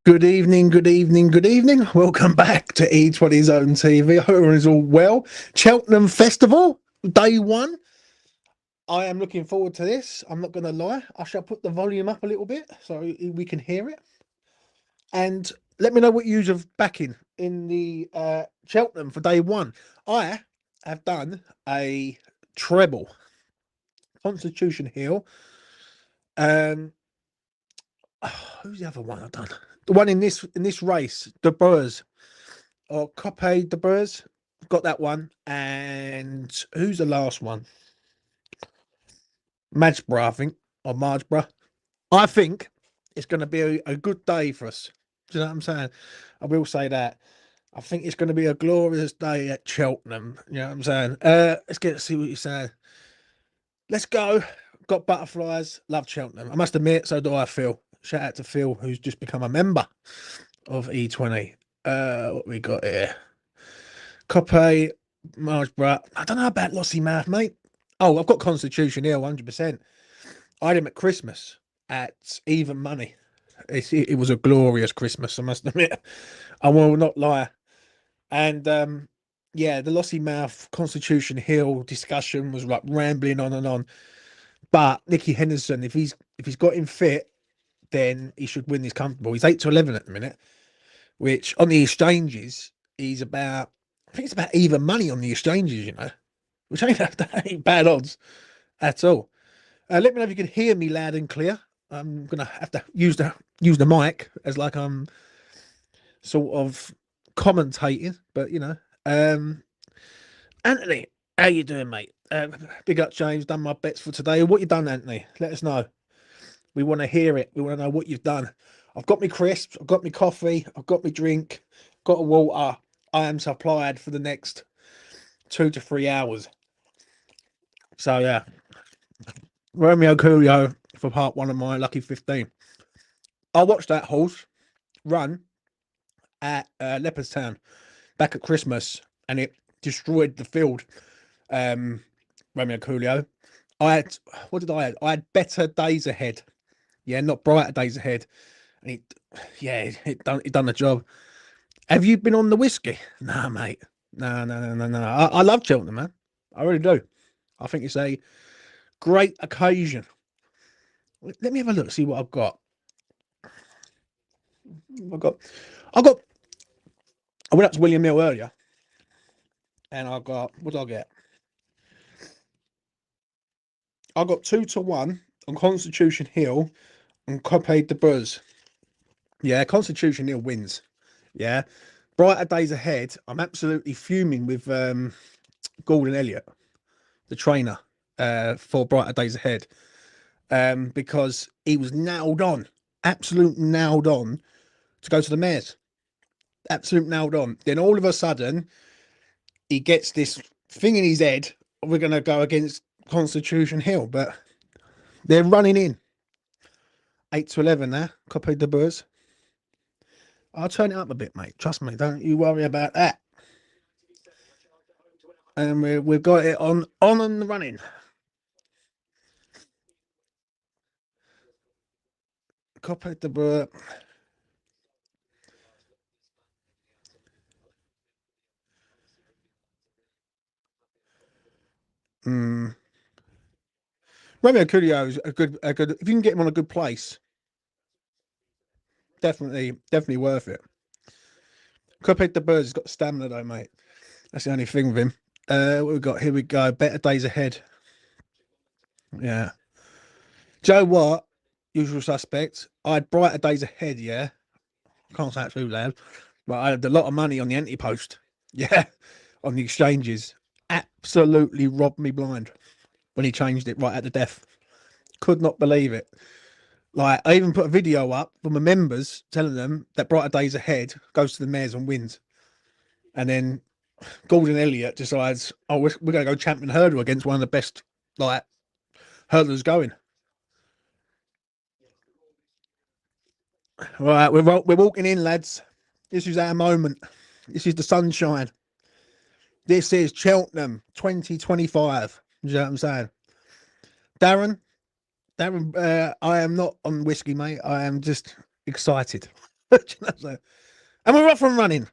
Good evening, good evening, good evening. Welcome back to E20 Zone TV. I hope everyone's all well. Cheltenham Festival, day one. I am looking forward to this. I'm not going to lie. I shall put the volume up a little bit so we can hear it. And let me know what you're backing in the Cheltenham for day one. I have done a treble. Constitution Hill. Um, who's the other one I've done? The one in this race, the Burrs. Or Cope de Burrs, got that one. And who's the last one? Madsborough, I think, or Margeborough. I think it's going to be a good day for us. Do you know what I'm saying? I will say that. I think it's going to be a glorious day at Cheltenham. You know what I'm saying? Let's get to see what you're saying. Let's go. Got butterflies. Love Cheltenham. I must admit, so do I, Phil. Shout out to Phil, who's just become a member of E20. What we got here? Cope, Margeborough. I don't know about Lossiemouth, mate. Oh, I've got Constitution here, 100%. I had him at Christmas at even money. It was a glorious Christmas, I must admit. I will not lie. And yeah, the Lossiemouth Constitution Hill discussion was like rambling on and on. But Nicky Henderson, if he's got him fit, then he should win this comfortable. He's 8-11 at the minute, which on the exchanges he's about. I think it's about even money on the exchanges, you know, which ain't bad odds at all. Let me know if you can hear me loud and clear. I'm gonna have to use the mic as like I'm sort of commentating, but you know. Anthony, how you doing, mate? Big up, James. Done my bets for today. What you done, Anthony? Let us know. We want to hear it. We want to know what you've done. I've got me crisps. I've got me coffee. I've got me drink. Got a water. I am supplied for the next 2 to 3 hours. So yeah, Romeo Coolio for part one of my lucky 15. I watched that horse run at Leopardstown back at Christmas, and it destroyed the field. Romeo Coolio. What did I have? I had better days ahead. Yeah, not brighter days ahead. And it done the job. Have you been on the whiskey? Nah, mate. No. I love Cheltenham, man. I really do. I think it's a great occasion. Let me have a look, see what I've got. I've got I went up to William Mill earlier and I got what did I get? I got 2-1 on Constitution Hill and Cope de Buzz. Yeah, Constitution Hill wins. Yeah. Brighter days ahead. I'm absolutely fuming with Gordon Elliott, the trainer, for Brighter Days Ahead. Because he was nailed on, absolute nailed on to go to the mares. Absolute nailed on. Then all of a sudden, he gets this thing in his head. We're going to go against Constitution Hill, but they're running in 8-11 now. Cope de Buzz. I'll turn it up a bit, mate. Trust me. Don't you worry about that. And we've got it on and the running. Cope de Buzz. Romeo Coolio is a good. If you can get him on a good place, definitely worth it. Cope de Buzz has got stamina though, mate. That's the only thing with him. What we got here? We go. Better days ahead. Yeah. Joe Watt, usual suspect. I had brighter days ahead. Yeah. Can't say it too loud, but I had a lot of money on the anti-post. Yeah, on the exchanges. Absolutely robbed me blind when he changed it right at the death. Could not believe it. Like, I even put a video up for my members telling them that Brighter Days Ahead goes to the mares and wins. And then Gordon Elliott decides, oh, we're going to go champion hurdle against one of the best, like, hurdlers going. Right, we're walking in, lads. This is our moment. This is the sunshine. This is Cheltenham 2025. You know what I'm saying? Darren, I am not on whiskey, mate. I am just excited. And we're off and running.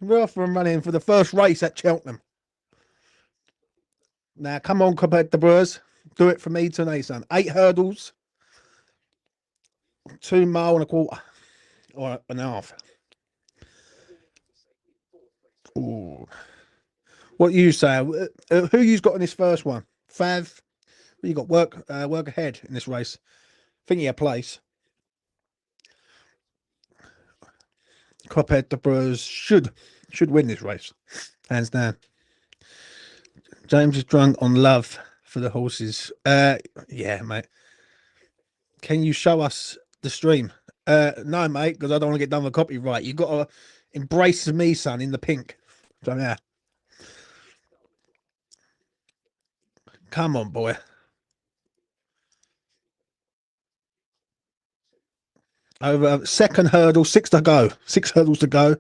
We're off and running for the first race at Cheltenham. Now, come on, compared to Brewers. Do it for me tonight, son. 8 hurdles, 2 mile and a quarter, or an half. Ooh. What you say? Who you's got in this first one? Fav? You got work ahead in this race. I think you have place. Cophead the Brewers should win this race, hands down. James is drunk on love for the horses. Yeah, mate. Can you show us the stream? No, mate, because I don't want to get done with copyright. You got to embrace me, son, in the pink. So yeah, come on, boy. Over second hurdle, 6 to go. 6 hurdles to go.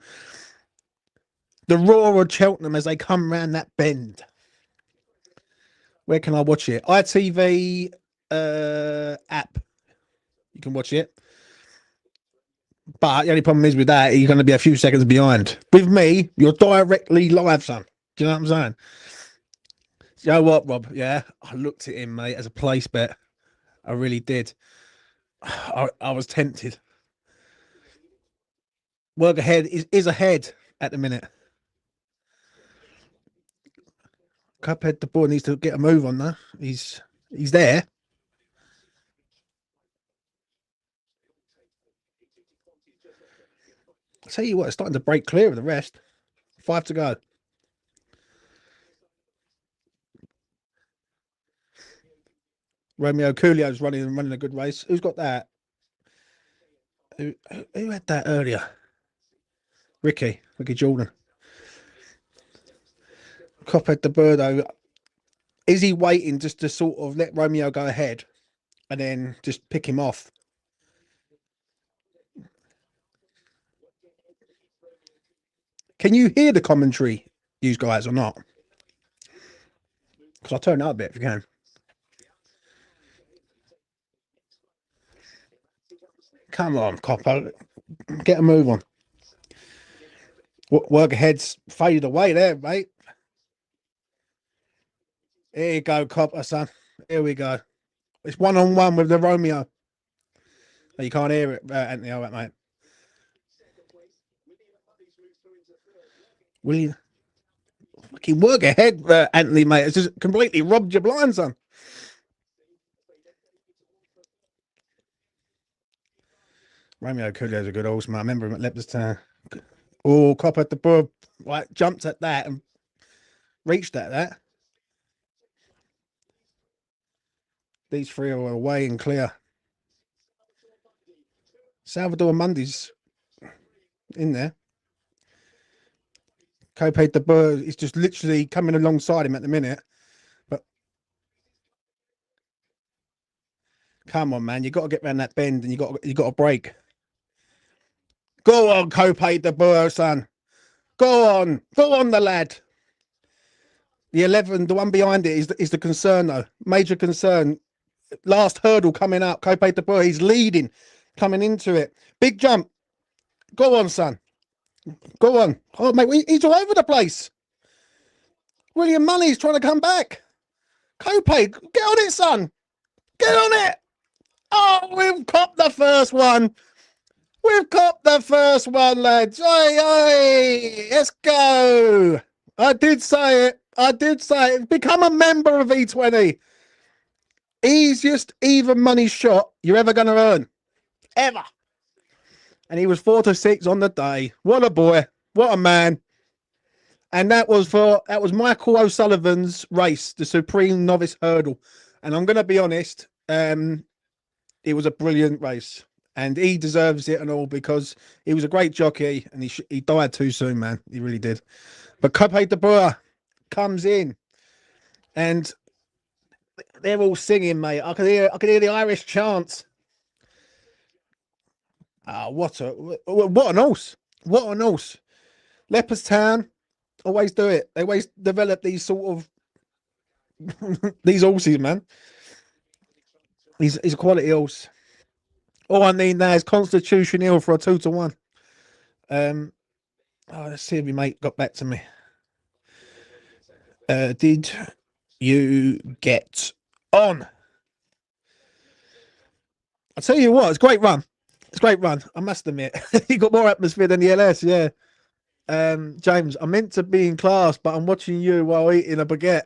The roar of Cheltenham as they come round that bend. Where can I watch it? ITV app. You can watch it. But the only problem is with that, you're going to be a few seconds behind. With me, you're directly live, son. Do you know what I'm saying? You know what, Rob? Yeah, I looked at him, mate, as a place bet. I really did. I was tempted. Work ahead is ahead at the minute. Cuphead, the boy needs to get a move on though. He's there. I tell you what, it's starting to break clear of the rest. 5 to go. Romeo Coolio's running a good race. Who's got that? Who had that earlier? Ricky Jordan. Cophead the Birdo. Is he waiting just to sort of let Romeo go ahead and then just pick him off? Can you hear the commentary, you guys, or not? Because I'll turn it up a bit if you can. Come on, Copper. Get a move on. Work ahead's faded away there, mate. Here you go, Copper, son. Here we go. It's 1-on-1 with the Romeo. Oh, you can't hear it, Anthony. All right, mate. Will you fucking work ahead, Anthony, mate? It's just completely robbed your blind, son. Romeo Coolio's a good horse, man. I remember him at Leopardstown. Oh, Copper at the Bub. Right, jumped at that and reached at that. These 3 are away and clear. Salvador Mundy's in there. Copaid the Bird is just literally coming alongside him at the minute. But come on, man, you got to get around that bend and you got to break. Go on, Copaid the Bird, son. Go on, the lad. The 11, the one behind it is the concern though. Major concern. Last hurdle coming up. Copaid the Bird, he's leading, coming into it. Big jump. Go on, son. Go on. Oh, mate, he's all over the place. William Money's trying to come back. Copaid, get on it, son. Get on it. Oh, we've copped the first one. We've copped the first one, lads. Oi, oi. Let's go. I did say it. Become a member of E20. Easiest even money shot you're ever going to earn. Ever. And he was 4 to 6 on the day. What a boy. What a man. And that was Michael O'Sullivan's race, the Supreme Novice Hurdle. And I'm going to be honest, it was a brilliant race. And he deserves it and all because he was a great jockey and he died too soon, man. He really did. But Copaid de Boer comes in and they're all singing, mate. I can hear the Irish chants. What an horse. What an horse. Leopardstown always do it. They always develop these sort of these horses, man. He's a quality horse. All I need now is Constitution Hill for a 2 to 1. Let's see if your mate got back to me. Did you get on? I'll tell you what, it's a great run. It's a great run. I must admit, you got more atmosphere than the LS. Yeah. James, I meant to be in class, but I'm watching you while eating a baguette.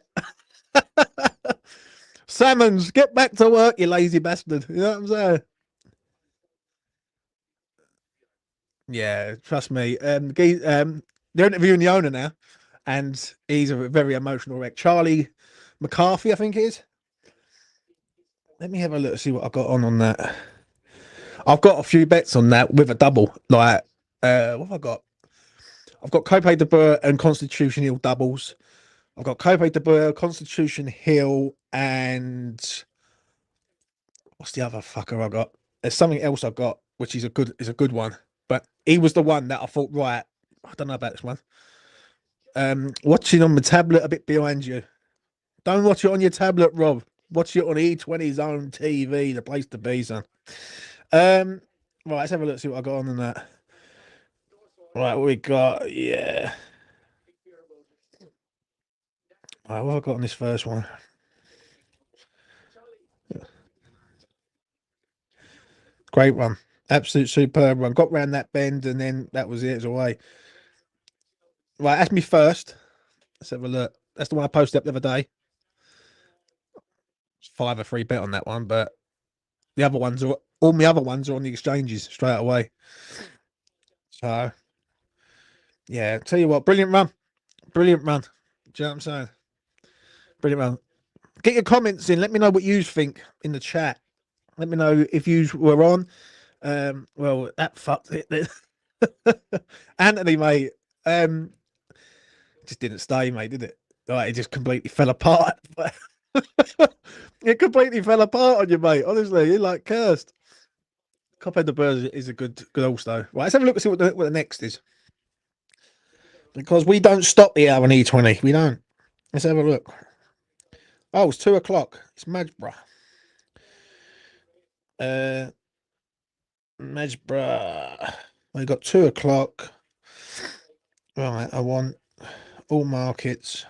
Salmons, get back to work, you lazy bastard. You know what I'm saying? Yeah, trust me. They're interviewing the owner now, and he's a very emotional wreck. Charlie McCarthy, I think it is. Let me have a look, see what I got on that. I've got a few bets on that with a double. Like, what have I got? I've got Cope de Boer and Constitution Hill doubles. I've got Cope de Boer, Constitution Hill, and what's the other fucker I got? There's something else I've got, which is a good one. But he was the one that I thought, right, I don't know about this one. Watching on the tablet a bit behind you. Don't watch it on your tablet, Rob. Watch it on E20's own TV, the place to be, son. Right, let's have a look, see what I got on that. Right, what we got? Yeah. Right, what have I got on this first one? Great one. Absolute superb run. Got round that bend and then that was it. It's away. Right, that's me first. Let's have a look. That's the one I posted up the other day. It's 5 or 3 bet on that one, but the other ones are all my other ones are on the exchanges straight away. So yeah, tell you what, brilliant run. Brilliant run. Do you know what I'm saying? Brilliant run. Get your comments in. Let me know what you think in the chat. Let me know if you were on. Well, that fucked it. Anthony, mate. Just didn't stay, mate, did it? Like, it just completely fell apart. It completely fell apart on you, mate. Honestly, you're like cursed. Cophead the Birds is a good also. Right, let's have a look and see what the next is. Because we don't stop here on E20. We don't. Let's have a look. Oh, it's 2 o'clock. It's Madgeborough. Madgeborough. We got 2 o'clock. Right, I want all markets.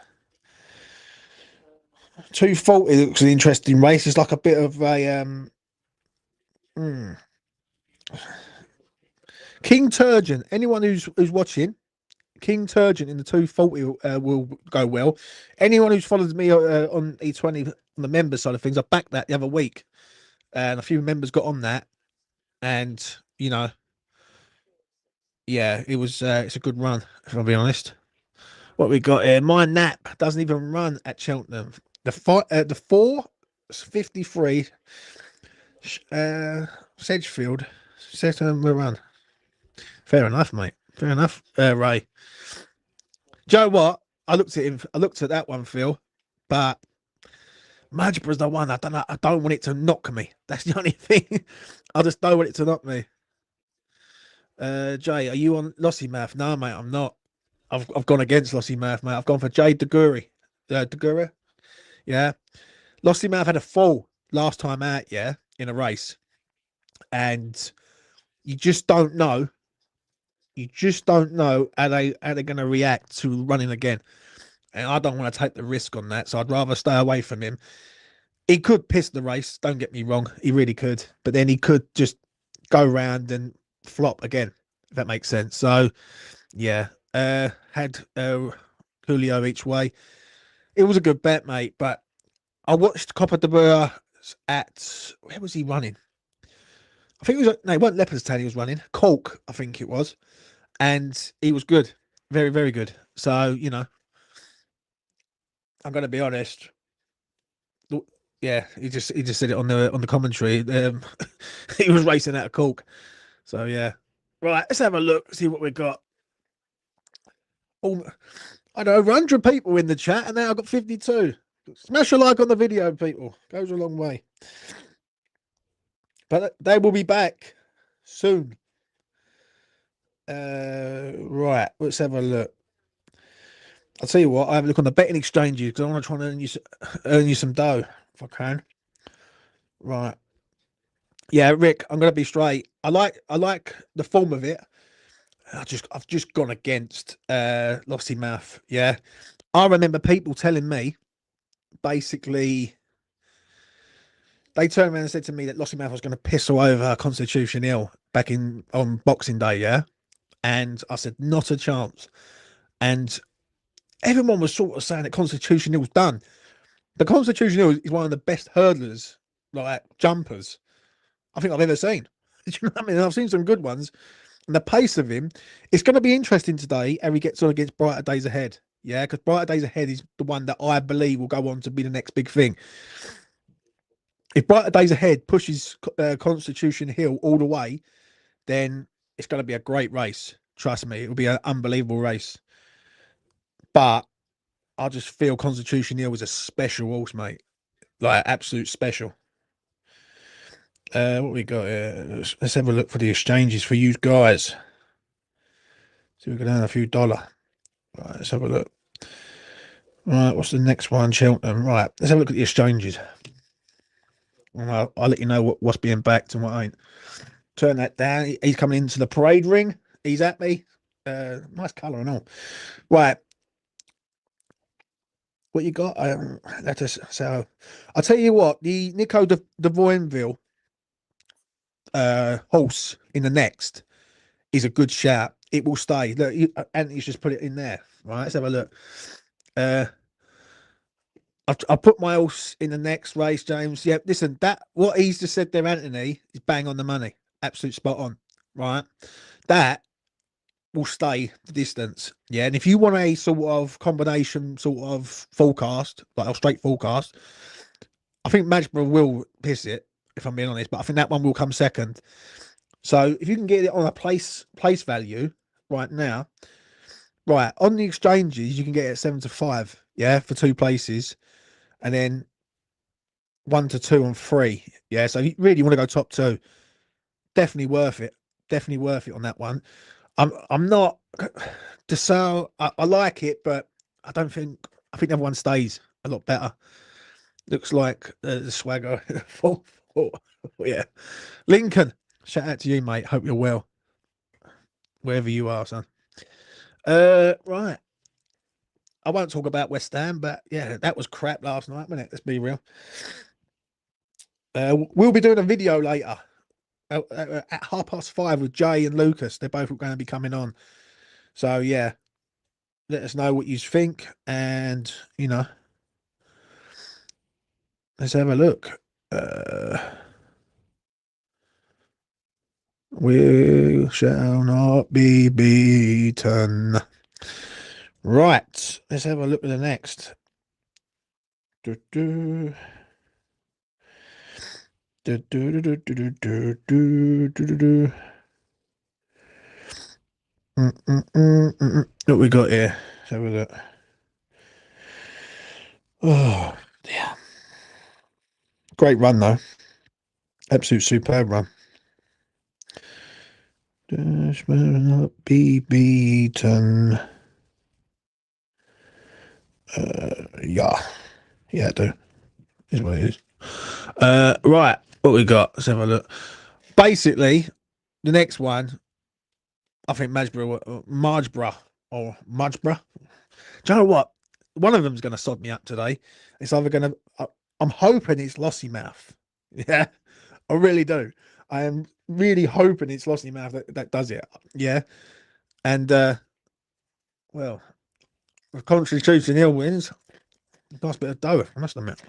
240 looks an interesting race. It's like a bit of a King Turgeon. Anyone who's watching, King Turgeon in the 240 will go well. Anyone who's followed me on E20 on the member side of things, I backed that the other week, and a few members got on that, and you know, yeah, it was it's a good run. If I'll be honest, what we got here, my nap doesn't even run at Cheltenham. The 4:53 Sedgefield set him a run. Fair enough, mate. Fair enough, Ray. Joe, what? I looked at him. I looked at that one, Phil, but Madgeboro's the one. I don't know. I don't want it to knock me. That's the only thing. I just don't want it to knock me. Jay, are you on Lossy Math? No, mate, I'm not. I've gone against Lossy Math, mate. I've gone for Jay Deguri. Degura? Yeah. Lossy Math had a fall last time out, yeah, in a race. And you just don't know. You just don't know how they're going to react to running again. And I don't want to take the risk on that. So I'd rather stay away from him. He could piss the race, don't get me wrong. He really could. But then he could just go round and flop again, if that makes sense. So yeah. Had Julio each way. It was a good bet, mate. But I watched Copa de Boer at where was he running? I think it was no, it wasn't Leopardstown he was running. Cork, I think it was. And he was good. Very, very good. So, you know, I'm gonna be honest. Yeah, he just said it on the commentary. He was racing out of Cork. So yeah. Right, let's have a look, see what we've got. Oh, I know over 100 people in the chat, and now I've got 52. Smash a like on the video, people. Goes a long way. But they will be back soon. Right, let's have a look. I'll tell you what, I have a look on the betting exchanges because I want to try and earn you some dough if I can. Right. Yeah, Rick, I'm gonna be straight. I like the form of it. I've just gone against Lossy Mouth. Yeah, I remember people telling me basically they turned around and said to me that Lossy Mouth was going to piss all over Constitution Hill back in on Boxing Day. Yeah, and I said not a chance. And everyone was sort of saying that Constitution Hill's done. The Constitution Hill is one of the best hurdlers, like jumpers, I think I've ever seen. Do you know what I mean? I've seen some good ones. And the pace of him, it's going to be interesting today how he gets on against Brighter Days Ahead. Yeah, because Brighter Days Ahead is the one that I believe will go on to be the next big thing. If Brighter Days Ahead pushes Constitution Hill all the way, then it's going to be a great race. Trust me, it will be an unbelievable race. But I just feel Constitution Hill was a special horse, mate. Like absolute special. What we got here? Let's have a look for the exchanges for you guys. See if we can earn a few dollar. Right, let's have a look. Right, what's the next one? Cheltenham. Right, let's have a look at the exchanges. I'll let you know what's being backed and what ain't. Turn that down. He's coming into the parade ring. He's at me. Nice colour and all. Right. What you got? So I'll tell you what, the Nico de Voinville horse in the next is a good shout. It will stay. Look, Anthony's just put it in there. Right, let's have a look. I'll put my horse in the next race, James. Yeah, listen, that what he's just said there, Anthony, is bang on the money. Absolute spot on. Right. That will stay the distance. Yeah. And if you want a sort of combination sort of forecast, like a straight forecast, I think Magsborough will piss it, if I'm being honest, but I think that one will come second. So if you can get it on a place value right now, right, on the exchanges, you can get it at 7-5, yeah, for 2 places. And then 1 to 2 on 3. Yeah. So if you really want to go top 2, definitely worth it. Definitely worth it on that one. I'm not so I like it, but I think the other one stays a lot better. Looks like the swagger. Yeah. Lincoln, shout out to you, mate. Hope you're well. Wherever you are, son. Right. I won't talk about West Ham, but yeah, that was crap last night, wasn't it? Let's be real. We'll be doing a video later at 5:30 with Jay and Lucas. They're both going to be coming on. So yeah, let us know what you think, and you know, let's have a look. We shall not be beaten. Right, let's have a look at the next. What we got here? Let's have a look. Oh, yeah. Great run, though. Absolute superb run. Shall not be beaten. Yeah. Yeah, I do. Is what it is. Right. What we got? Let's have a look. Basically, the next one, I think Margeborough. Do you know what? One of them's going to sod me up today. It's either going to. I'm hoping it's Lossy Mouth. Yeah, I really do. I am really hoping it's Lossy Mouth that does it. Yeah, and well, if Constitution Hill wins, nice bit of dough, I must admit.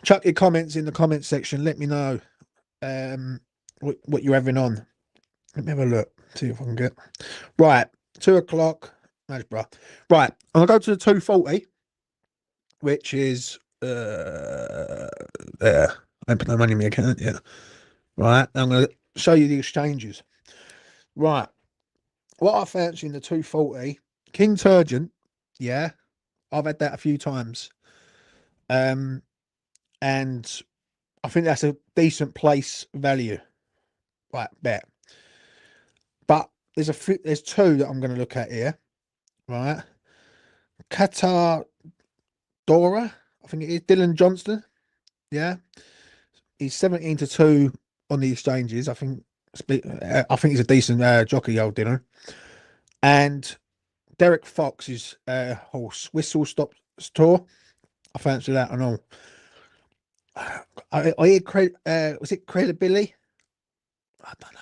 Chuck your comments in the comment section. Let me know what you're having on. Let me have a look. See if I can get right. 2 o'clock. Right. I'm gonna go to the 240, which is there. I haven't put no money in my account yet. Right. I'm gonna show you the exchanges. Right. What I fancy in the 240, King Turgent. Yeah, I've had that a few times. And I think that's a decent place value. Right, bet. But there's 2 that I'm going to look at here. Right. Qatar Dora, I think it is Dylan Johnston. Yeah. He's 17-2 on the exchanges. I think I think he's a decent jockey, old Dinner. And Derek Fox's horse, Whistle Stop Tour. I fancy that and all. I hear was it Credibility? I don't know.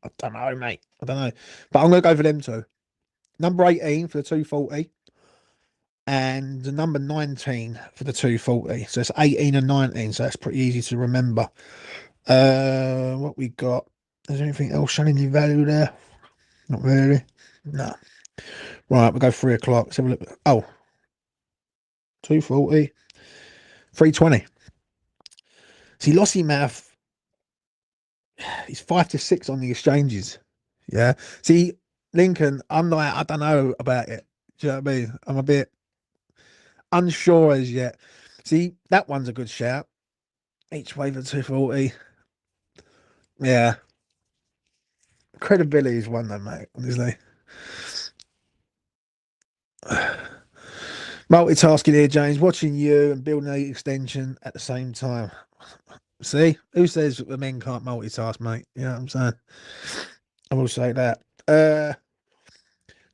I don't know, mate. I don't know. But I'm going to go for them two. Number 18 for the 240 and the number 19 for the 240. So it's 18 and 19. So that's pretty easy to remember. What we got? Is there anything else showing any value there? Not really. No. Right, we'll go 3 o'clock. Let's have a look. Oh, 240. 320. See, Lossy Mouth, he's 5 to 6 on the exchanges. Yeah. See, Lincoln, I'm like, I don't know about it. Do you know what I mean? I'm a bit unsure as yet. See, that one's a good shout. Each way for 240. Yeah. Credibility is one though, mate, honestly. Multitasking here, James. Watching you and building the extension at the same time. See? Who says the men can't multitask, mate? You know what I'm saying? I will say that. Do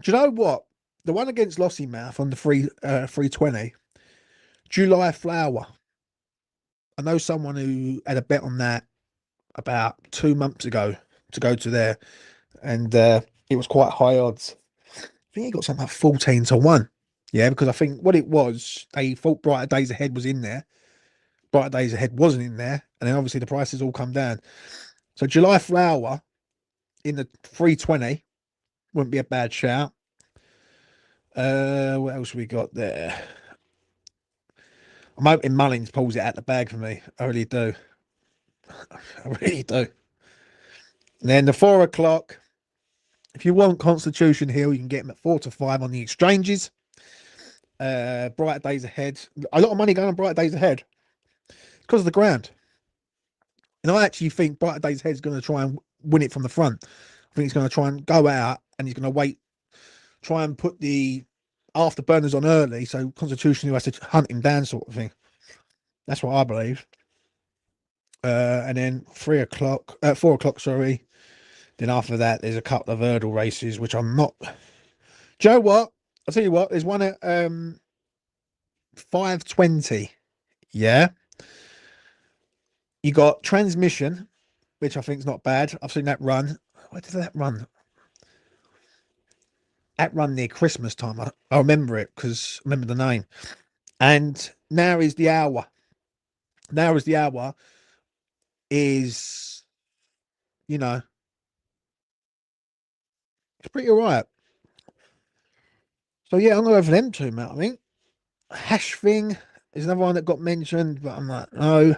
you know what? The one against Lossymouth on the 320, July Flower. I know someone who had a bet on that about 2 months ago to go to there, and it was quite high odds. I think he got something like 14 to 1. Yeah, because I think what it was, they thought Brighter Days Ahead was in there. Brighter Days Ahead wasn't in there, and then obviously the prices all come down. So July Flower in the 320 wouldn't be a bad shout. What else we got there? I'm hoping Mullins pulls it out the bag for me. I really do. I really do. And then the 4 o'clock. If you want Constitution Hill, you can get them at 4 to 5 on the exchanges. Brighter Days Ahead. A lot of money going on Brighter Days Ahead because of the ground. And I actually think Brighter Days Ahead is going to try and win it from the front. I think he's going to try and go out and he's going to wait, try and put the afterburners on early, so Constitution Hill has to hunt him down, sort of thing. That's what I believe. And then 4 o'clock, sorry. Then after that, there's a couple of hurdle races, which I'm not. Do you know what? I'll tell you what, there's one at 520. Yeah. You got Transmission, which I think is not bad. I've seen that run. Where did that run? That run near Christmas time. I remember it because I remember the name. And Now Is the Hour. Now Is the Hour is, you know, it's pretty all right. So yeah, I'm gonna go for them two, mate. I think Hash Thing is another one that got mentioned, but I'm like, no.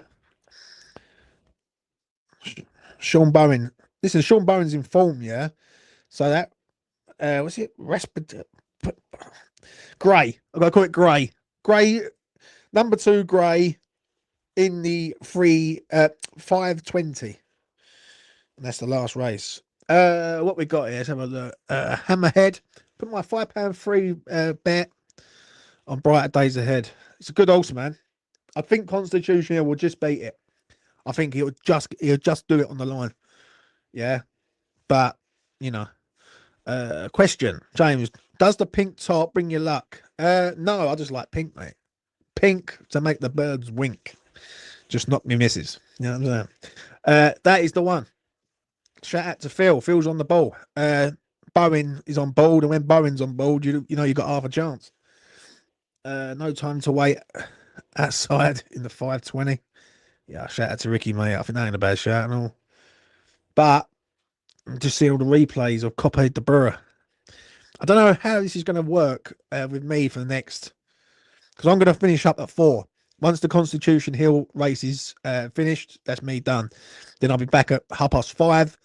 Sean Bowen. Listen, Sean Bowen's in form, yeah. So that what's it? Gray. I'm gonna call it Gray. Gray, number 2 Gray in the 520. And that's the last race. What we got here? Let's have a look. Hammerhead. Put my £5 free bet on Brighter Days Ahead. It's a good horse, man. I think Constitution will just beat it. I think he'll just do it on the line. Yeah. But, you know. Question, James, does the pink top bring you luck? No, I just like pink, mate. Pink to make the birds wink. Just knock me misses. You know what I'm saying? That is the one. Shout out to Phil. Phil's on the ball. Bowen is on board, and when Bowen's on board, you know you got half a chance. No time to wait outside in the 520. Yeah, shout out to Ricky, mate. I think that ain't a bad shout and all. But just see all the replays of Coppe de Burra. I don't know how this is going to work with me for the next, because I'm going to finish up at 4. Once the Constitution Hill race is finished, that's me done. Then I'll be back at 5:30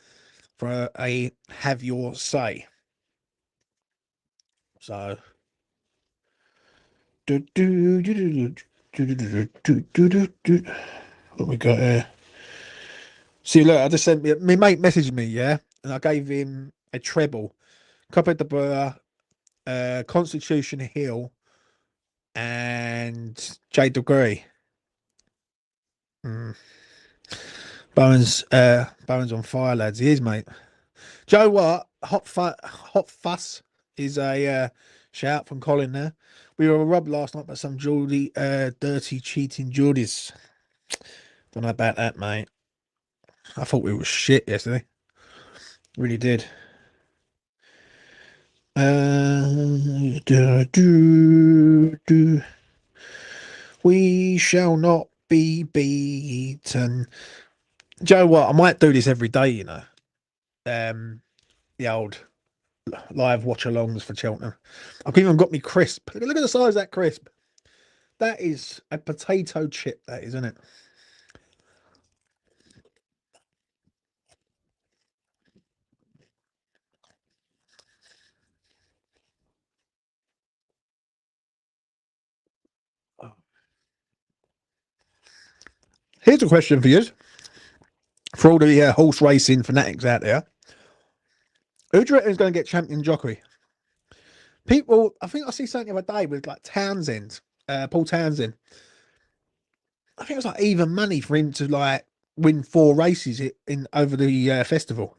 for a have your say. So, what we got here? See, look, I just sent my mate messaged me, yeah, and I gave him a treble, Coppe de Burra, Constitution Hill, and J Degree. Bowen's on fire, lads. He is, mate. Joe, what? Hot fuss is a shout from Colin there. We were robbed last night by some dirty, cheating Geordies. Don't know about that, mate. I thought we were shit yesterday. Really did. We shall not be beaten. Joe, what? I might do this every day, you know. The old live watch-alongs for Cheltenham. I've even got me crisp. Look at the size of that crisp. That is a potato chip, that is, isn't it? Here's a question for you. For all the horse racing fanatics out there. Who do you reckon is going to get champion jockey? People, I think I see something the other day with like Townsend, Paul Townsend. I think it was like even money for him to like win 4 races in over the festival.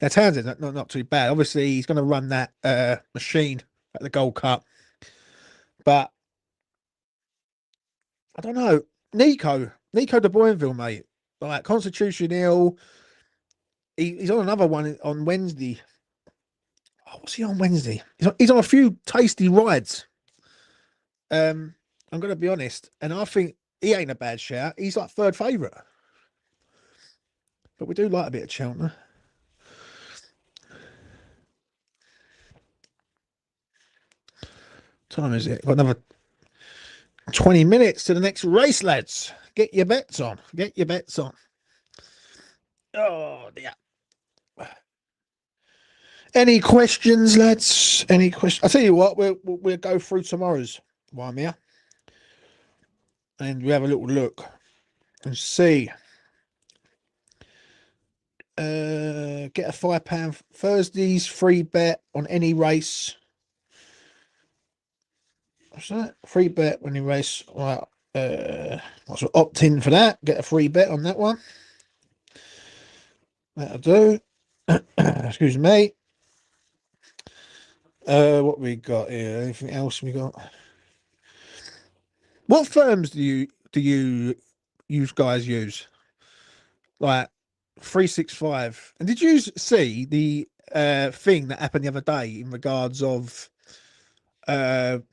Now Townsend, not too bad. Obviously, he's going to run that machine at the Gold Cup, but I don't know. Nico de Boinville, mate. Like Constitution Hill. He's on another one on Wednesday. Oh, what's he on Wednesday? He's on a few tasty rides. I'm going to be honest, and I think he ain't a bad shout. He's like 3rd favourite, but we do like a bit of Cheltenham. Time is it? Got another 20 minutes to the next race, lads. Get your bets on. Get your bets on. Oh dear. Any questions, lads? Any questions? I'll tell you what, we'll go through tomorrow's one here. And we have a little look and see. Get a £5 Thursday's free bet on any race. What's that? Free bet when you race. Right. Opt in for that. Get a free bet on that one. That'll do. Excuse me. What we got here? Anything else we got? What firms do you guys use? Like 365. And did you see the thing that happened the other day in regards of the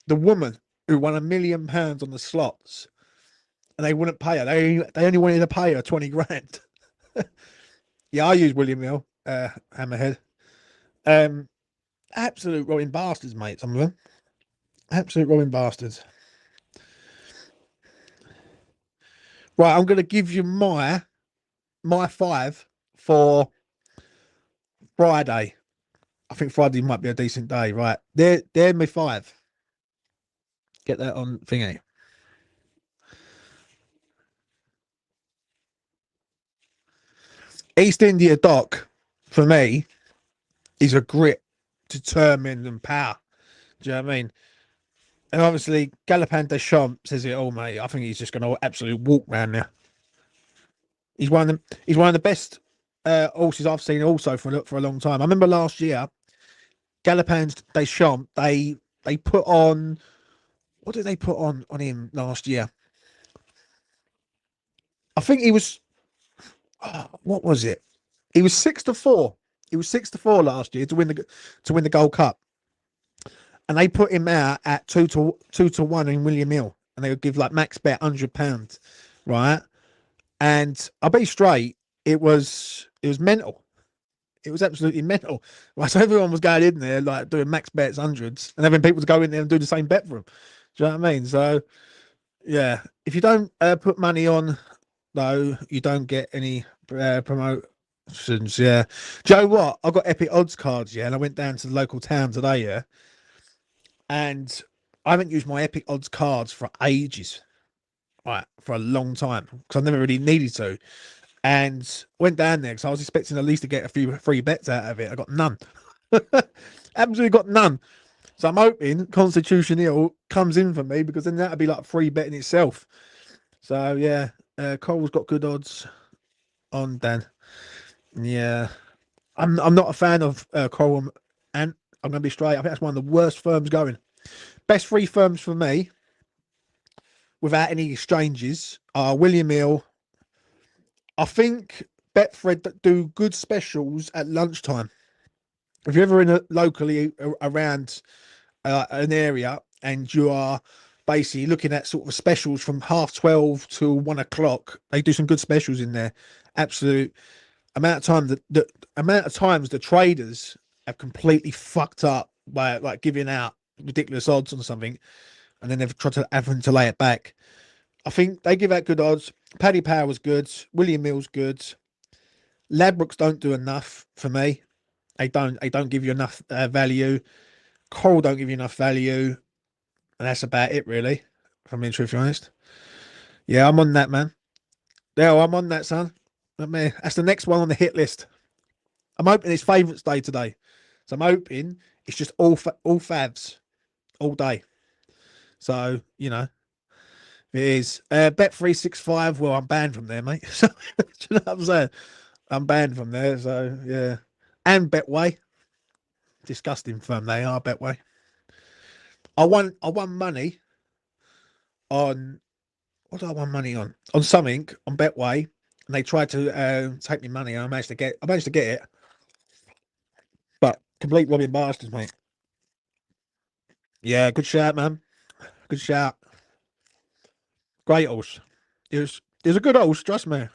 woman who won £1 million on the slots, and they wouldn't pay her. They only wanted to pay her 20 grand. Yeah, I use William Hill, Hammerhead. Absolute robbing bastards, mate. Some of them, absolute robbing bastards. Right, I'm going to give you my 5 for Friday. I think Friday might be a decent day. Right, they're my 5. Get that on thingy. East India Dock, for me, is a grit, determined, and power. Do you know what I mean? And obviously, Galopin Deschamps says it all, mate. I think he's just going to absolutely walk round there. He's one of the best horses I've seen also for a long time. I remember last year, Galopin Deschamps, they put on, what did they put on him last year? I think he was, what was it? He was 6-4. He was 6-4 last year to win the Gold Cup, and they put him out at 2-1 in William Hill, and they would give like max bet £100, right? And I'll be straight, it was mental. It was absolutely mental. Right, so everyone was going in there like doing max bets, hundreds, and having people to go in there and do the same bet for them. Do you know what I mean? So yeah, if you don't put money on, though, you don't get any promotions. Yeah, Joe, what? I got Epic Odds cards, yeah, and I went down to the local town today, yeah, and I haven't used my Epic Odds cards for ages, right, for a long time, because I've never really needed to. And went down there because I was expecting at least to get a few free bets out of it. I got none. Absolutely got none. So I'm hoping Constitution Hill comes in for me, because then that'd be like a free bet in itself. So yeah, Cole's got good odds. on Dan. Yeah, I'm not a fan of Coram, and I'm going to be straight. I think that's one of the worst firms going. Best three firms for me, without any exchanges, are William Hill. I think Betfred that do good specials at lunchtime. If you're ever in a locally around an area and you are basically looking at sort of specials from 12:30 to 1 o'clock, they do some good specials in there. Absolute amount of time that the amount of times the traders have completely fucked up by like giving out ridiculous odds on something, and then they've tried to have them to lay it back. I think they give out good odds. Paddy Power's good. William Mill's good. Ladbrokes don't do enough for me. They don't. They don't give you enough value. Coral don't give you enough value, and that's about it, really. If I'm being truthfully honest. Yeah, I'm on that, man. Yeah, I'm on that, son. That's the next one on the hit list. I'm hoping it's favourites day today, so I'm hoping it's just all favs all day. So it is. Bet365. Well, I'm banned from there, mate. So, do you know what I'm saying? I'm banned from there. So yeah, and Betway. Disgusting firm they are. Betway. I won money on what did I won money on something on Betway, and they tried to take me money. And I managed to get it, but complete robbing bastards, mate. Yeah, good shout, man. Good shout. Great horse. It was a good horse, trust me.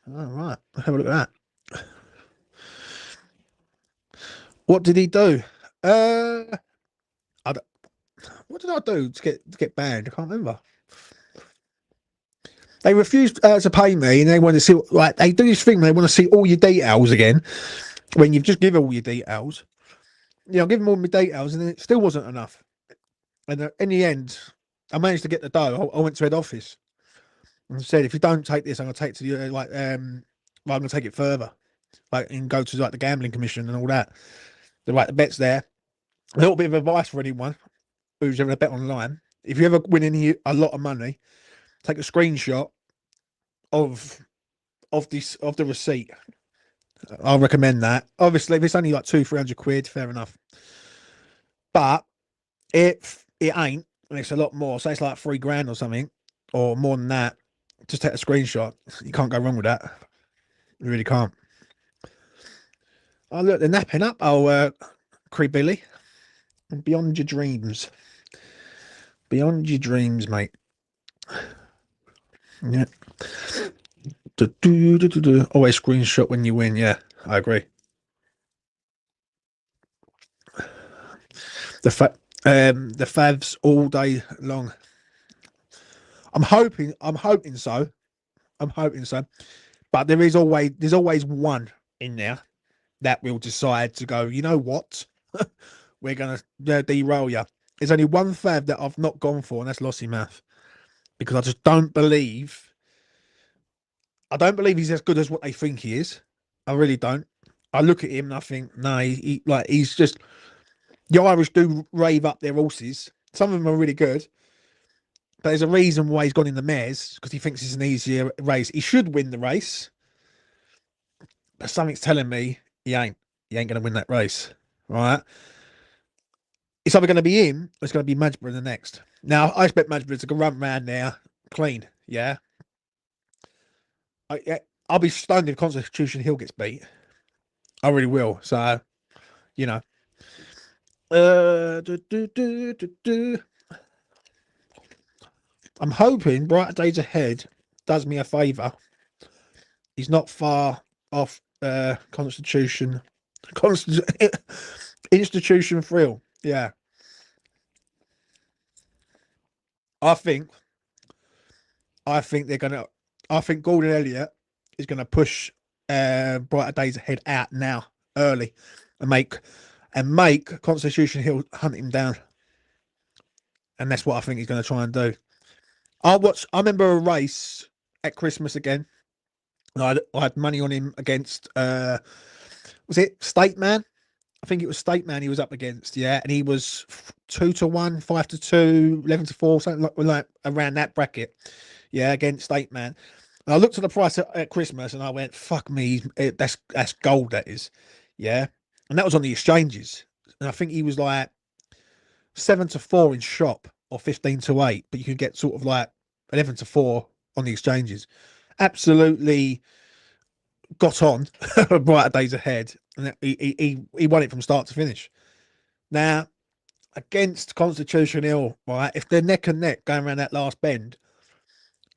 All right, have a look at that. What did he do? Uh, I, what did I do to get banned? I can't remember. They refused to pay me, and they want to see. Like they do this thing, they want to see all your details again when you've just given all your details. I'll give them all my details, and then it still wasn't enough. And in the end, I managed to get the dough. I went to head office and said, if you don't take this, I'm going to take it to you. I'm going to take it further, and go to the gambling commission and all that. The bet's there. A little bit of advice for anyone who's having a bet online: if you ever win a lot of money, take a screenshot of the receipt. I'll recommend that. Obviously, if it's only like 200-300 quid, fair enough. But if it ain't, and it's a lot more, say it's like 3 grand or something, or more than that, just take a screenshot. You can't go wrong with that. You really can't. Oh look, they're napping up. Oh, Billy. Beyond your dreams. Beyond your dreams, mate. Yeah. Always screenshot when you win. Yeah, I agree. The favs all day long. I'm hoping so. I'm hoping so. But there's always one in there that will decide to go, you know what? We're gonna derail you. There's only one fav that I've not gone for, and that's Lossy Math. Because I just don't believe he's as good as what they think he is. I really don't. I look at him and I think, no, he's just the Irish do rave up their horses. Some of them are really good, but there's a reason why he's gone in the mares, because he thinks it's an easier race. He should win the race, but something's telling me he ain't. He ain't going to win that race, right? It's either going to be him or it's going to be Madgeburg in the next. Now, I expect Madgeburg to go run around there clean, yeah? I'll be stunned if Constitution Hill gets beat. I really will. So, you know. I'm hoping Brighter Days Ahead does me a favour. He's not far off Institution Thrill. Yeah. I think they're gonna I think Gordon Elliott is gonna push Brighter Days Ahead out now, early, and make Constitution Hill hunt him down. And that's what I think he's gonna try and do. I remember a race at Christmas again. I had money on him against was it State Man? I think it was State Man he was up against, yeah, and he was 2-1, 5-2, 11-4, something like around that bracket, yeah, against State Man. And I looked at the price at Christmas and I went, "Fuck me, that's gold, that is," yeah, and that was on the exchanges, and I think he was like 7-4 in shop or 15-8, but you can get sort of like 11-4 on the exchanges. Absolutely got on brighter days ahead, and he won it from start to finish. Now against Constitution Hill, right? If they're neck and neck going around that last bend,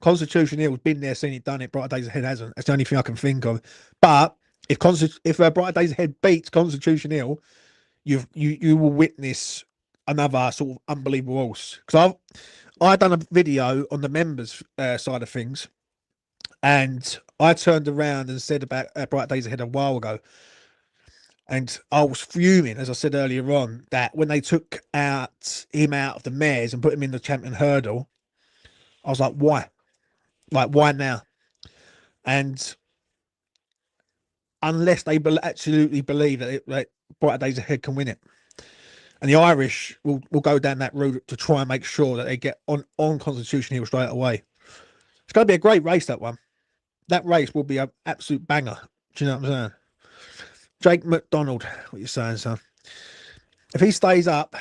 Constitution Hill's been there, seen it, done it. Brighter Days Ahead hasn't. That's the only thing I can think of. But if Brighter Days Ahead beats Constitution Hill, you will witness another sort of unbelievable horse. Because I done a video on the members side of things, and I turned around and said about Bright Days Ahead a while ago, and I was fuming, as I said earlier on, that when they took him out of the mares and put him in the champion hurdle, I was like, why? Like, why now? And unless they absolutely believe that Brighter Days Ahead can win it. And the Irish will go down that route to try and make sure that they get on Constitution Hill straight away. It's going to be a great race, that one. That race will be an absolute banger. Do you know what I'm saying? Jake McDonald, what you saying, son? If he stays up,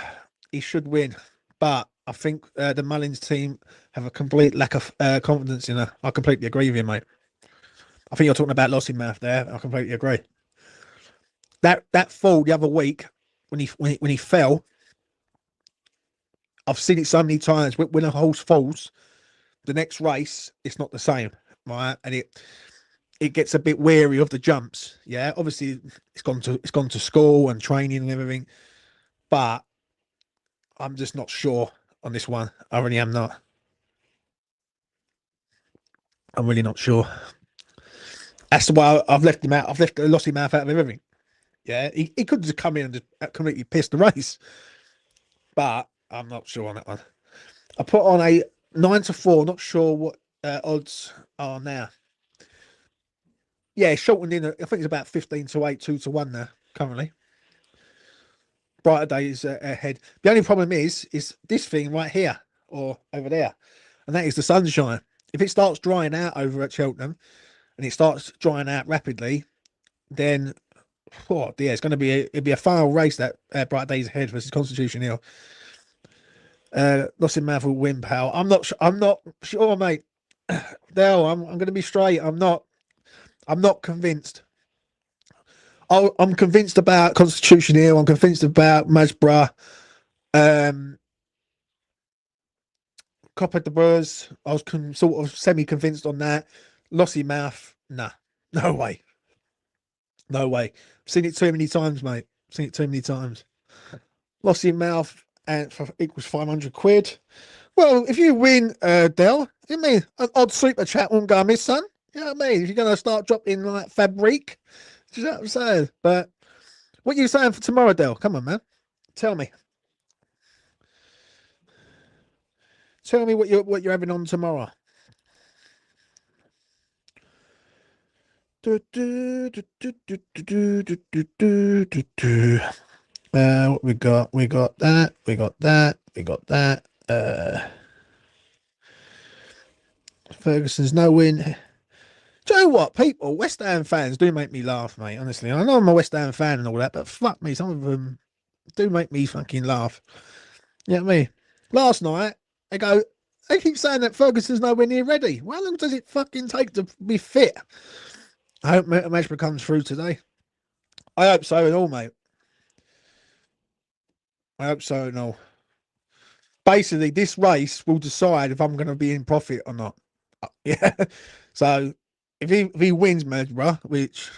he should win. But I think the Mullins team have a complete lack of confidence in her. I completely agree with you, mate. I think you're talking about Lossiemouth there. I completely agree. That fall the other week when he fell, I've seen it so many times. When a horse falls, the next race it's not the same, right? And it gets a bit weary of the jumps. Yeah, obviously it's gone to school and training and everything, but I'm just not sure on this one. I really am not. I'm really not sure. That's why I've left him out. I've left Lossiemouth out of everything. Yeah, he could just come in and just completely piss the race, but I'm not sure on that one. I put on a 9-4. Not sure what odds are now. Yeah, shortened in. I think it's about 15-8, 2-1 now currently. Brighter Days ahead. The only problem is this thing right here or over there, and that is the sunshine. If it starts drying out over at Cheltenham, and it starts drying out rapidly, then yeah, it's going to be it'll be a final race, that Bright Days Ahead versus Constitution Hill. Lossiemouth will win, pal. I'm not sure, mate. Dale, I'm going to be straight. I'm not convinced. I'm convinced about Constitution Hill. I'm convinced about Masborough. Copper de Breurs, I was sort of semi-convinced on that. Lossiemouth, nah, no way. No way. I've seen it too many times, mate. Seen it too many times. Lossiemouth and for equals 500 quid. Well, if you win, Dell, you mean an odd super chat won't go amiss, son. You know what I mean? If you're going to start dropping like fabric, do you know what I'm saying? But what are you saying for tomorrow, Dell? Come on, man. Tell me. Tell me what you're having on tomorrow. What we got? We got that. We got that. We got that. Ferguson's no win. Do you know what, people? West Ham fans do make me laugh, mate. Honestly, I know I'm a West Ham fan and all that, but fuck me, some of them do make me fucking laugh. You know what I mean? Last night, they keep saying that Ferguson's nowhere near ready. Well, how long does it fucking take to be fit? I hope Mashborough comes through today. I hope so and all, mate. I hope so and all. Basically, this race will decide if I'm going to be in profit or not. Yeah. So if he wins Mashborough, which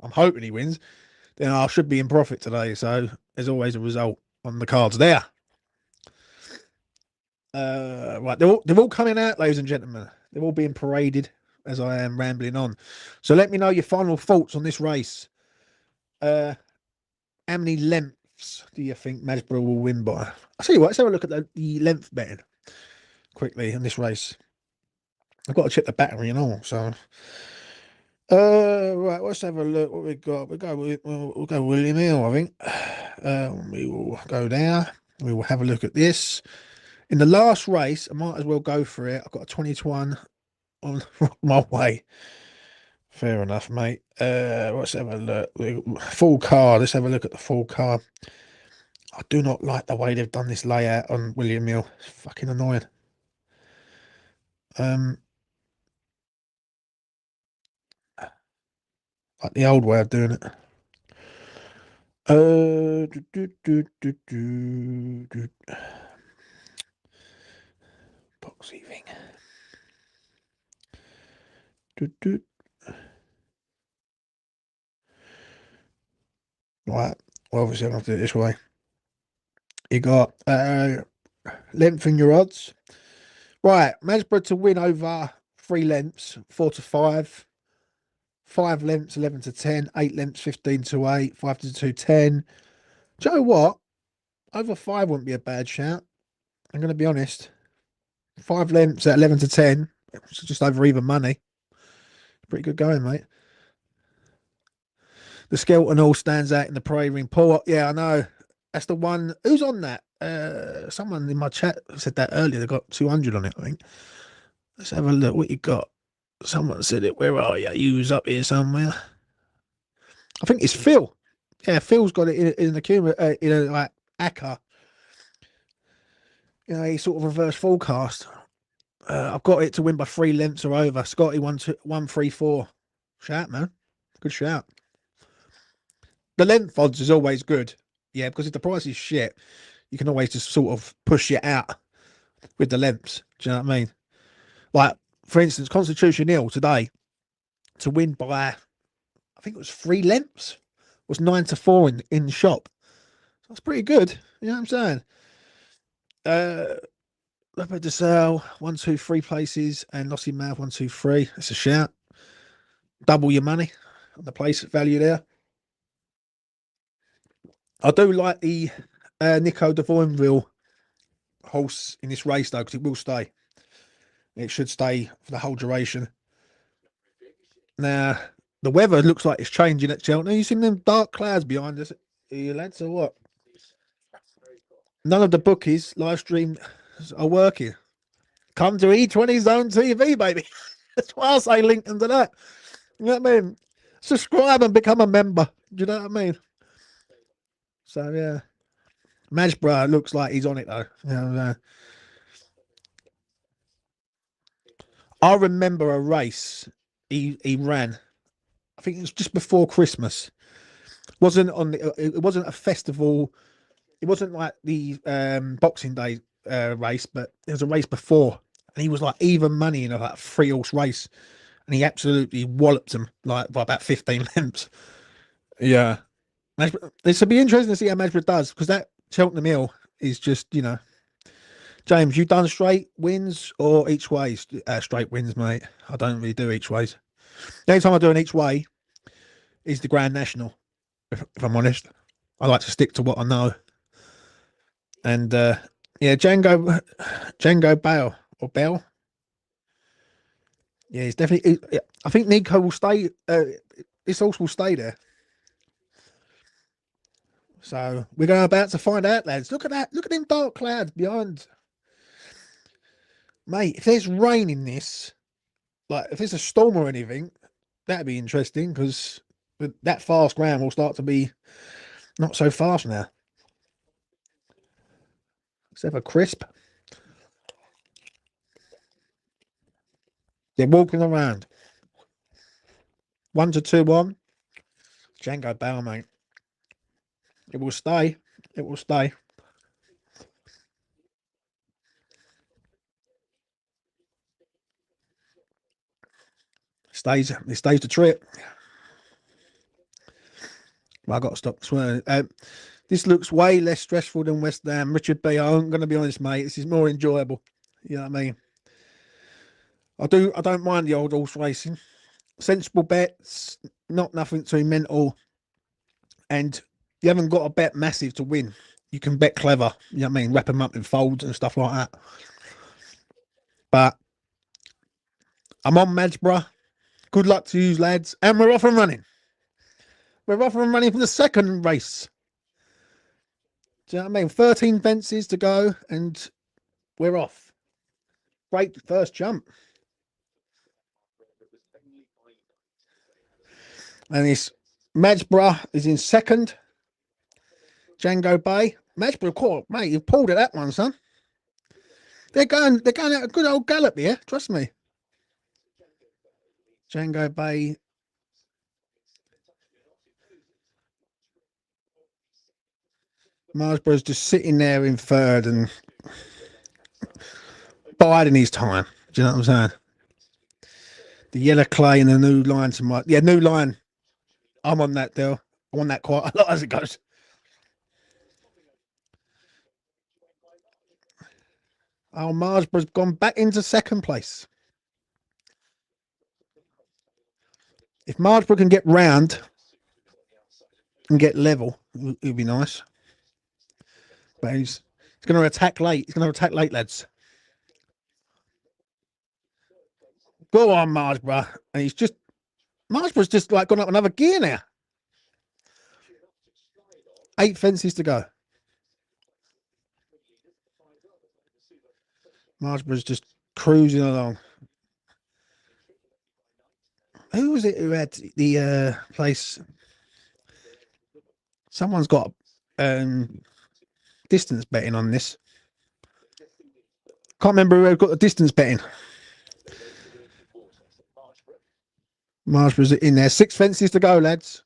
I'm hoping he wins, then I should be in profit today. So there's always a result on the cards there. Right, they're all coming out, ladies and gentlemen. They're all being paraded as I am rambling on. So let me know your final thoughts on this race. How many lengths do you think Masborough will win by? I'll tell you what, let's have a look at the length betting quickly in this race. I've got to check the battery and all, so right, let's have a look what we got. We'll go William Hill, I think. We will go there. We will have a look at this. In the last race, I might as well go for it. I've got a 20 to 1 on my way. Fair enough, mate. Let's have a look. Full car. Let's have a look at the full car. I do not like the way they've done this layout on William Hill. It's fucking annoying. Like the old way of doing it. Boxy thing. Right. Well, obviously, I'll have to do it this way. You got length in your odds. Right. Masborough to win over 3 lengths, 4 to 5. 5 lengths, 11 to 10. 8 lengths, 15 to 8. 5 to 2, 10. Do you know what? Over 5 wouldn't be a bad shout. I'm going to be honest. 5 lengths at 11 to 10. It's just over even money. Pretty good going, mate. The Skelton all stands out in the prairie ring. Paul, yeah, I know. That's the one. Who's on that? Someone in my chat said that earlier. They got 200 on it, I think. Let's have a look. What you got? Someone said it. Where are you? You was up here somewhere. I think it's Phil. Yeah, Phil's got it in the cumulative, like ACCA. You know, he sort of reverse forecast. I've got it to win by 3 lengths or over. Scotty 1-3-4. Shout, man. Good shout. The length odds is always good. Yeah, because if the price is shit, you can always just sort of push it out with the lengths. Do you know what I mean? Like, for instance, Constitution Hill today to win by, I think it was 3 lengths, was 9 to 4 in the shop. That's pretty good. You know what I'm saying? Leopard to sell 1, 2, 3 places, and Lossy Mouth 1, 2, 3. That's a shout. Double your money on the place value there. I do like the Nico de Voinville horse in this race though, because it will stay. It should stay for the whole duration. Now, the weather looks like it's changing at Cheltenham. You seen them dark clouds behind us, you lads, or what? None of the bookies live stream are working. Come to E20 Zone TV, baby. That's why I say link them to that. You know what I mean? Subscribe and become a member. Do you know what I mean? So, yeah. Masborough looks like he's on it, though. You know, I remember a race he ran. I think it was just before Christmas. It wasn't a festival. It wasn't like the Boxing Day race, but there was a race before, and he was like even money in a like 3-horse race, and he absolutely walloped him like by about 15 lengths. Yeah, this would be interesting to see how Masborough does, because that Cheltenham Hill is just, you know. James, you done straight wins or each ways? Straight wins, mate. I don't really do each ways. The only time I do an each way is the Grand National, if I'm honest. I like to stick to what I know. And yeah, Django Bale or Bell. Yeah, he's definitely. I think Nico will stay. This horse will stay there. So we're going about to find out, lads. Look at that. Look at them dark clouds behind. Mate, if there's rain in this, like if there's a storm or anything, that'd be interesting, because that fast ground will start to be not so fast now. Let's have a crisp. They're walking around. 1 to 2 1. Django Bale, mate. It will stay. It will stay. It stays the trip. Well, I got to stop swearing. This looks way less stressful than West Ham. Richard B, I'm going to be honest, mate. This is more enjoyable. You know what I mean? I don't mind the old horse racing. Sensible bets, not nothing too mental. And you haven't got to bet massive to win. You can bet clever. You know what I mean? Wrap them up in folds and stuff like that. But I'm on Masborough. Good luck to you, lads. And we're off and running. We're off and running for the second race. Do you know what I mean? 13 fences to go and we're off. Great first jump. And this Madsborough is in second. Django Bay. Madsborough caught, mate, you've pulled at that one, son. They're going at a good old gallop here, trust me. Django Bay. Marsborough's just sitting there in third and biding his time. Do you know what I'm saying? The yellow clay and the new line to my new line. I'm on that deal. I want that quite a lot as it goes. Oh, Marsborough's gone back into second place. If Marsborough can get round and get level, it would be nice. But he's going to attack late. He's going to attack late, lads. Go on, Marsborough. And Marsborough's just like gone up another gear now. 8 fences to go. Marsborough's just cruising along. Who was it who had the place? Someone's got distance betting on this. Can't remember who got the distance betting. Marsborough's in there. 6 fences to go, lads.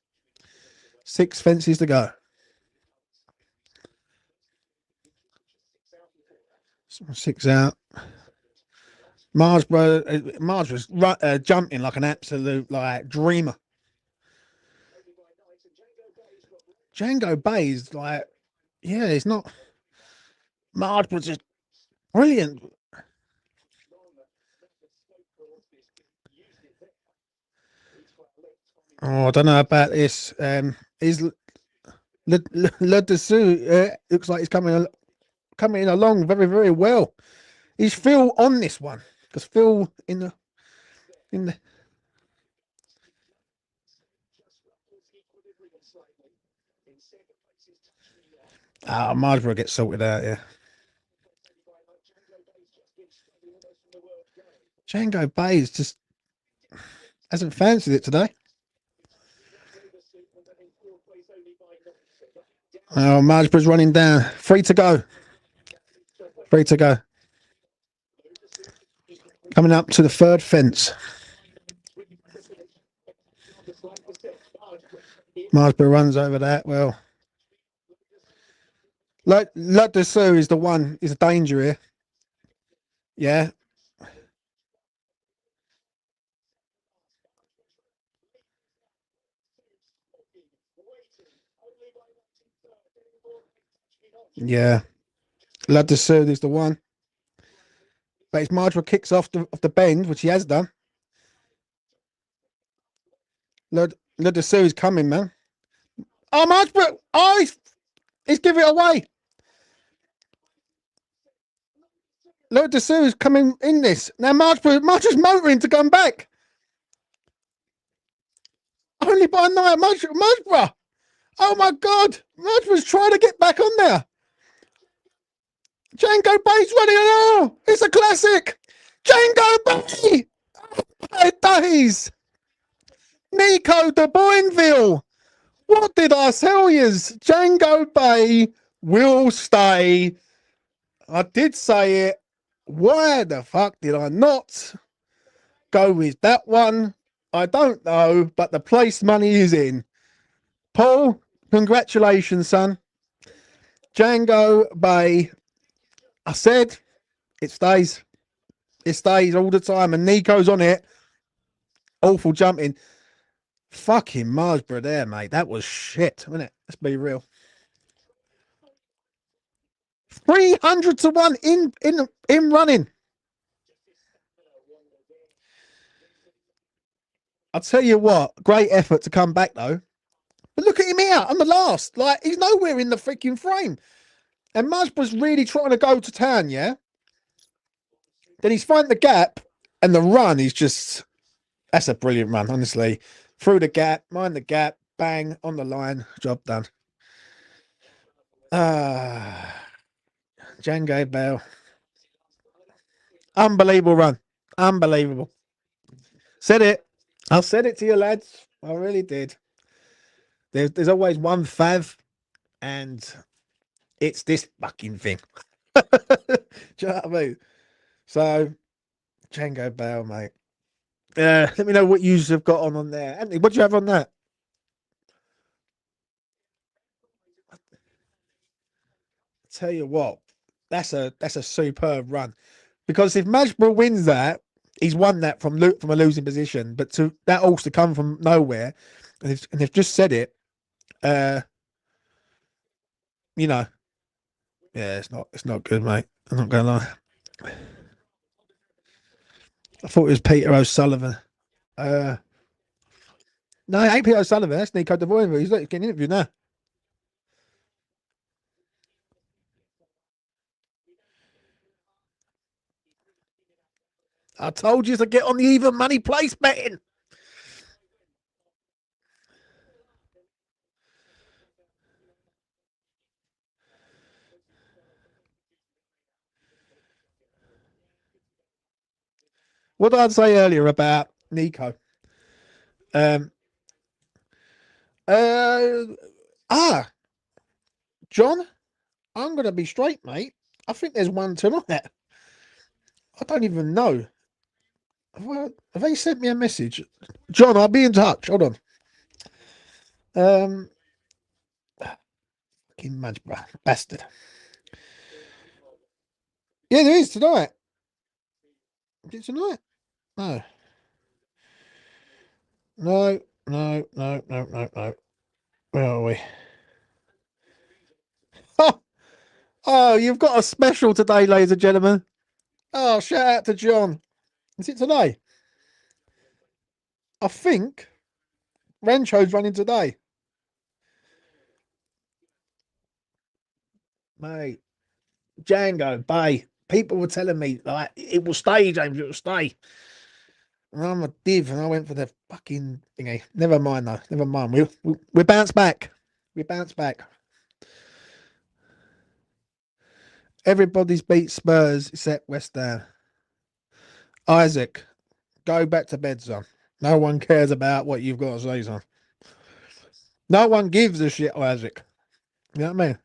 6 fences to go. 6 out. Marsborough's jumping like an absolute dreamer. Django Bay is like, yeah, it's not. Marsborough's just brilliant. Oh, I don't know about this. Is Le Dessous looks like he's coming along very, very well. Is Phil on this one? Because Phil in the Marsborough gets sorted out, yeah. Django Bay just hasn't fancied it today. Oh, Marsborough's running down. 3 to go. 3 to go. Coming up to the 3rd fence. Marsborough runs over that. Well, Le Dessous is the one. Is a danger here. Yeah. Yeah. Le Dessous is the one. But if Marsborough kicks off the bend, which he has done. Le Dessous is coming, man. Oh, Marsborough! Oh, he's giving it away. Le Dessous is coming in this. Now Marsborough's motoring to come back. Only by 9, Marsborough. Oh my God. Marsborough's trying to get back on there. Django Bay's running on. It's a classic. Django Bay. Days. Nico de Boinville. What did I tell you? Django Bay will stay. I did say it. Why the fuck did I not go with that one? I don't know, but the place money is in. Paul, congratulations, son. Django Bay. I said it stays. It stays all the time. And Nico's on it. Awful jumping. Fucking Marsborough there, mate. That was shit, wasn't it? Let's be real. 300 to 1 in running. I'll tell you what, great effort to come back though. But look at him here on the last. Like, he's nowhere in the freaking frame. And Marsborough's really trying to go to town, yeah? Then he's finding the gap, and the run is just, that's a brilliant run, honestly. Through the gap, mind the gap, bang, on the line, job done. Django Bell. Unbelievable run. Unbelievable. Said it. I said it to you, lads. I really did. There's always one fav, and it's this fucking thing. Do you know what I mean? So, Django Bell, mate. Let me know what you have got on there. Anthony, what do you have on that? Tell you what, that's a superb run. Because if Majborough wins that, he's won that from a losing position. But to that horse to come from nowhere, and they've just said it, uh, you know, yeah, it's not good, mate. I'm not gonna lie. I thought it was Peter O'Sullivan. Uh, no, it ain't Peter O'Sullivan. That's Nico Devoyeville. He's getting interviewed now. I told you to get on the even money place betting. What did I say earlier about Nico? Um, uh, ah, John, I'm gonna be straight, mate. I think there's one tonight. I don't even know. Have they sent me a message? John, I'll be in touch. Hold on. Um, fucking mad, bastard. Yeah, there is tonight. Is it tonight? No, no, no, no, no, no, no. Where are we? Oh, oh, you've got a special today, ladies and gentlemen. Oh, shout out to John. Is it today? I think Rancho's running today, mate. Django Bay. People were telling me like it will stay, James. It will stay. And I'm a div, and I went for the fucking thingy. Never mind, though. Never mind. We bounce back. We bounce back. Everybody's beat Spurs except West Ham. Isaac, go back to bed, son. No one cares about what you've got to say, son. No one gives a shit, Isaac. You know what I mean?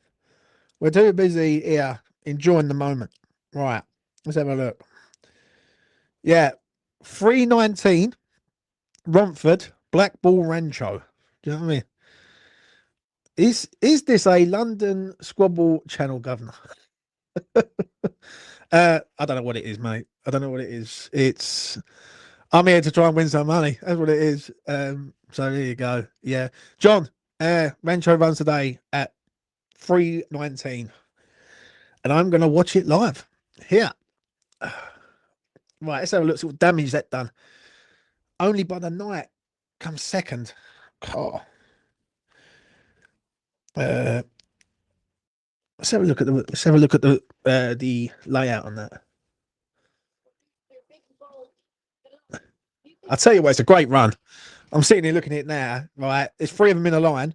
We're too busy here enjoying the moment. Right. Let's have a look. Yeah. 319, Romford, Blackball Rancho. Do you know what I mean? Is this a London Squabble Channel governor? I don't know what it is, mate. I don't know what it is. I'm here to try and win some money. That's what it is. So there you go. Yeah, John. Rancho runs today at 3:19, and I'm gonna watch it live here. Right, let's have a look. See what damage that done. Only by the night comes second. Oh. Uh, let's have a look at the layout on that. I tell you what, it's a great run. I'm sitting here looking at it now. Right, there's three of them in a line.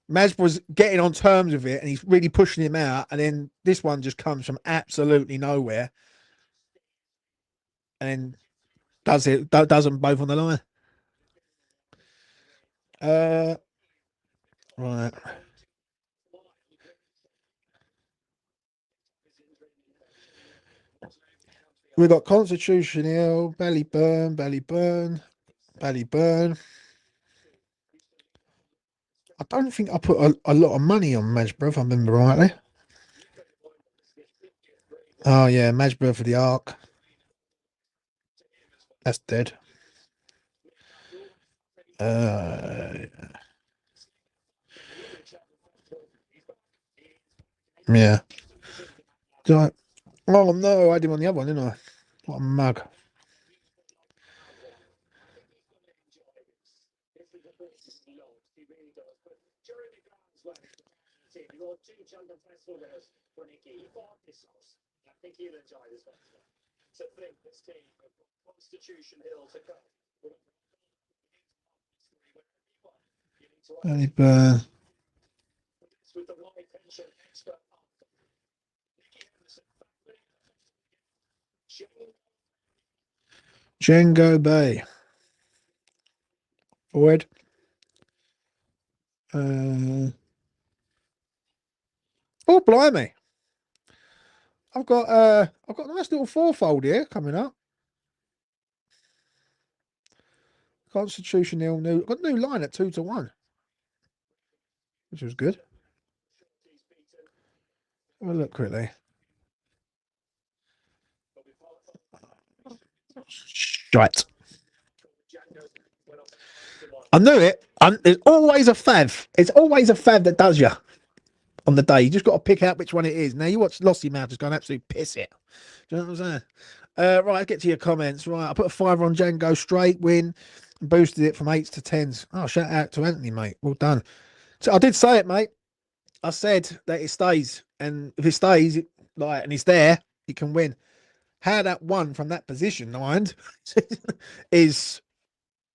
Masborough's getting on terms with it, and he's really pushing him out. And then this one just comes from absolutely nowhere, and then does them both on the line. Uh, right. We've got Constitution Hill, Ballyburn, Ballyburn, Ballyburn. I don't think I put a lot of money on Masborough, if I remember rightly. Oh yeah, Masborough for the Ark. That's dead. Uh, yeah. Oh no, I did on the other one, didn't I? What a mug. Ballyburn. Django Bay. Forward. Oh, blimey. I've got a nice little fourfold here coming up. Constitution nil new. Got a new line at 2-1, which was good. Have a look quickly. Shite. I knew it. There's always a fav. It's always a fav that does you on the day. You just got to pick out which one it is. Now you watch Lossy Mouth just go and absolutely piss it. Do you know what I'm saying? Right, I'll get to your comments. Right, I put a 5 on Django straight win and boosted it from 8s to 10s. Oh, shout out to Anthony, mate. Well done. So I did say it, mate. I said that it stays, and if it stays, and it's there, it can win. How that won from that position, mind, is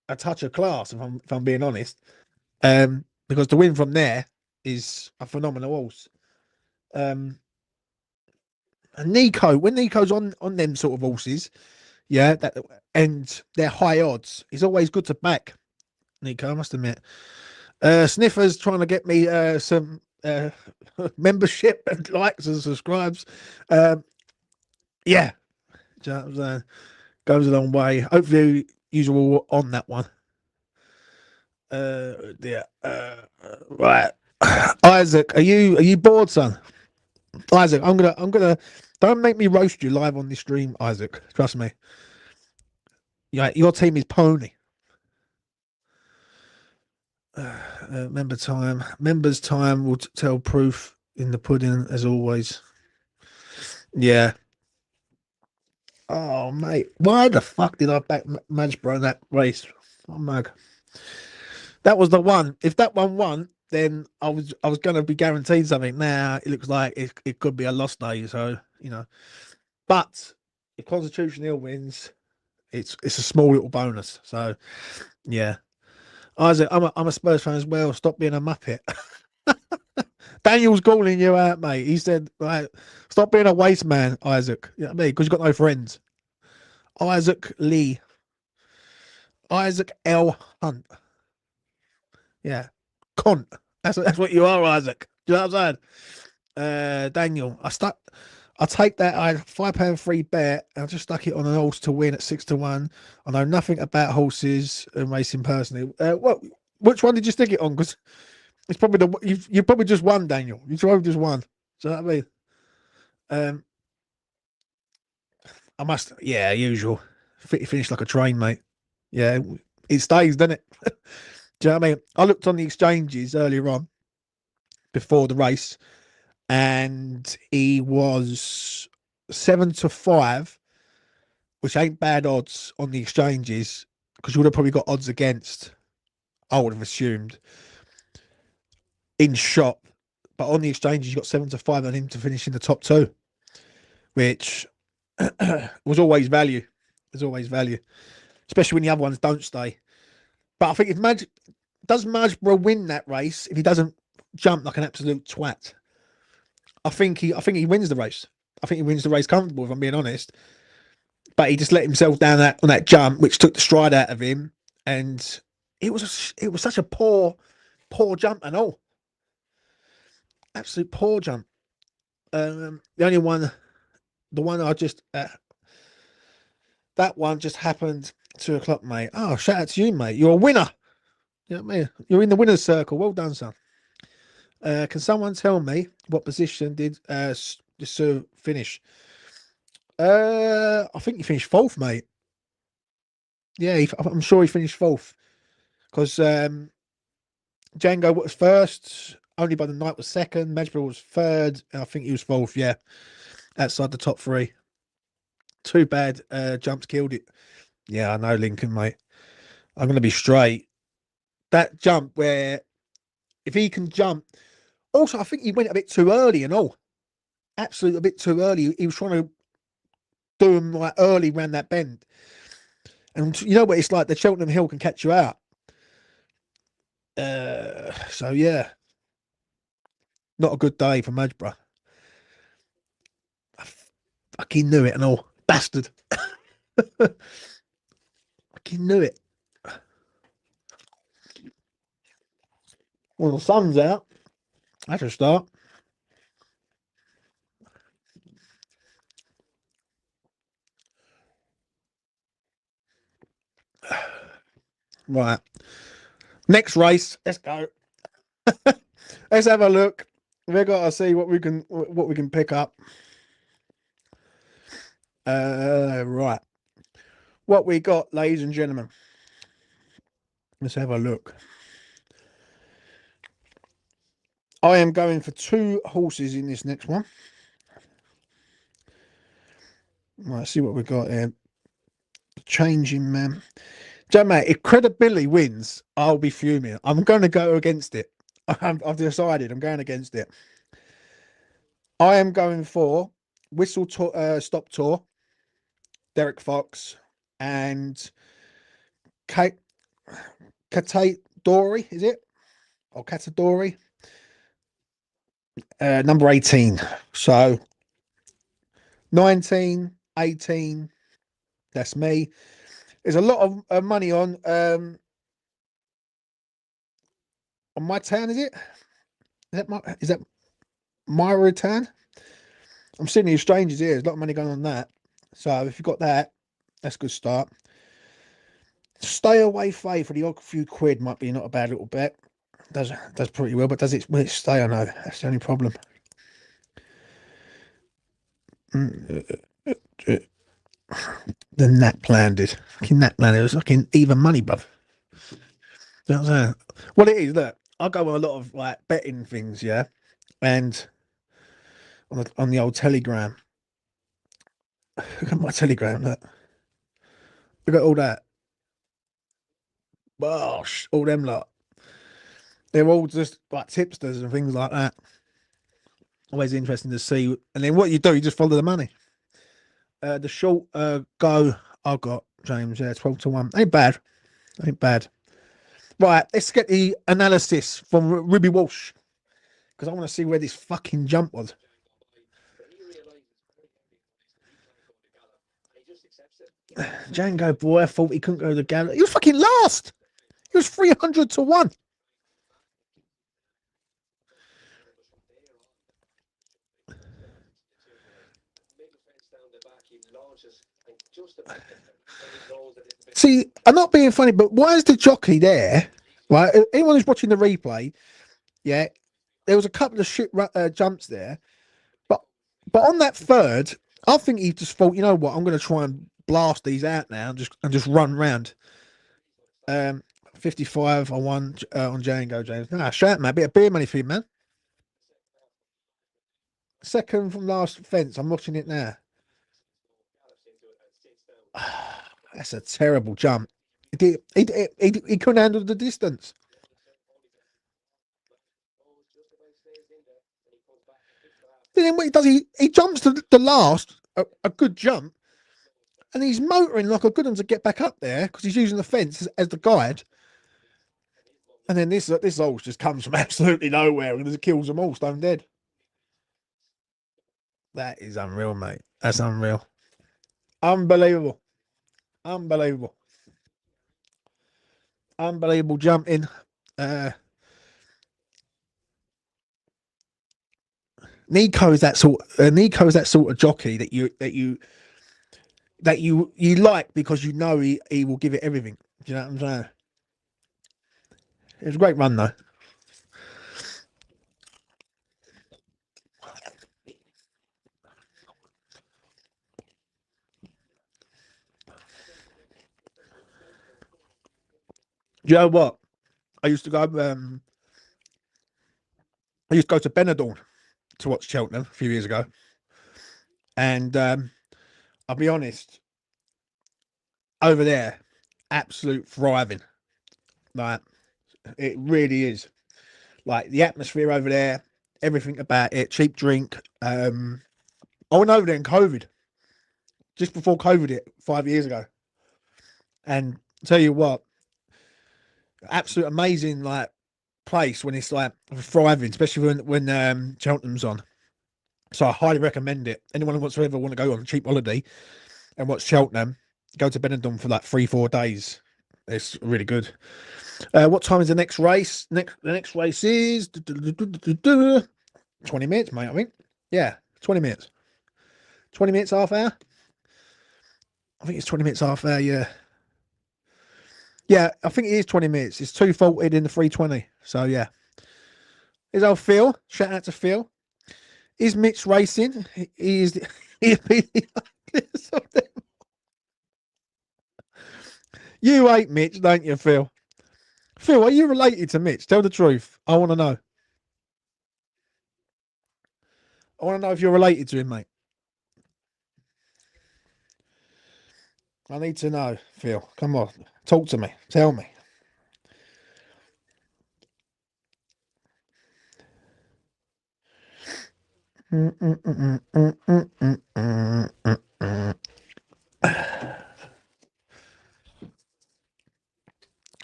a touch of class. If I'm being honest, because the win from there is a phenomenal horse. And Nico, when Nico's on them sort of horses, yeah, and they're high odds, it's always good to back Nico, I must admit. Sniffer's trying to get me some membership and likes and subscribes. Yeah, goes a long way. Hopefully, you all on that one. Yeah. Right, Isaac, are you bored, son? Isaac, I'm gonna. Don't make me roast you live on the stream, Isaac. Trust me. Yeah, your team is pony. Members time will tell proof in the pudding as always. Yeah. Oh mate, why the fuck did I back Mansbro in that race? Oh mug. That was the one. If that one won, then I was going to be guaranteed something. Now it looks like it could be a lost day. So but if Constitution Hill wins, it's a small little bonus. So yeah, Isaac, I'm a Spurs fan as well. Stop being a muppet. Daniel's calling you out, mate. He said, like, stop being a waste man, Isaac. You know what I mean? Because you've got no friends. Isaac Lee. Isaac L. Hunt. Yeah. Cunt. That's what you are, Isaac. Do you know what I'm saying? Daniel, I take that. I had £5 free bet. And I just stuck it on an horse to win at 6-1. I know nothing about horses and racing personally. Which one did you stick it on? Because it's probably you probably just won, Daniel. You probably just won. Do you know what I mean? I must, yeah, usual. Finish like a train, mate. Yeah, it stays, doesn't it? Do you know what I mean? I looked on the exchanges earlier on before the race, and he was 7-5, which ain't bad odds on the exchanges because you would have probably got odds against. I would have assumed in shop, but on the exchanges you got 7-5 on him to finish in the top 2, which was always value. There's always value, especially when the other ones don't stay. But I think if does Magsborough win that race, if he doesn't jump like an absolute twat, I think he wins the race. I think he wins the race comfortable, if I'm being honest. But he just let himself down on that jump, which took the stride out of him, and it was such a poor jump and all. Absolute poor jump. The only one, the one I just that one just happened 2 o'clock, mate. Oh, shout out to you, mate. You're a winner. You know what I mean? You're in the winner's circle. Well done, son. Can someone tell me what position did Sir finish? I think he finished 4th, mate. Yeah, I'm sure he finished 4th because Django was 1st. Only by the Night was 2nd. Magsborough was 3rd, and I think he was 4th. Yeah, outside the top 3. Too bad. Jumps killed it. Yeah, I know, Lincoln, mate. I'm going to be straight. That jump where if he can jump. Also, I think he went a bit too early and all. Absolutely a bit too early. He was trying to do him like early around that bend. And you know what it's like? The Cheltenham Hill can catch you out. So, yeah. Not a good day for Madge, bro. I fucking knew it and all. Bastard. Fucking knew it. Well, the sun's out. That's a start. Right. Next race. Let's go. Let's have a look. We've got to see what we can pick up. Right. What we got, ladies and gentlemen. Let's have a look. I am going for 2 horses in this next one. Right, see what we've got here. Changing man. Don't matter. If credibility wins, I'll be fuming. I'm going to go against it. I've decided I'm going against it. I am going for Whistle Stop Tour, Derek Fox, and Kate Dory, is it? Or Catadori? Number 18. So 19, 18. That's me. There's a lot of money on my town, is it? Is that my return? I'm seeing these strangers here. There's a lot of money going on that. So if you've got that, that's a good start. Stay away, Faye, for the odd few quid might be not a bad little bet. Does pretty well, but will it stay? I know that's the only problem. The Nat landed. Fucking Nat landed. It was fucking even money, bruv. You know what I'm saying? Well, it is. Look, I go on a lot of like betting things, yeah, and on the old Telegram. Look at my Telegram. Look at all that. Bosh, all them lot. They're all just like tipsters and things like that. Always interesting to see. And then what you do, you just follow the money. The short go I've got, James, yeah, 12-1. Ain't bad. Ain't bad. Right, let's get the analysis from Ruby Walsh. Because I want to see where this fucking jump was. Django boy, I thought he couldn't go to the gallop. He was fucking last. He was 300-1. See, I'm not being funny, but why is the jockey there? Right, anyone who's watching the replay, yeah, there was a couple of shit jumps there, but on that third, I think he just thought, you know what, I'm going to try and blast these out now and just run round. 55 I won on Django, James. Nah, shout man, bit of beer money for you, man. Second from last fence. I'm watching it now. That's a terrible jump. He couldn't handle the distance. Then what he does, he jumps to the last, a good jump, and he's motoring like a good one to get back up there because he's using the fence as the guide. And then this horse just comes from absolutely nowhere and just kills them all stone dead. That is unreal, mate. That's unreal. Unbelievable. Unbelievable. Unbelievable jumping. Nico is that sort of jockey that you like because you know he will give it everything. Do you know what I'm saying? It was a great run though. Do you know what? I used to go to Benidorm to watch Cheltenham a few years ago. And I'll be honest, over there, absolute thriving. Like it really is. Like the atmosphere over there, everything about it, cheap drink. I went over there in COVID, just before COVID hit 5 years ago. And tell you what, absolute amazing like place when it's like thriving, especially when Cheltenham's on. So I highly recommend it. Anyone who wants to ever want to go on a cheap holiday and watch Cheltenham, go to Benidorm for like 3-4 days. It's really good. What time is the next race? The next race is 20 minutes, mate. I think. Yeah, 20 minutes. 20 minutes, half hour. I think it's 20 minutes, half hour. Yeah. Yeah, I think it is 20 minutes. It's 2:40 in the 3:20. So yeah. Here's old Phil. Shout out to Phil. Is Mitch racing? He is. You hate Mitch, don't you, Phil? Phil, are you related to Mitch? Tell the truth. I want to know. I want to know if you're related to him, mate. I need to know, Phil. Come on. Talk to me. Tell me.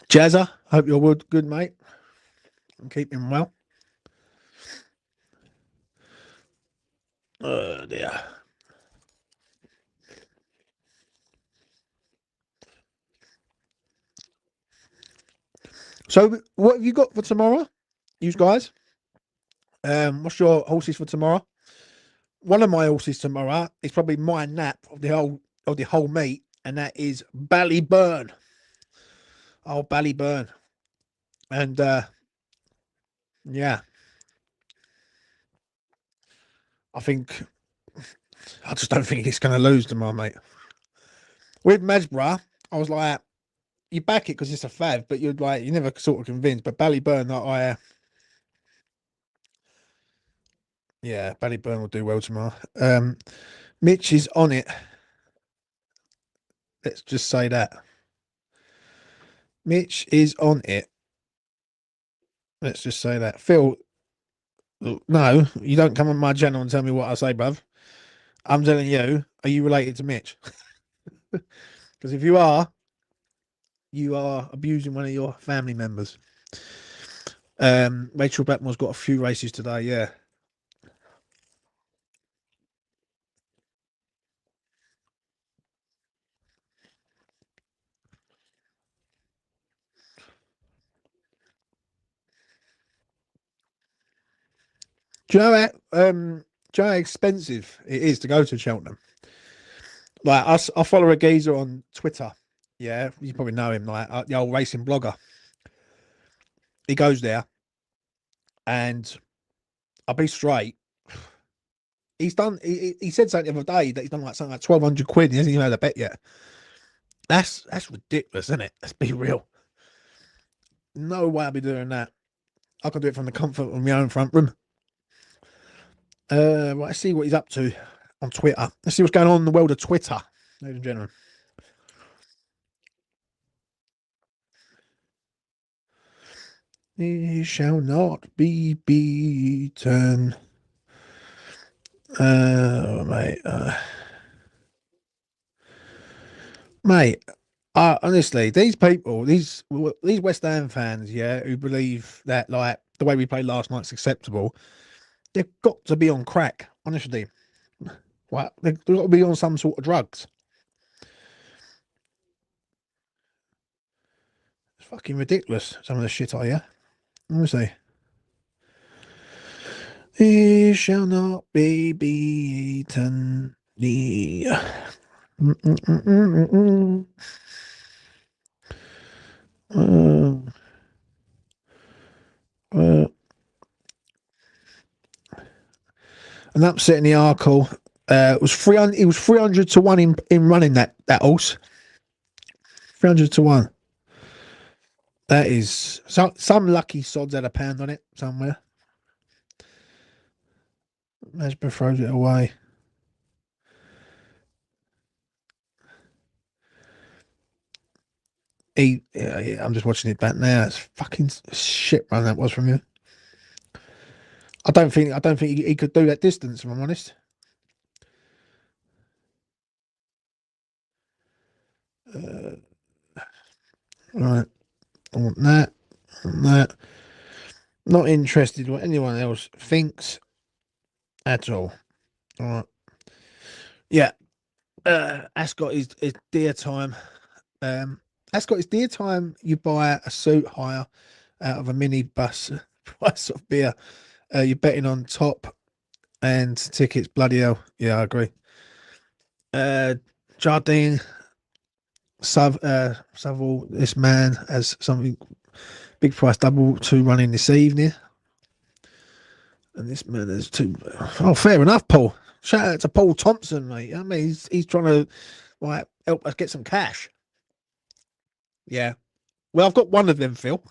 Jazza, hope you're good, mate. And keeping well. Oh, dear. So, what have you got for tomorrow, you guys? What's your horses for tomorrow? One of my horses tomorrow is probably my nap of the whole meet, and that is Ballyburn. Oh, Ballyburn. And yeah, I just don't think he's going to lose tomorrow, mate. With Mesborough, I was like, you back it because it's a fad, but you're never sort of convinced. But Ballyburn, yeah, Ballyburn will do well tomorrow. Mitch is on it. Let's just say that. Mitch is on it. Let's just say that. Phil, no, you don't come on my channel and tell me what I say, bruv. I'm telling you, are you related to Mitch? Because if you are abusing one of your family members. Rachel Blackmore's got a few races today, yeah. Do you know how expensive it is to go to Cheltenham? Like I follow a geezer on Twitter. Yeah, you probably know him, like the old racing blogger. He goes there, and I'll be straight. He's done. He said something the other day that he's done like something like 1,200 quid. He hasn't even had a bet yet. That's ridiculous, isn't it? Let's be real. No way I'll be doing that. I can do it from the comfort of my own front room. Right, let's see what he's up to on Twitter. Let's see what's going on in the world of Twitter, ladies and gentlemen. He shall not be beaten. Mate. Mate, honestly, these people, these West Ham fans, yeah, who believe that like the way we played last night's acceptable, they've got to be on crack. Honestly, what they've got to be on some sort of drugs. It's fucking ridiculous. Some of the shit I hear. Honestly, he shall not be beaten. The an upset in the Arkle. It was 300. It was 300 to 1 in running that horse. 300 to 1. That is some lucky sods had a pound on it somewhere. Mesborough throws it away. I'm just watching it back now. It's fucking shit run that was from you. I don't think he could do that distance, if I'm honest. Right. I want that. I want that. Not interested in what anyone else thinks at all. All right. Yeah. Ascot is dear time. Ascot is dear time. You buy a suit hire out of a minibus price of beer. You're betting on top and tickets. Bloody hell. Yeah, I agree. Jardine Savile, this man has something big price double two running this evening. And this man has two. Oh, fair enough, Paul. Shout out to Paul Thompson, mate. I mean, he's trying to like help us get some cash. Yeah. Well, I've got one of them, Phil.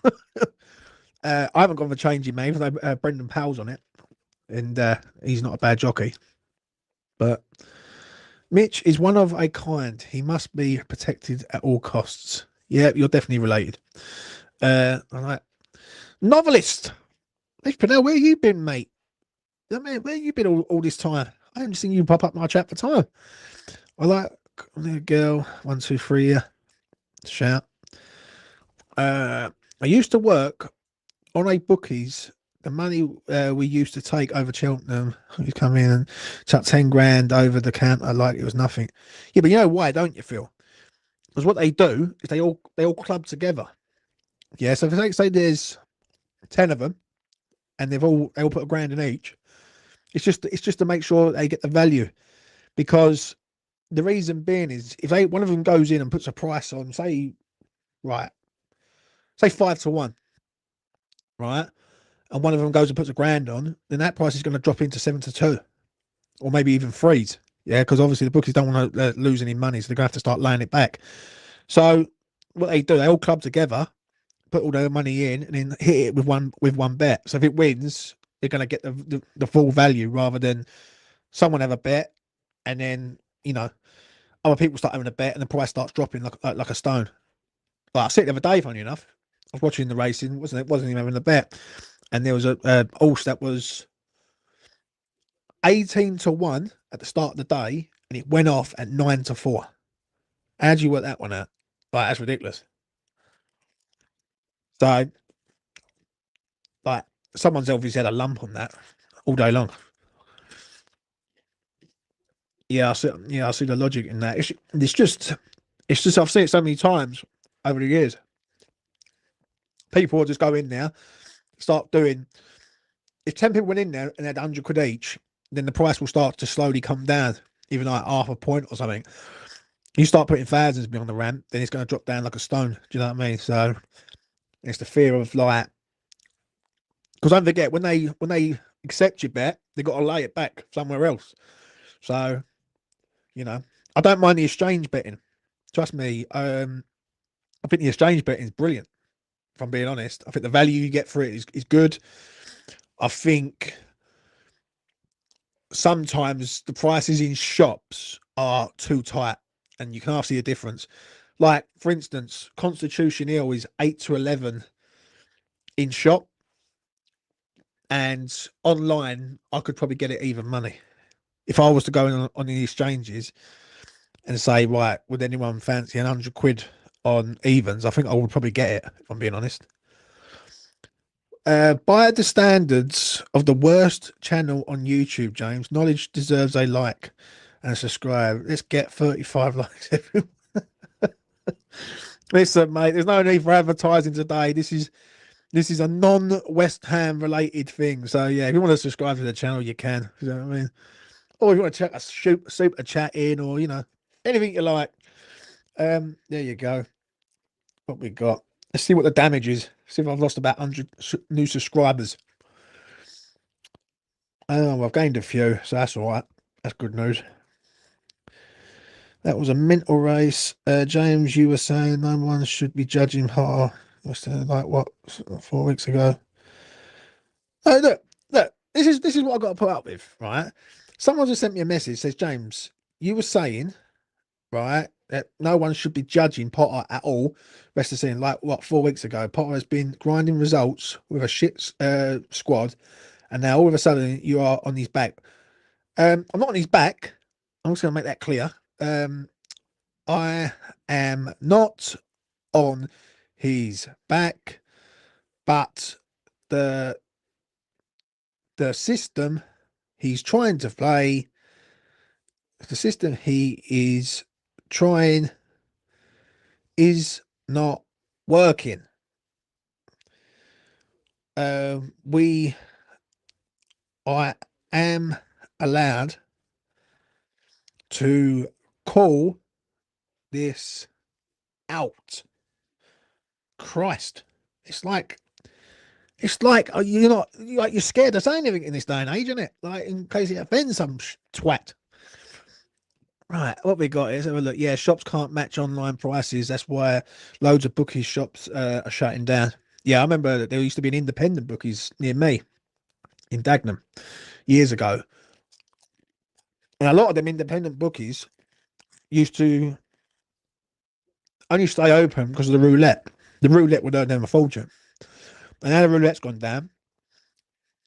I haven't gone for changing, mate. Brendan Powell's on it, and he's not a bad jockey. But Mitch is one of a kind. He must be protected at all costs. Yeah, you're definitely related. I like novelist. Mitch Pennell, where you been, mate? I mean, where you been all this time? I haven't seen you pop up my chat for time. I like girl 123. Yeah, shout. I used to work on a bookies. The money we used to take over Cheltenham, you come in and chuck 10 grand over the counter like it was nothing. Yeah, but you know why, don't you, Phil? Because what they do is they all club together. Yeah, so if they say there's 10 of them and they all put a grand in each, it's just to make sure they get the value. Because the reason being is if one of them goes in and puts a price on, say 5-1, right? And one of them goes and puts a grand on, then that price is going to drop into 7-2, or maybe even freeze. Yeah, because obviously the bookies don't want to lose any money, so they're going to have to start laying it back. So what they do, they all club together, put all their money in, and then hit it with one bet. So if it wins, they're going to get the full value rather than someone have a bet and then other people start having a bet and the price starts dropping like a stone. Like I said the other day, funny enough, I was watching the racing, wasn't even having a bet, and there was a horse that was 18-1 at the start of the day, and it went off at 9-4. How do you work that one out? Like that's ridiculous. So, like, someone's obviously had a lump on that all day long. Yeah, I see the logic in that. It's just I've seen it so many times over the years. People will just go in there, start doing. If 10 people went in there and had 100 quid each, then the price will start to slowly come down, even like half a point or something. You start putting thousands beyond the ramp, then it's going to drop down like a stone. Do you know what I mean? So it's the fear of like, because don't forget when they accept your bet, they got to lay it back somewhere else. So I don't mind the exchange betting. Trust me, I think the exchange betting is brilliant. If I'm being honest, I think the value you get for it is good. I think sometimes the prices in shops are too tight, and you can't see a difference. Like for instance, Constitution Hill is 8-11 in shop, and online I could probably get it even money if I was to go on the exchanges and say, right, would anyone fancy 100 quid on evens? I think I would probably get it if I'm being honest. By the standards of the worst channel on YouTube, James, knowledge deserves a like and subscribe. Let's get 35 likes, everyone. Listen, mate, there's no need for advertising today. This is a non-West Ham related thing. So yeah, if you want to subscribe to the channel, you can. You know what I mean? Or if you want to check a super chat in, or anything you like. There you go. What we got? Let's see what the damage is. See if I've lost about 100 new subscribers. Oh, I've gained a few, so that's all right. That's good news. That was a mental race. James, you were saying no one should be judging Potter. Like what, 4 weeks ago? Oh, look. This is what I got to put up with, right? Someone just sent me a message. Says James, you were saying, right, that no one should be judging Potter at all. Rest of the season, like what, 4 weeks ago, Potter has been grinding results with a shit squad, and now all of a sudden you are on his back. I'm not on his back. I'm just going to make that clear. I am not on his back, but the the system he's trying to play, the system he is trying is not working. I am allowed to call this out. Christ, it's like you're not you're scared to say anything in this day and age, isn't it? Like in case it offends some twat. Right, what we got is have a look. Yeah, shops can't match online prices. That's why loads of bookies shops are shutting down. Yeah, I remember that there used to be an independent bookies near me in Dagenham years ago, and a lot of them independent bookies used to only stay open because of the roulette. The roulette would earn them a fortune, and now the roulette's gone down.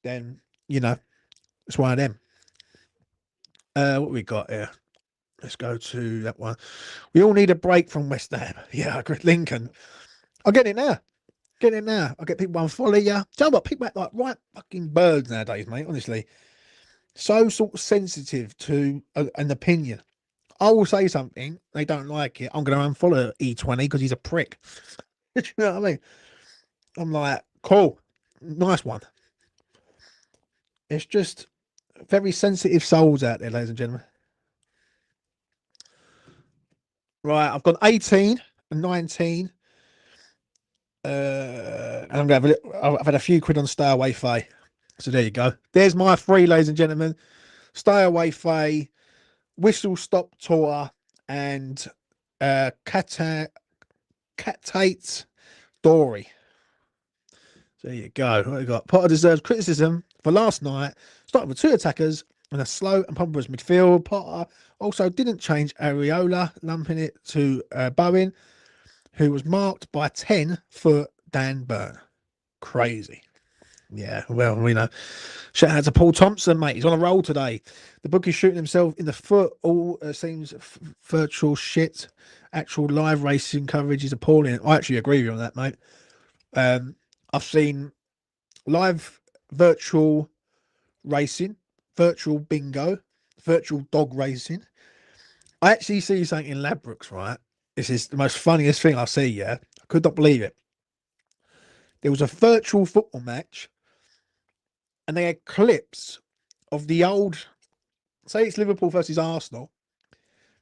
Then it's one of them. What we got here? Let's go to that one. We all need a break from West Ham. Yeah, I agree. Lincoln. I'll get it now. Get it now. I'll get people unfollow you. Tell you what, people act like right fucking birds nowadays, mate. Honestly. So sort of sensitive to an opinion. I will say something, they don't like it. I'm going to unfollow E20 because he's a prick. You know what I mean? I'm like, cool. Nice one. It's just very sensitive souls out there, ladies and gentlemen. Right, I've got 18 and 19. And I'm going to I've had a few quid on Stay Away Faye. So there you go. There's my three, ladies and gentlemen. Stay Away Faye, Whistle Stop Tour, and Catate Dory. So there you go. What we got? Potter deserves criticism for last night, starting with two attackers and a slow and pompous midfield. Potter also didn't change Areola, lumping it to Bowen, who was marked by 10-foot Dan Burn. Crazy. Yeah, well, shout out to Paul Thompson, mate. He's on a roll today. The bookie's shooting himself in the foot. All seems virtual shit. Actual live racing coverage is appalling. I actually agree with you on that, mate. I've seen live virtual racing, virtual bingo, virtual dog racing. I actually see something in Ladbrokes, right? This is the most funniest thing I see, yeah? I could not believe it. There was a virtual football match and they had clips of the old, say it's Liverpool versus Arsenal,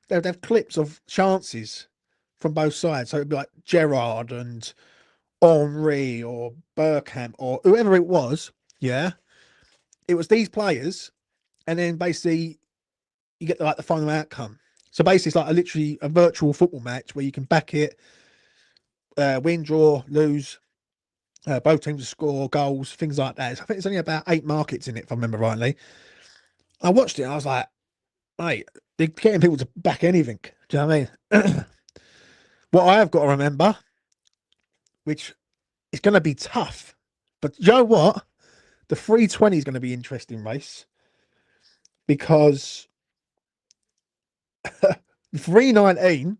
they would have clips of chances from both sides. So it'd be like Gerrard and Henry or Bergkamp or whoever it was. Yeah. It was these players. And then basically you get the final outcome. So basically it's like literally a virtual football match where you can back it, win, draw, lose. Both teams to score goals, things like that. I think there's only about 8 markets in it, if I remember rightly. I watched it and I was like, mate, they're getting people to back anything. Do you know what I mean? What I have got to remember, which is going to be tough, but you know what? The 320 is going to be an interesting race because 319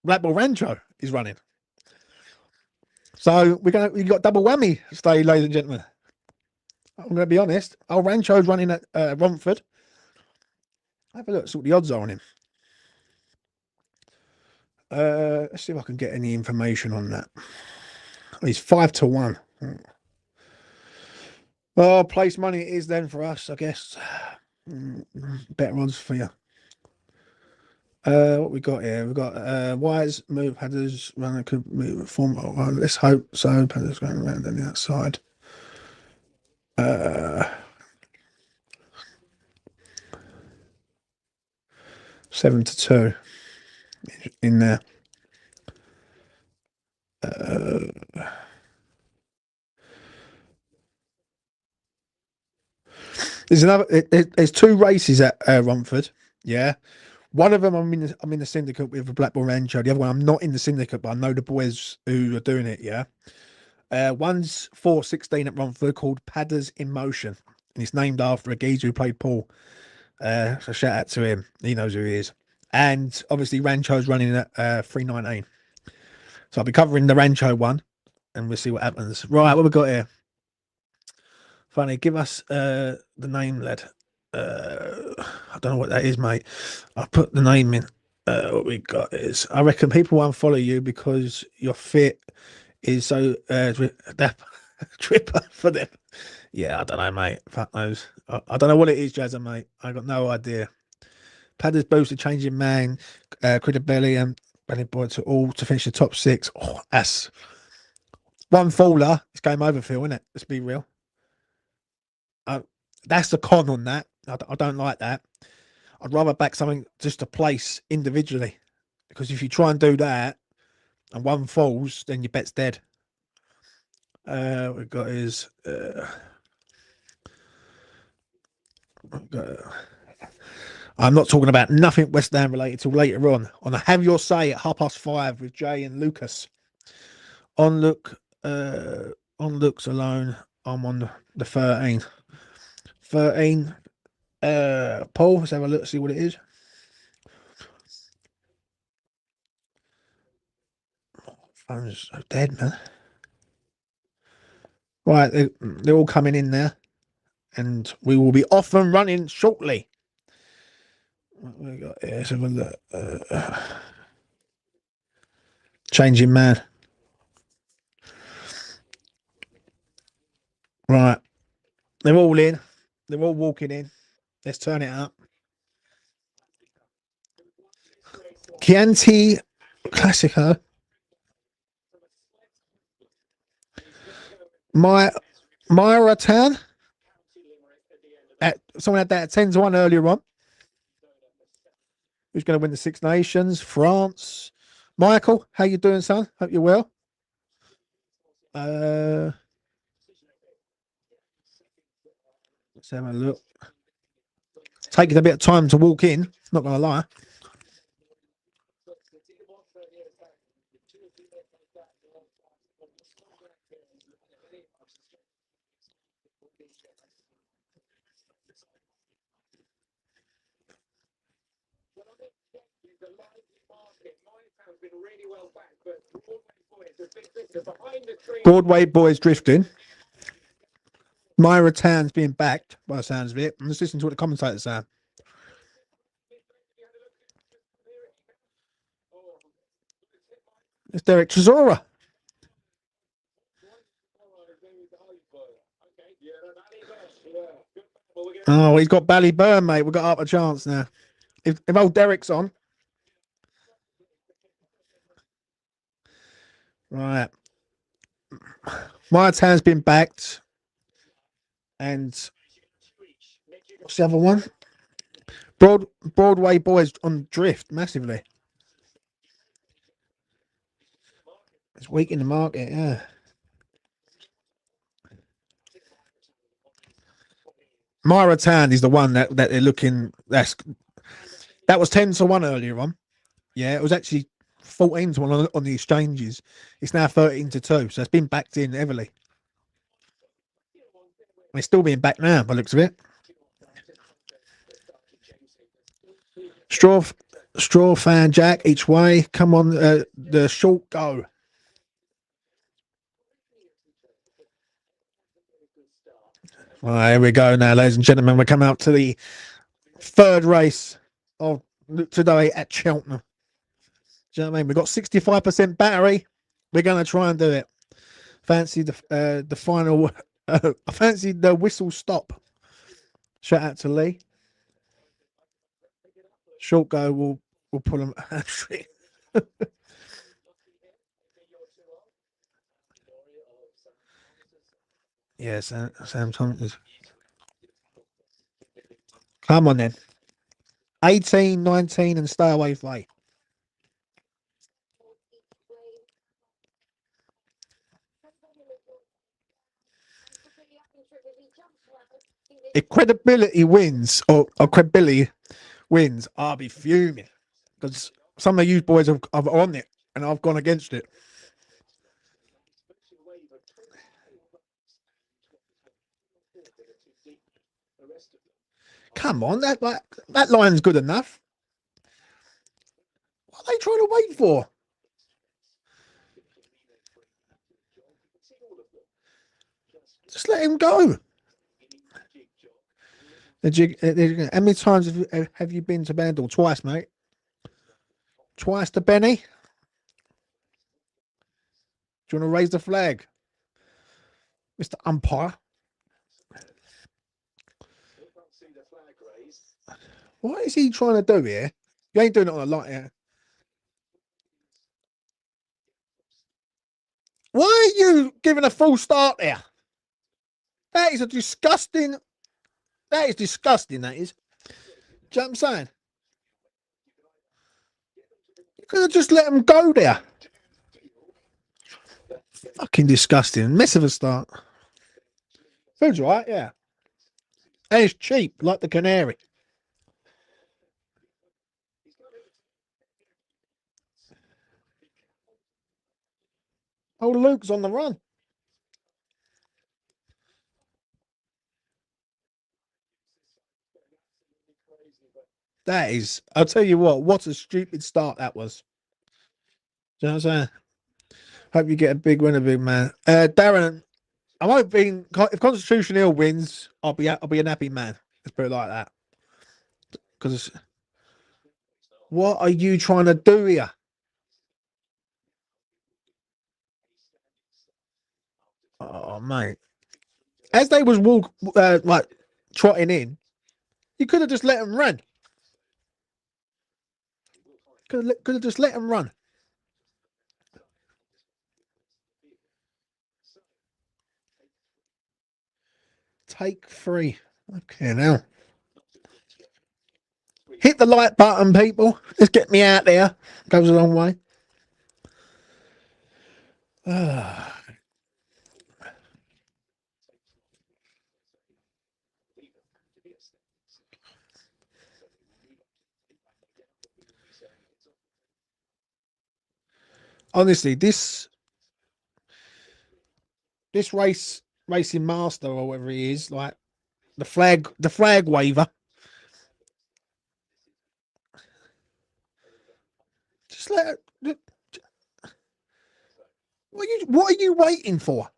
Blackpool Rancho is running. So we got double whammy today, ladies and gentlemen. I'm going to be honest. Old Rancho's running at Romford. Have a look, see what the odds are on him. Let's see if I can get any information on that. He's 5-1. Well, place money it is then for us, I guess. Better odds for you. What we got here? We've got Wise move, Headers runner could move form. Well, let's hope so. Headers going around on the outside. 7-2 in there. There's 2 races at Romford. Yeah. One of them I'm in the syndicate with the Blackpool Rancho. The other one I'm not in the syndicate, but I know the boys who are doing it. Yeah. One's 4-16 at Romford called Padders in Motion, and it's named after a geezer who played Paul. So shout out to him. He knows who he is. And obviously Rancho's running at 319. So I'll be covering the Rancho one, and we'll see what happens. Right, what we got here? Funny, give us the name, lad. I don't know what that is, mate. I put the name in. What we got is, I reckon people won't follow you because your fit is so that tripper for them. Yeah, I don't know, mate. Fuck knows. I don't know what it is, Jazza, mate. I got no idea. Padders boost a changing man, credibility and Benny Boy to all to finish the top six. Oh, that's one faller. It's game over, Phil, isn't it? Let's be real. That's the con on that. I don't like that. I'd rather back something just to place individually, because if you try and do that and one falls, then your bet's dead. We've got is I'm not talking about nothing West Ham related till later on a Have Your Say at 5:30 with Jay and Lucas. On looks alone, I'm on the 13. 13. Paul, let's have a look, see what it is. Phone's so dead, man. Right, they're all coming in there, and we will be off and running shortly. What we got here? Let's have a look. Changing man. Right, they're all in. They're all walking in. Let's turn it up. Chianti Classico. Myra Town. Someone had that at 10-1 earlier on. Who's going to win the Six Nations? France. Michael, how you doing, son? Hope you're well. Let's have a look. Taking a bit of time to walk in, not going to lie. Broadway boys drifting. Myra Town's being backed by the sounds of it. I'm just listening to what the commentators say. It's Derek Chisora. Oh, he's got Ballyburn, mate. We've got up a chance now. If old Derek's on. Right. My town's been backed. And what's the other one? Broadway boys on drift massively. It's weak in the market, yeah. Myra Town is the one that they're looking. That was 10-1 earlier on. Yeah, it was actually 14-1 on the exchanges. It's now 13-2, so it's been backed in heavily. It's still being backed now by the looks of it. Straw fan Jack each way. Come on, the short go. All right, here we go now, ladies and gentlemen. We're coming up to the third race of today at Cheltenham. Do you know what I mean? We've got 65% battery. We're going to try and do it. Fancy the final. I fancy the whistle stop. Shout out to Lee. Short go will pull him. Yes, Sam Thompson. Come on then. 18, 19 and stay away play. If credibility wins or credibility wins, I'll be fuming because some of you boys have on it and I've gone against it. Come on, that line's good enough. What are they trying to wait for? Just let him go. How many times have you been to Bandle? Twice, mate. Twice to Benny. Do you want to raise the flag, Mr. Umpire? What is he trying to do here? You ain't doing it on a light here. Why are you giving a full start there? That is a disgusting. That is disgusting. That is. Do you know what I'm saying? You could have just let him go there. Fucking disgusting. Mess of a start. Food's right, yeah. And it's cheap, like the canary. Oh, Luke's on the run. That is, I'll tell you what a stupid start that was. Do you know what I'm saying? Hope you get a big winner, big man. Darren, I won't be, if Constitution Hill wins, I'll be an happy man. Let's put it like that. Because what are you trying to do here? Oh, mate. As they was like trotting in, you could have just let them run. Could have just let them run. Take 3. Okay, now. Hit the like button, people. Let's get me out there. Goes a long way. Honestly, this racing master or whatever he is, like the flag waver. Just let it, what are you waiting for?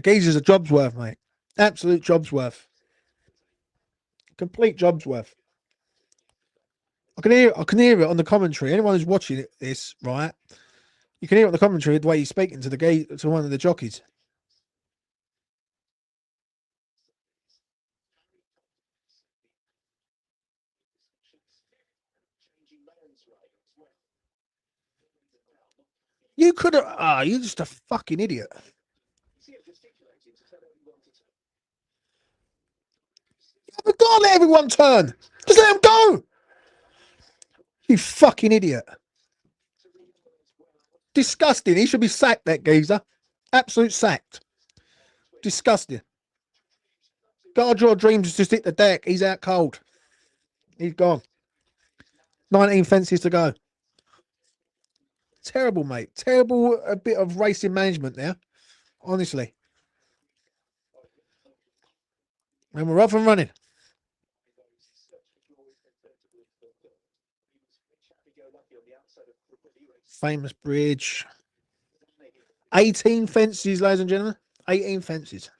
Geezer's a job's worth, mate. Absolute job's worth. Complete job's worth. I can hear it on the commentary. Anyone who's watching this, right? You can hear it on the commentary the way he's speaking to to one of the jockeys. You could have. You're just a fucking idiot. But God, let everyone turn. Just let them go. You fucking idiot. Disgusting. He should be sacked, that geezer. Absolute sacked. Disgusting. Guard your dreams just hit the deck. He's out cold. He's gone. 19 fences to go. Terrible, mate. Terrible a bit of racing management there. Honestly. And we're off and running. Famous bridge. 18 fences, ladies and gentlemen. 18 fences.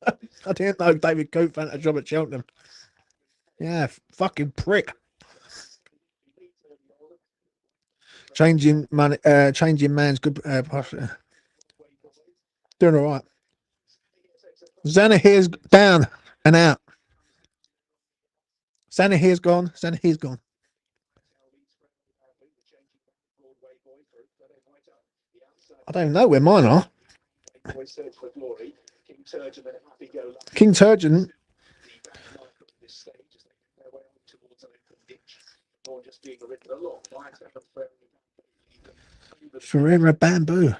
I didn't know David Coop found a job at Cheltenham. Yeah, fucking prick. Changing money, changing man's good posture. Doing all right. Xana here's down and out. Xana here's gone. Xana here's gone. I don't even know where mine are. King Turgeon. Ferreira Bamboo.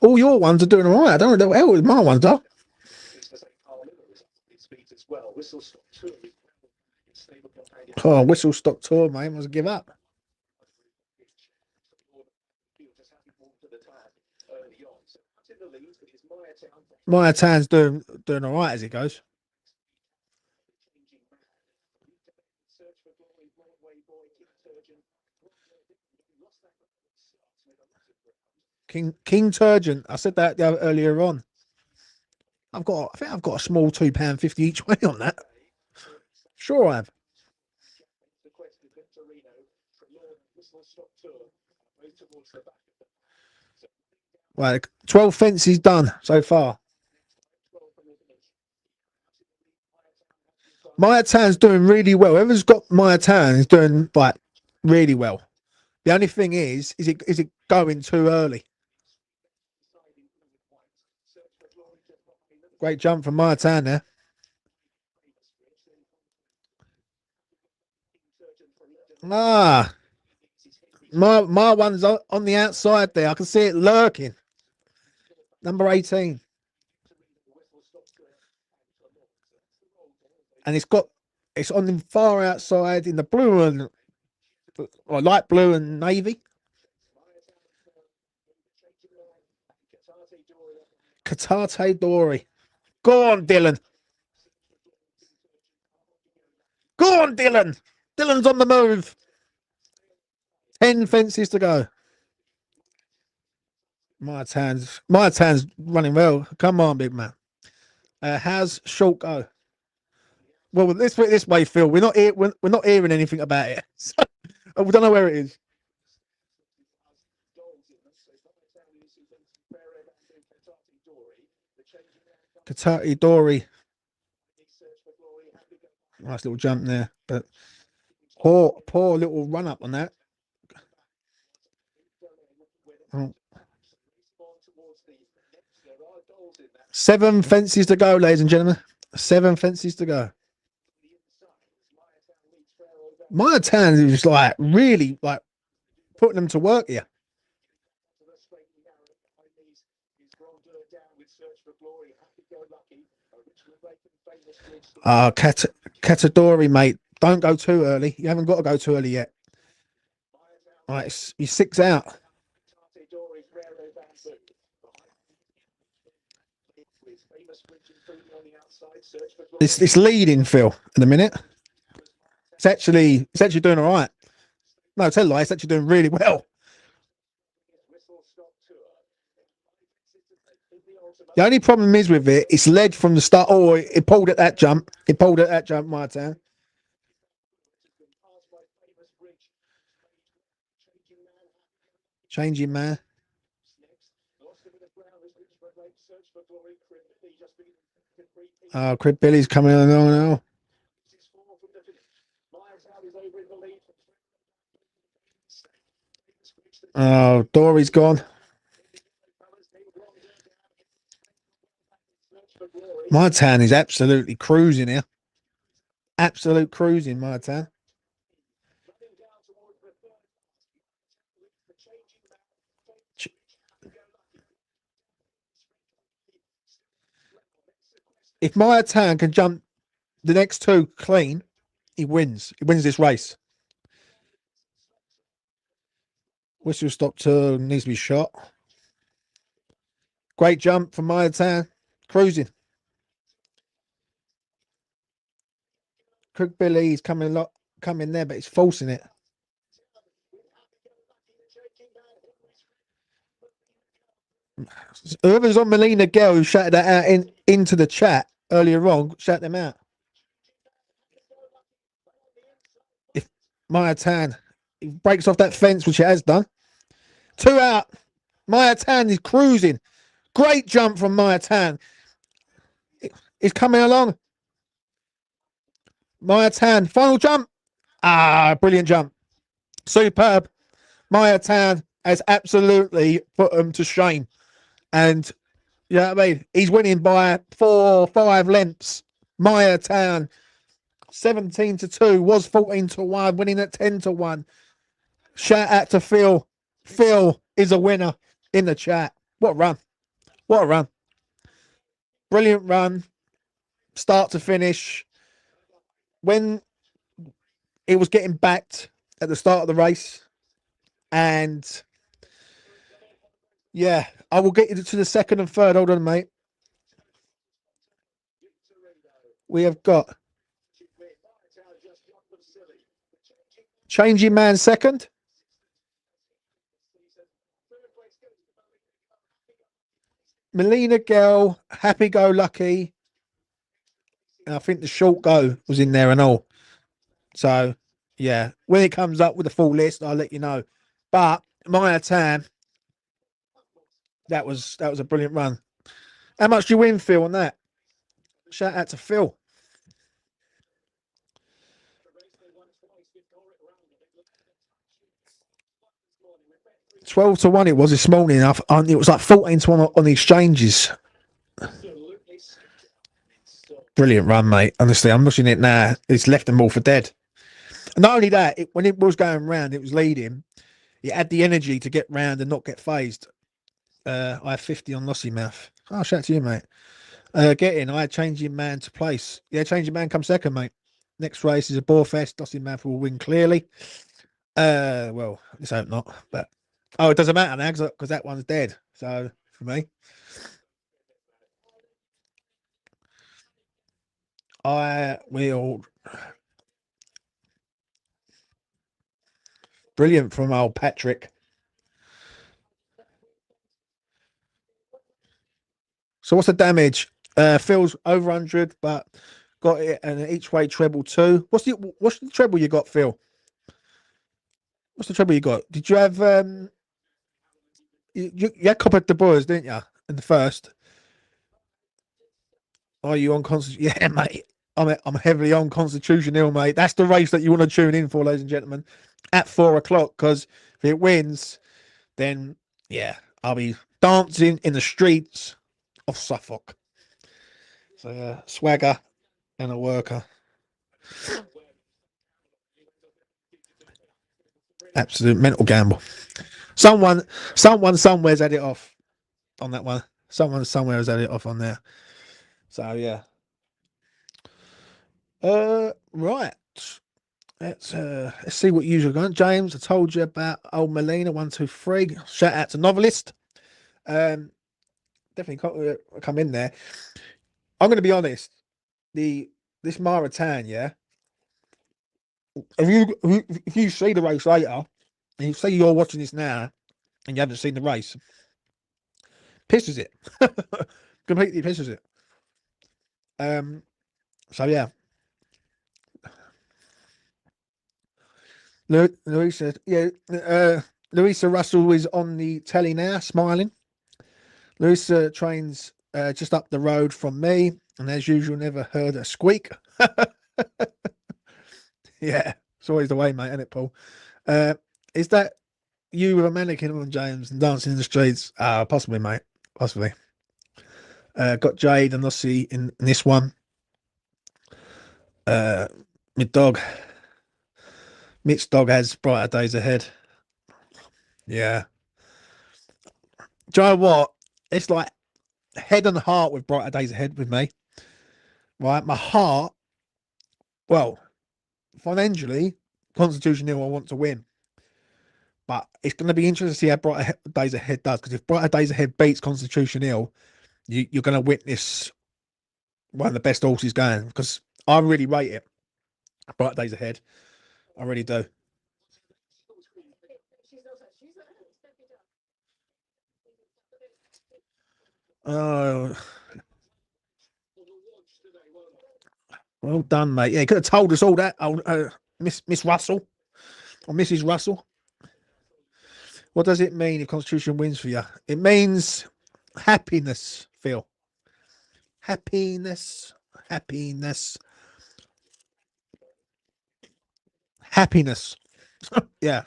All your ones are doing all right. I don't know what the hell my ones are. Oh, Whistle Stop Tour, mate. Must give up. My Tan's doing all right as it goes. King Turgent. I said that earlier on. I think I've got a small £2.50 each way on that. Sure, I have. Well, 12 fences done so far. Maya Tan's doing really well. Whoever's got Maya Tan is doing like really well. The only thing is it going too early? Great jump from Maya Tan there. Ah, my one's on the outside there. I can see it lurking. Number 18. And it's on the far outside in the blue and or light blue and navy. Katate Dory. Go on, Dylan. Go on, Dylan. Dylan's on the move. 10 fences to go. My Tan's running well. Come on, big man. How's Short go? Well, let's put it this way, Phil. We're not hearing anything about it. So, we don't know where it is. Katati Dory. Nice little jump there, but poor little run up on that. Oh. 7 fences to go, ladies and gentlemen. 7 fences to go. Maya Tan is like really like putting them to work here. Katadori, mate. Don't go too early. You haven't got to go too early yet. All right, you're 6 out. It's leading, Phil, in a minute. It's actually doing all right. No, tell a lie, it's actually doing really well. The only problem is with it, it's led from the start. Oh, it pulled at that jump. My Tan. Changing man. Oh, Crib Billy's coming on now. Oh, Dory's gone. My Tan is absolutely cruising here. Absolute cruising, My Tan. If Maya Tan can jump the next 2 clean, he wins. He wins this race. Whistle stop turn needs to be shot. Great jump from Maya Tan. Cruising. Crook Billy's coming there, but he's forcing it. Whoever's on Melina Gale who shouted that out into the chat earlier on, shout them out. If Maya Tan breaks off that fence, which it has done, 2 out. Maya Tan is cruising. Great jump from Maya Tan. It's coming along. Maya Tan, final jump. Ah, brilliant jump. Superb. Maya Tan has absolutely put him to shame. And you know what I mean? He's winning by 4 or 5 lengths. Maya Tan, 17-2, was 14-1, winning at 10-1. Shout out to Phil. Phil is a winner in the chat. What a run. What a run. Brilliant run. Start to finish. When it was getting backed at the start of the race, and yeah, I will get you to the second and third. Hold on, mate. We have got Changing Man second. Melina Girl, Happy Go Lucky. And I think the short go was in there and all. So, yeah, when it comes up with the full list, I'll let you know. But Maya Tam, that was a brilliant run. How much do you win, Phil, on that? Shout out to Phil. 12-1 it was this morning. It was like 14-1 on the exchanges. Brilliant run, mate. Honestly, I'm looking at it now. It's left them all for dead. And not only that, when it was going round, it was leading. It had the energy to get round and not get phased. I had 50 on Lossy Mouth. Oh, shout out to you, mate. I had Changing Man to place. Yeah, Changing Man come second, mate. Next race is a bore fest. Lossy Mouth will win clearly. Well, let's hope not. But it doesn't matter now because that one's dead. So for me, I will. Brilliant from old Patrick. So what's the damage? Phil's over 100, but got it and each way treble 2. What's the treble you got, Phil? What's the treble you got? Did you have you had Copper de Boers, didn't you? In the first. Are you on Constitution? Yeah, mate. I'm heavily on Constitution Hill, mate. That's the race that you want to tune in for, ladies and gentlemen, at 4:00. Because if it wins, then yeah, I'll be dancing in the streets of Suffolk. So yeah, swagger and a worker. Absolute mental gamble. Someone somewhere's had it off on that one. Someone somewhere has had it off on there. So yeah. Right. Let's see what you've got. James, I told you about old Melina 123. Shout out to Novelist. Definitely come in there. I'm going to be honest. This Maratan, yeah. If you see the race later, and you say you're watching this now, and you haven't seen the race, pisses it. Completely pisses it. So yeah. Louisa, yeah, Louisa Russell is on the telly now, smiling. Louisa trains just up the road from me, and as usual, never heard a squeak. Yeah, it's always the way, mate, isn't it, Paul? Is that you with a mannequin on, James, and dancing in the streets? Possibly, mate, possibly. Got Jade and Lussie in this one. My dog, Mitch's dog has brighter days ahead. Yeah. Do you know what? It's like head and heart with brighter days ahead with me. Right, my heart. Well, financially, Constitution Hill, I want to win, but it's going to be interesting to see how Brighter Days Ahead does. Because if Brighter Days Ahead beats Constitution Hill, you're going to witness one of the best horses going. Because I really rate it. Brighter Days Ahead, I really do. Oh, well done, mate. Yeah, you could have told us all that, Miss Russell or Mrs. Russell. What does it mean if Constitution wins for you? It means happiness, Phil. Happiness, happiness, happiness. Yeah.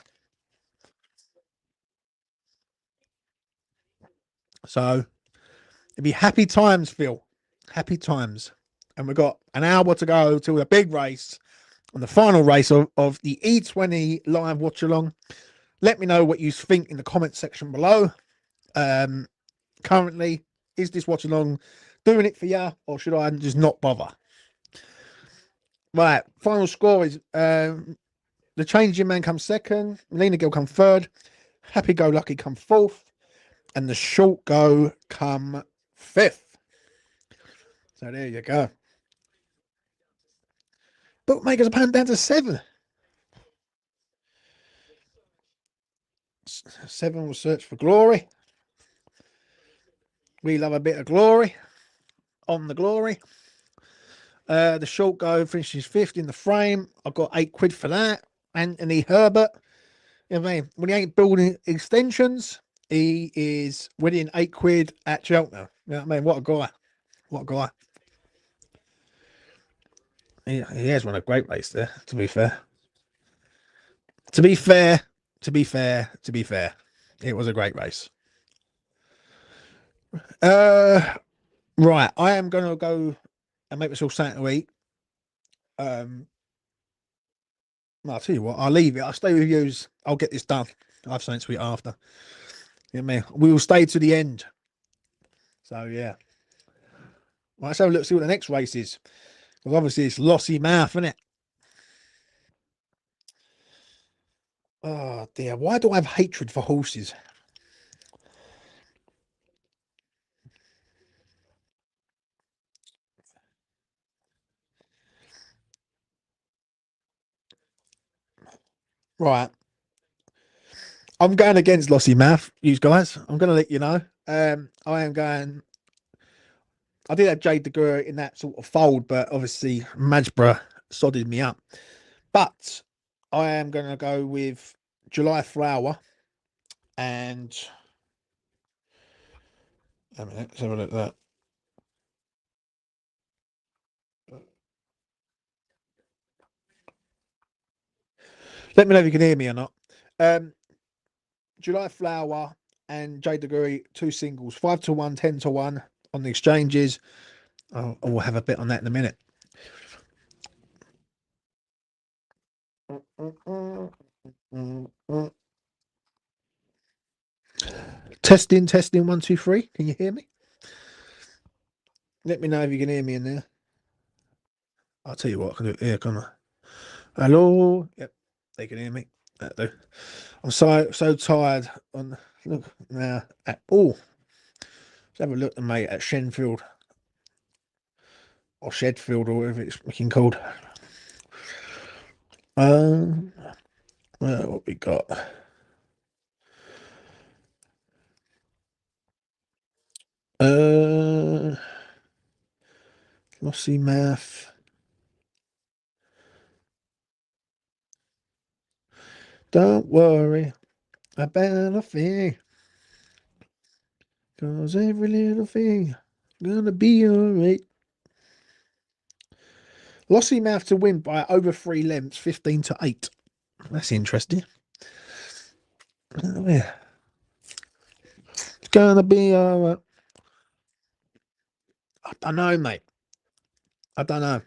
So it'd be happy times, Phil. Happy times. And we've got an hour to go to a big race and the final race of the E20 live watch along. Let me know what you think in the comment section below. Currently, is this watch along doing it for you, or should I just not bother? Right, final score is the Changing Man comes second, Lena Gill come third, Happy Go Lucky come fourth, and the Short Go come fifth. So there you go. Bookmakers are paying down to 7. 7 will search for glory. We love a bit of glory. On the glory. The short go finishes 5th in the frame. I got £8 for that. Anthony Herbert. You know what I mean? When he ain't building extensions, he is winning £8 at Cheltenham. You know what I mean? What a guy. What a guy. He has won a great race there, to be fair. To be fair. It was a great race. Right. I am going to go and make myself something to eat. I'll tell you what, I'll leave it. I'll stay with you. I'll get this done. I'll have something to eat after. You know what I mean? We will stay to the end. So, yeah. Right, let's have a look, see what the next race is. Because obviously it's Lossy Mouth, isn't it? Oh, dear. Why do I have hatred for horses? Right. I'm going against Lossy Mouth, you guys. I'm going to let you know. I am going... I did have Jade DeGuer in that sort of fold, but obviously Madsborough sodded me up. But I am going to go with July Flower and... A minute, let's have a look at that. Let me know if you can hear me or not. July Flower and Jade DeGuer, 2 singles, 5 to 1, 10 to 1 on the exchanges. I'll have a bit on that in a minute. Testing, 1, 2, 3. Can you hear me? Let me know if you can hear me in there. I'll tell you what, I can do it here, can't I? Hello? Yep, they can hear me. That do. I'm so tired. Look now. Let's have a look, mate, at Shenfield. Or Shedfield, or whatever it's fucking called. What we got? Lossy Mouth. Don't worry about a thing, 'cause every little thing gonna be alright. Lossy Mouth to win by over 3 lengths, 15 to 8. That's interesting. Oh, yeah. It's gonna be alright. I don't know, mate. I don't know.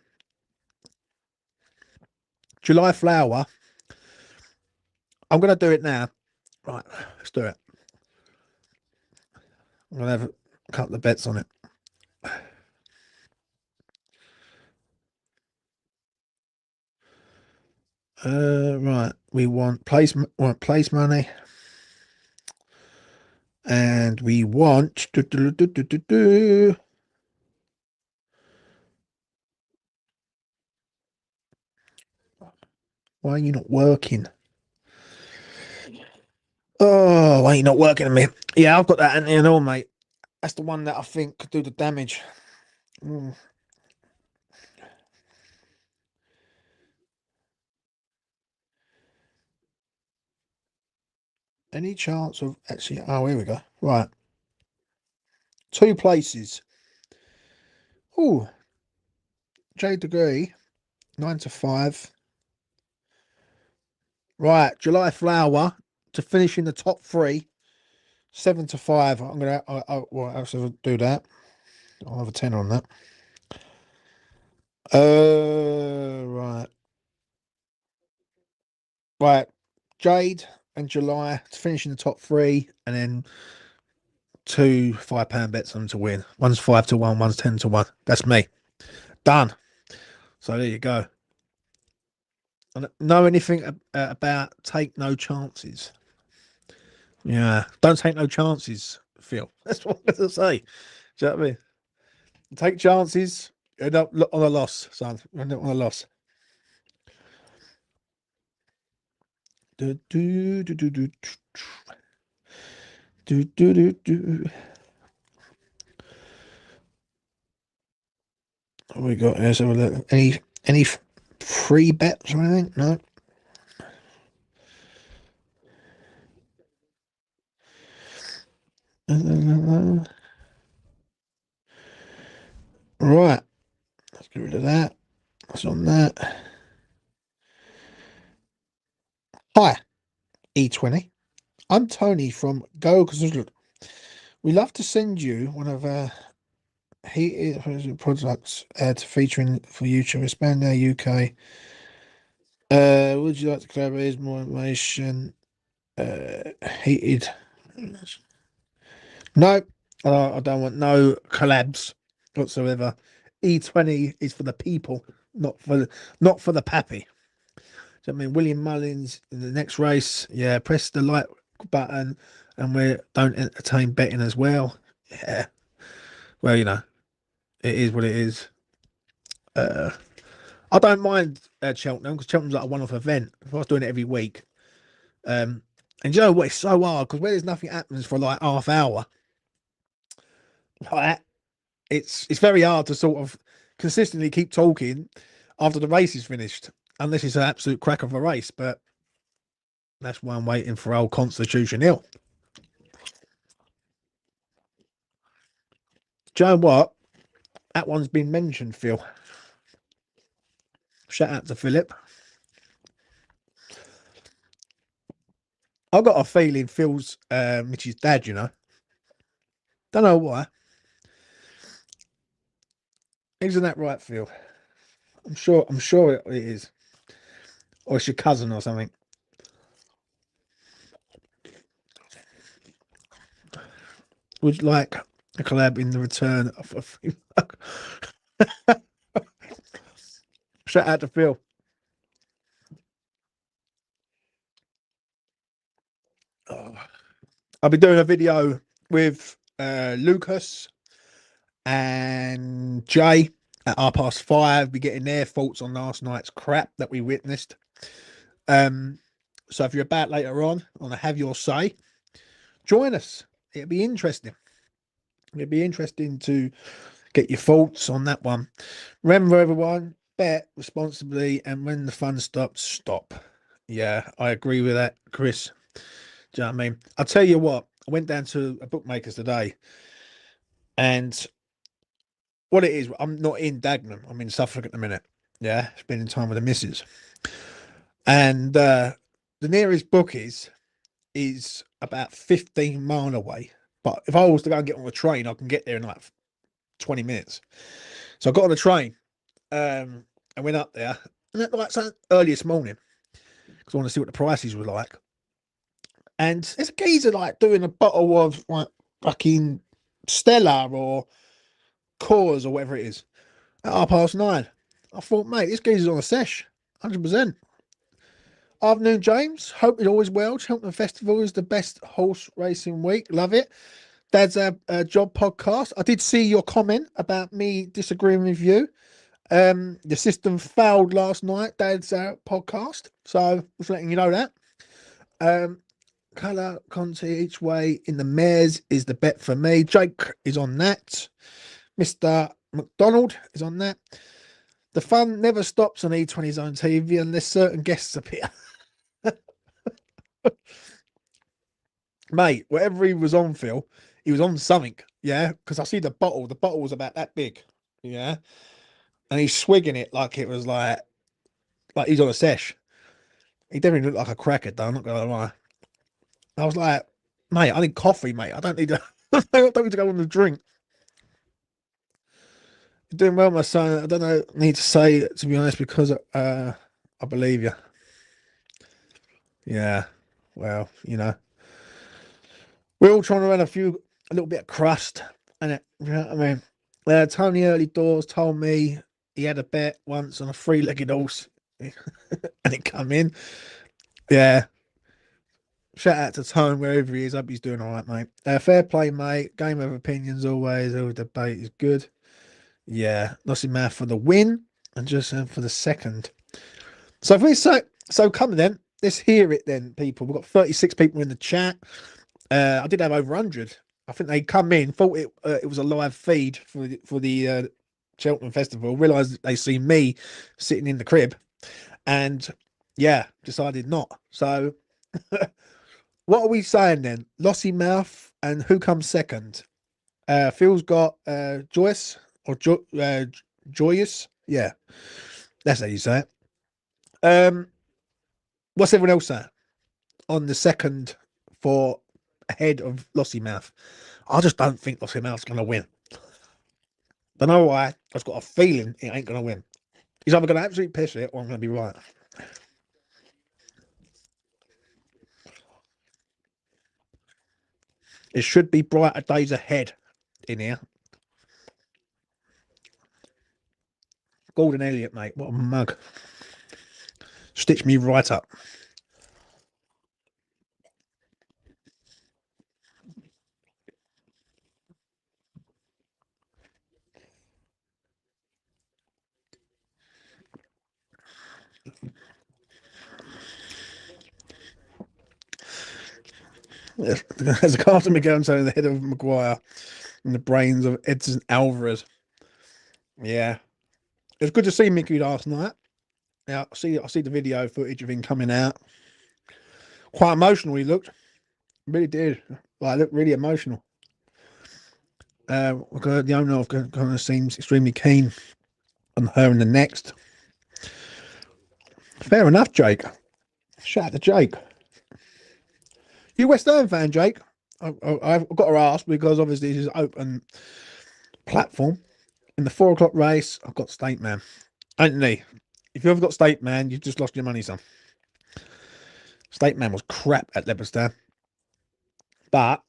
July Flower. I'm gonna do it now. Right, let's do it. I'm gonna have a couple of bets on it. Right. We want place money. And we want Why are you not working? Oh, why are you not working on me? Yeah, I've got that in and all, mate. That's the one that I think could do the damage. Any chance of actually... Oh, here we go. Right. 2 places. Oh, J Degree, 9 to 5. Right, July Flower to finish in the top 3, 7 to 5. I'm gonna. Well, I'll do that. I'll have a 10 on that. Right. Right. Jade and July to finish in the top 3, and then 2 £5 bets on them to win. One's 5 to 1, one's 10 to 1. That's me. Done. So there you go. Know anything about take no chances? Yeah, don't take no chances, Phil. That's what I'm going to say. Do you know what I mean? Take chances, end up on a loss, son. End up on a loss. Do, do, do, do, do, do, do, do, do. What we got? Let's have a look. Any free bets or anything? No. Right. Let's get rid of that. What's on that? Hi, E20. I'm Tony from Go Because we love to send you one of our heated products to featuring for you to expand our UK. Would you like to collaborate more information? Heated. No, I don't want no collabs whatsoever. E20 is for the people, not for the pappy. So, I mean, William Mullins in the next race, yeah, press the like button, and we don't entertain betting as well. Yeah, well, you know, it is what it is. I don't mind Cheltenham because Cheltenham's like a one-off event. If I was doing it every week, and you know what, it's so hard because where there's nothing happens for like half hour, like it's very hard to sort of consistently keep talking after the race is finished, unless it's an absolute crack of a race. But that's why I'm waiting for old Constitution Hill. Do you know what? That one's been mentioned, Phil. Shout out to Philip. I got a feeling Phil's Mitch's dad, you know. Don't know why. Isn't that right, Phil? I'm sure it is. Or it's your cousin or something. Would you like a collab in the return of Shout out to Phil. Oh. I'll be doing a video with Lucas and Jay at 5:30. Be getting their thoughts on last night's crap that we witnessed. So if you're about later on a Have Your Say, join us. It'll be interesting. It'll be interesting to get your thoughts on that one. Remember, everyone, bet responsibly, and when the fun stops, stop. Yeah, I agree with that, Chris. Do you know what I mean? I'll tell you what, I went down to a bookmaker's today, and what it is, I'm not in Dagenham. I'm in Suffolk at the minute. Yeah, spending time with the missus. And the nearest book is about 15 mile away. But if I was to go and get on the train, I can get there in like 20 minutes. So I got on the train and went up there. And that, like, so early this morning because I want to see what the prices were like. And there's a geezer like doing a bottle of like fucking Stella or Coors or whatever it is at 9:30. I thought, mate, this geezer's on a sesh, 100%. Afternoon, James. Hope you're always well. Cheltenham Festival is the best horse racing week. Love it. Dad's a job podcast. I did see your comment about me disagreeing with you. The system failed last night, Dad's podcast. So just letting you know that. Colour, Conti each way in the mares is the bet for me. Jake is on that. Mr. McDonald is on that. The fun never stops on E20's own TV unless certain guests appear. Mate, whatever he was on, Phil, he was on something. Yeah, because I see the bottle. The bottle was about that big. Yeah, and he's swigging it like it was like he's on a sesh. He definitely looked like a cracker, though. I'm not gonna lie. I was like, mate, I need coffee, mate. I don't need to. I don't need to go on the drink. You're doing well, my son. I don't know. Need to say, to be honest, because I believe you. Yeah. Well, you know, we're all trying to run a little bit of crust, and you know what I mean. Tony Early Doors told me he had a bet once on a three-legged horse, and it come in. Yeah. Shout out to Tone wherever he is. Hope he's doing all right, mate. Fair play, mate. Game of opinions always. All debate is good. Yeah, Nossing Mouth for the win and just for the second. So if we so come then, let's hear it then, people. We've got 36 people in the chat. I did have over 100. I think they come in, thought it was a live feed for the Cheltenham Festival, realised they see me sitting in the crib, and yeah, decided not. So, what are we saying then? Lossy Mouth and who comes second? Phil's got Joyce or Joyous. Yeah, that's how you say it. What's everyone else saying on the second for ahead of Lossy Mouth? I just don't think Lossy Mouth's going to win. Don't know why. I've just got a feeling it ain't going to win. He's either going to absolutely piss it or I'm going to be right. It should be brighter days ahead in here. Gordon Elliott, mate. What a mug. Stitch me right up. There's a Carter McGowan in the head of Maguire and the brains of Edson Alvarez. Yeah. It was good to see Mickey last night. Yeah, I see the video footage of him coming out. Quite emotional he looked. Really did. Like, looked really emotional. The owner of kind of seems extremely keen on her in the next. Fair enough, Jake. Shout out to Jake. You West Ham fan, Jake? I've got to ask because obviously this is open platform. In the 4 o'clock race, I've got State Man. Anthony, if you've ever got State Man, you've just lost your money, son. State Man was crap at Leopardstown. But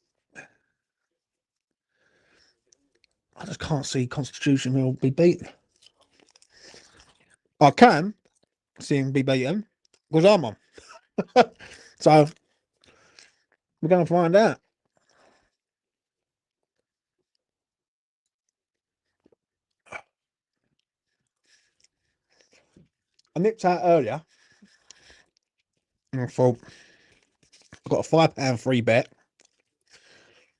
I just can't see Constitution will be beaten. I can see him be beaten because I'm on. So we're going to find out. I nipped out earlier and I thought I've got a £5 free bet,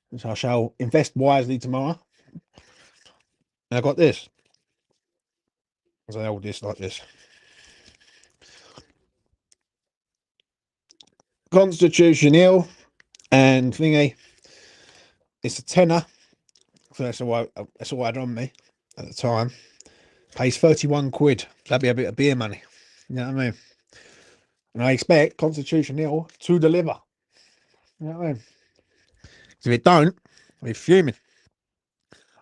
which I shall invest wisely tomorrow. And I got this. As I hold this like this. Constitution Hill and thingy. It's a tenner. So that's all I had on me at the time. Pays 31 quid. So that'd be a bit of beer money. You know what I mean? And I expect Constitution Hill to deliver. You know what I mean? If it don't, I'll be fuming.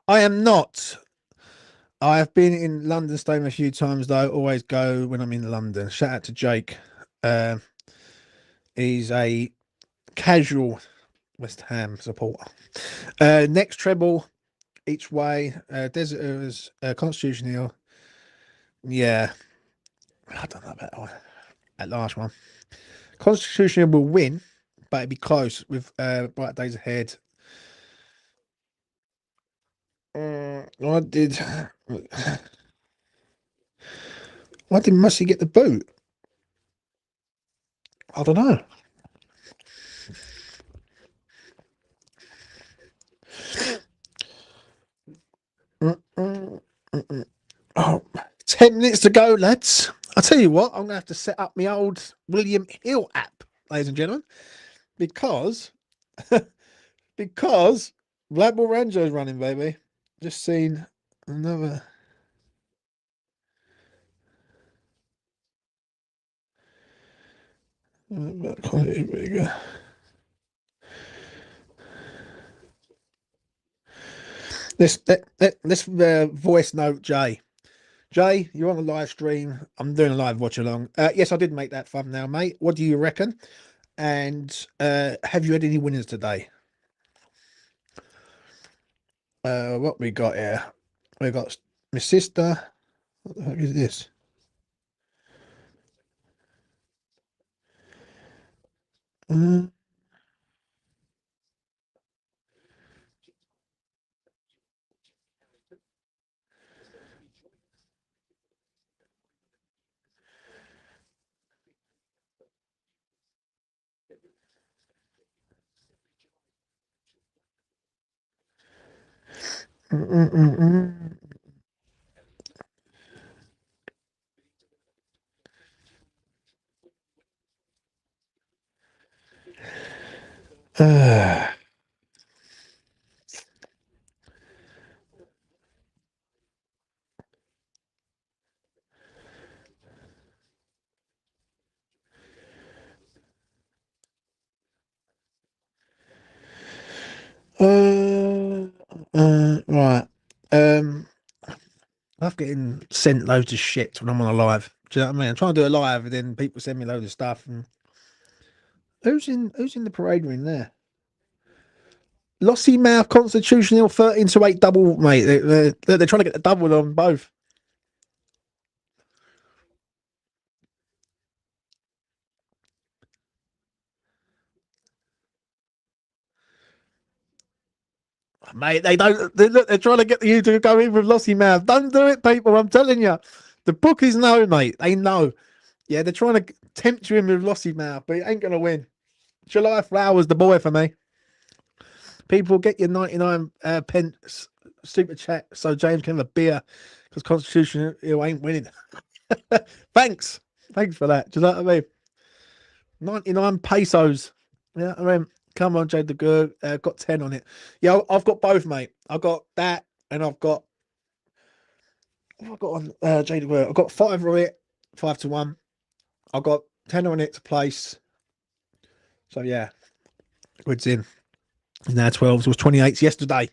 I am not. I have been in London Stadium a few times though. Always go when I'm in London. Shout out to Jake. He's a casual West Ham supporter. Next treble each way. Deserters, Constitution Hill. Yeah, I don't know about that last one. Constitution Hill will win, but it'd be close with bright days ahead. I did. Why did Mussy get the boot? I don't know. Oh, 10 minutes to go, lads. I'll tell you what, I'm going to have to set up my old William Hill app, ladies and gentlemen, because because Blackpool Ranjo's running, baby. Just seen another. Here we go. Let's voice note Jay. Jay, you're on a live stream. I'm doing a live watch along. Yes, I did make that thumbnail, mate. What do you reckon? And have you had any winners today? What we got here? We got my sister. What the heck is this? Uh, Right. I'm getting sent loads of shit when I'm on a live. Do you know what I mean? I'm trying to do a live, and then people send me loads of stuff. And who's in the parade ring there? Lossy Mouth Constitutional 13-8 double, mate. They're trying to get the double on both. Mate, they don't. Look, they're trying to get you to go in with Lossy Mouth. Don't do it, people. I'm telling you. The bookies know, mate. They know. Yeah, they're trying to tempt you in with Lossy Mouth, but it ain't going to win. July Flowers, the boy for me. People get your 99 pence super chat so James can have a beer because Constitution ain't winning. Thanks. Thanks for that. Do you know what I mean? 99 pesos. Yeah, I mean, come on, Jade the Good. Got 10 on it. Yeah, I've got both, mate. I've got that and I've got what have I got on Jade the Good. I've got 5 on it, 5-1. I've got 10 on it to place. So yeah, goods in. Now 12s was 28s yesterday.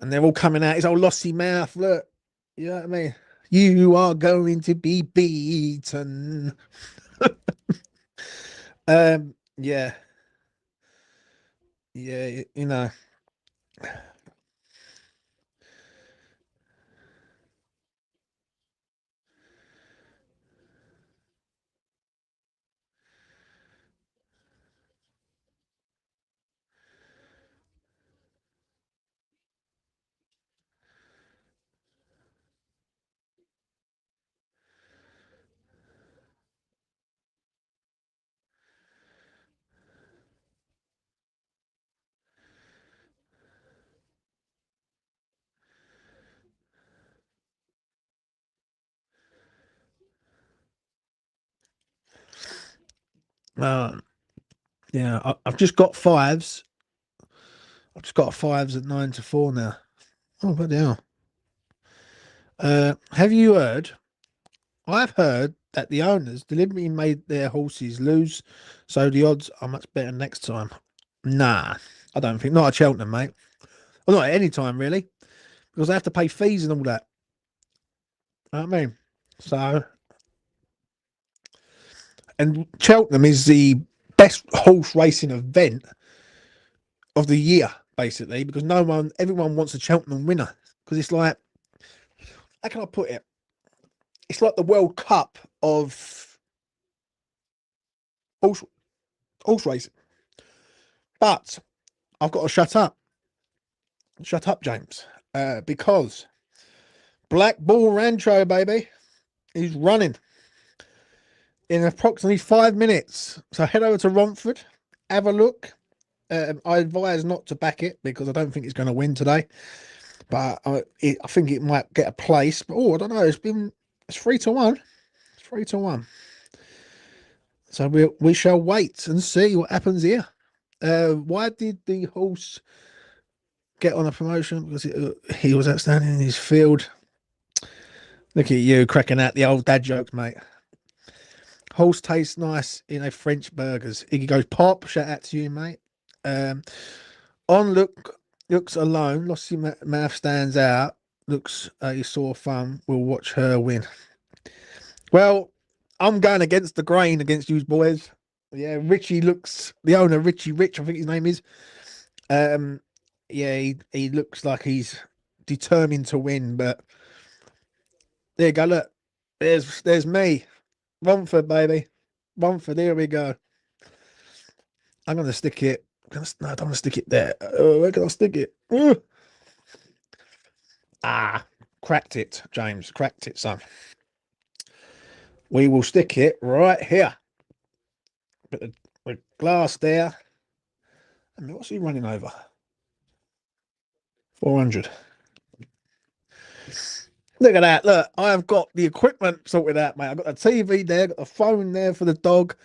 And they're all coming out. His old lossy mouth. Look, you know what I mean? You are going to be beaten. Yeah, yeah, you know. Uh, yeah, I've just got fives. I've just got fives at 9-4 now. Oh, bloody hell. Have you heard? I've heard that the owners deliberately made their horses lose, so the odds are much better next time. Nah, I don't think. Not at Cheltenham, mate. Well, not at any time, really, because they have to pay fees and all that. You know what I mean? So, and Cheltenham is the best horse racing event of the year, basically, because everyone wants a Cheltenham winner. Because it's like, how can I put it? It's like the World Cup of horse, horse racing. But I've got to shut up. Shut up, James. Because Black Bull Rancho, baby, is running in approximately 5 minutes. So head over to Romford, have a look. I advise not to back it because I don't think it's going to win today. But I think it might get a place. But I don't know. It's 3-1. It's 3-1. So we shall wait and see what happens here. Why did the horse get on a promotion? Because he was outstanding in his field. Look at you cracking out the old dad jokes, mate. Horse tastes nice in a French burgers. Iggy goes pop. Shout out to you, mate. Um, on looks alone. Lossy Mouth stands out. Looks a sore fun. We'll watch her win. Well, I'm going against the grain against you boys. Yeah, Richie looks the owner, Richie Rich, I think his name is. Um, yeah, he looks like he's determined to win, but there you go. Look, there's me, Romford, baby, Romford. Here we go. I'm gonna stick it. No, I don't want to stick it there. Where can I stick it? Ah, cracked it, James. Cracked it, son. We will stick it right here. Put the glass there. I mean, what's he running over? 400. Look at that. Look, I have got the equipment sorted out, mate. I've got the TV there, got the phone there for the dog.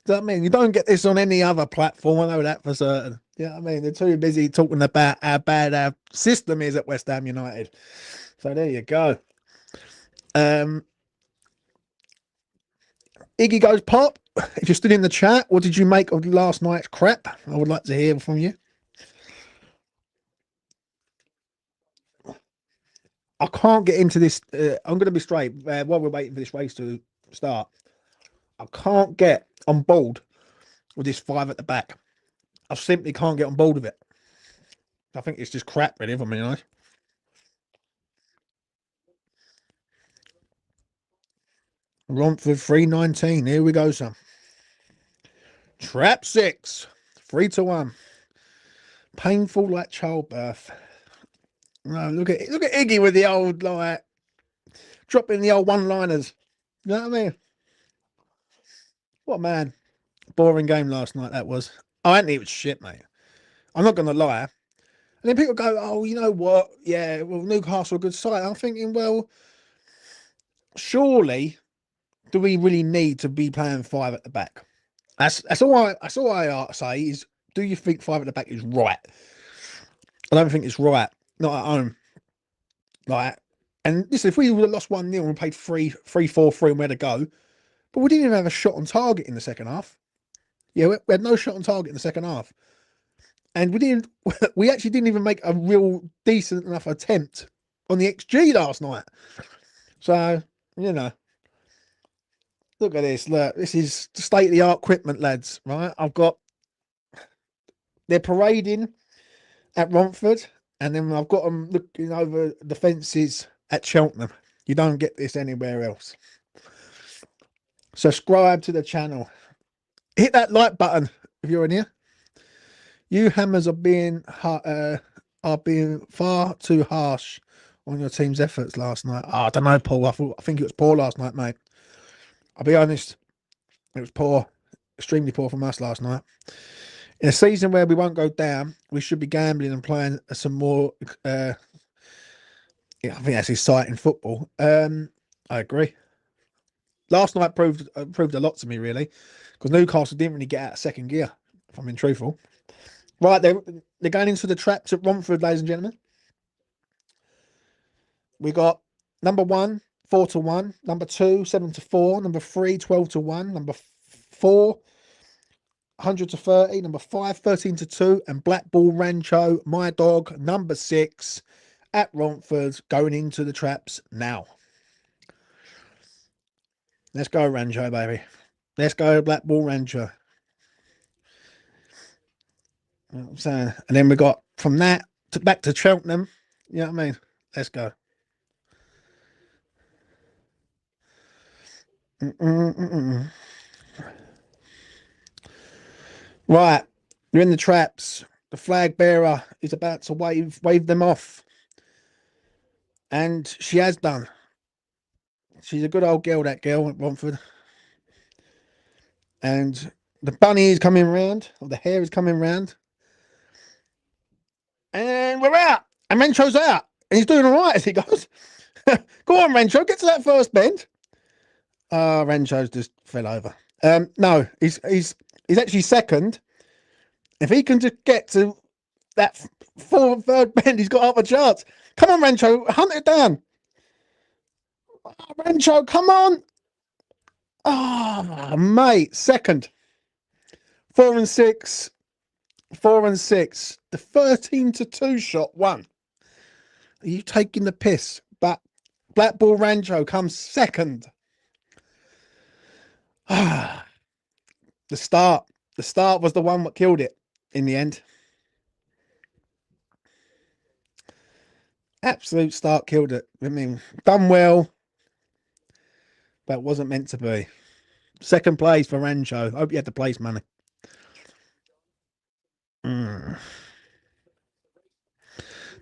Do you know what I mean? You don't get this on any other platform. I know that for certain. You know what I mean? They're too busy talking about how bad our system is at West Ham United. So there you go. Iggy goes pop. If you're still in the chat, what did you make of last night's crap? I would like to hear from you. I can't get into this. I'm going to be straight while we're waiting for this race to start. I can't get on board with this five at the back. I simply can't get on board with it. I think it's just crap, really, if I'm being honest. Romford 319. Here we go, son. Trap 6. 3-1. Painful like childbirth. No, look at Iggy with the old like dropping the old one-liners. You know what I mean? What man? Boring game last night that was. I think it was shit, mate. I'm not gonna lie. And then people go, "Oh, you know what? Yeah, well, Newcastle a good side." I'm thinking, well, surely do we really need to be playing five at the back? That's all I say is, do you think five at the back is right? I don't think it's right. Not at home. Like, and listen, if we would have lost 1-0 and played 3-4-3 and where to go, but we didn't even have a shot on target in the second half. Yeah, we had no shot on target in the second half. And we actually didn't even make a real decent enough attempt on the XG last night. So, you know, look at this. Look, this is state of the art equipment, lads, right? They're parading at Romford, and then I've got them looking over the fences at Cheltenham. You don't get this anywhere else. Subscribe to the channel. Hit that like button if you're in here. You hammers are being far too harsh on your team's efforts last night. Oh, I don't know, Paul. I think it was poor last night, mate. I'll be honest. It was poor. Extremely poor from us last night. In a season where we won't go down, we should be gambling and playing some more. I think that's exciting football. I agree. Last night proved a lot to me, really, because Newcastle didn't really get out of second gear, if I'm being truthful. Right, they're going into the traps at Romford, ladies and gentlemen. We got number 1, 4-1, number 2, 7-4, number 3, 12-1, number 4, 100-30, number 5, 13-2, and Black Ball Rancho, my dog, number 6 at Romford, going into the traps now. Let's go, Rancho, baby. Let's go, Black Ball Rancho. You know what I'm saying? And then we got from that back to Cheltenham. You know what I mean? Let's go. Right, you're in the traps. The flag bearer is about to wave them off, and she has done. She's a good old girl, that girl at Romford. And the bunny is coming round, or the hair is coming round, and we're out. And Rencho's out, and he's doing all right as he goes. Go on, Rencho, get to that first bend. Rencho's just fell over. No, he's actually second. If he can just get to that third bend, he's got half a chance. Come on, Rencho, hunt it down. Oh, Rencho, come on. Oh, mate, second. 4 and 6. 4 and 6. The 13-2 shot won. Are you taking the piss? But Black Ball Rancho comes second. The start was the one that killed it in the end. Absolute start killed it. I mean, done well, but wasn't meant to be. Second place for Rancho. Hope you had the place money.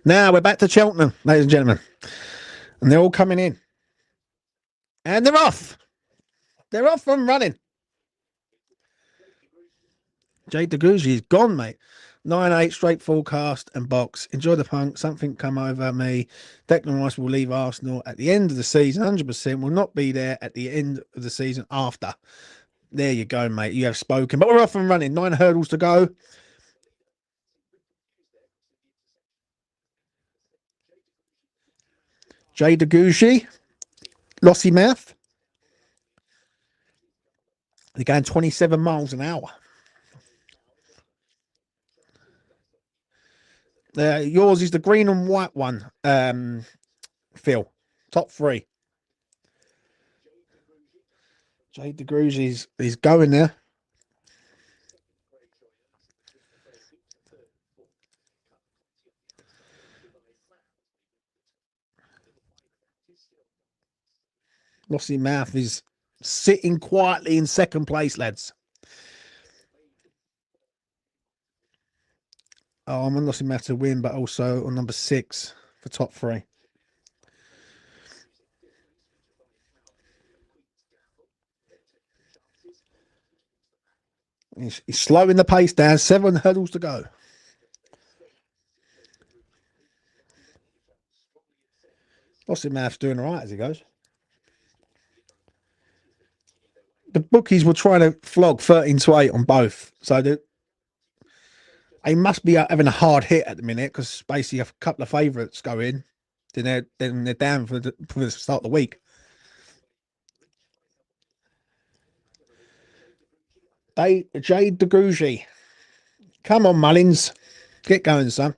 Now we're back to Cheltenham, ladies and gentlemen. And they're all coming in. And they're off. They're off and running. Jay Degucci is gone, mate. 9-8 straight forecast and box. Enjoy the punk. Something come over me. Declan Rice will leave Arsenal at the end of the season. 100% will not be there at the end of the season after. There you go, mate. You have spoken. But we're off and running. 9 hurdles to go. Jay Degushi. Lossy Mouth. They're going 27 miles an hour. Yours is the green and white one, Phil. Top 3. Jay DeGruz is going there. Lossy Mouth is sitting quietly in second place, lads. Oh, I'm on Lossy Mouth to win, but also on number 6 for top 3. He's slowing the pace down. 7 hurdles to go. Lossy Mouth's doing all right as he goes. The bookies were trying to flog 13-8 on both. So they must be having a hard hit at the minute because basically a couple of favourites go in. Then they're down for the start of the week. Jade DeGrugy. Come on, Mullins. Get going, son.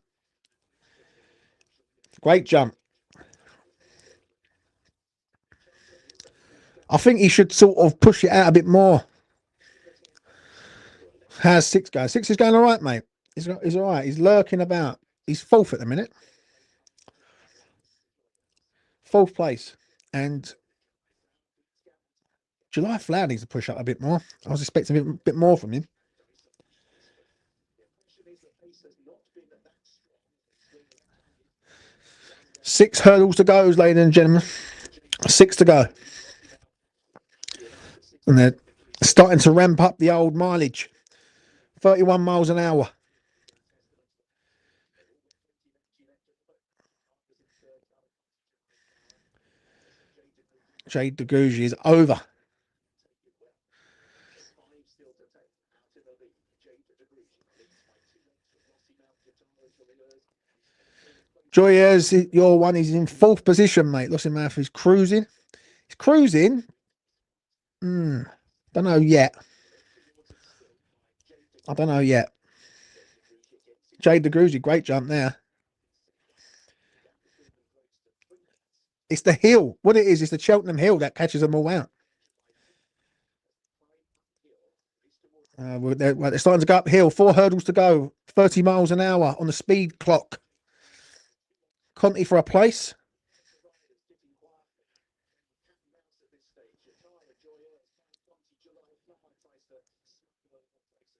Great jump. I think he should sort of push it out a bit more. How's 6 going? 6 is going all right, mate. He's all right. He's lurking about. He's 4th at the minute. 4th place. And July Flower needs to push up a bit more. I was expecting a bit more from him. 6 hurdles to go, ladies and gentlemen. 6 to go. And they're starting to ramp up the old mileage. 31 miles an hour. Jade DeGugi is over. Joyers, your one is in 4th position, mate. Lossy Mouth is cruising. He's cruising. Don't know yet. I don't know yet. Jade DeGruzy, great jump there. It's the hill. What it is, it's the Cheltenham hill that catches them all out. They're starting to go uphill. 4 hurdles to go. 30 miles an hour on the speed clock. Conti for a place.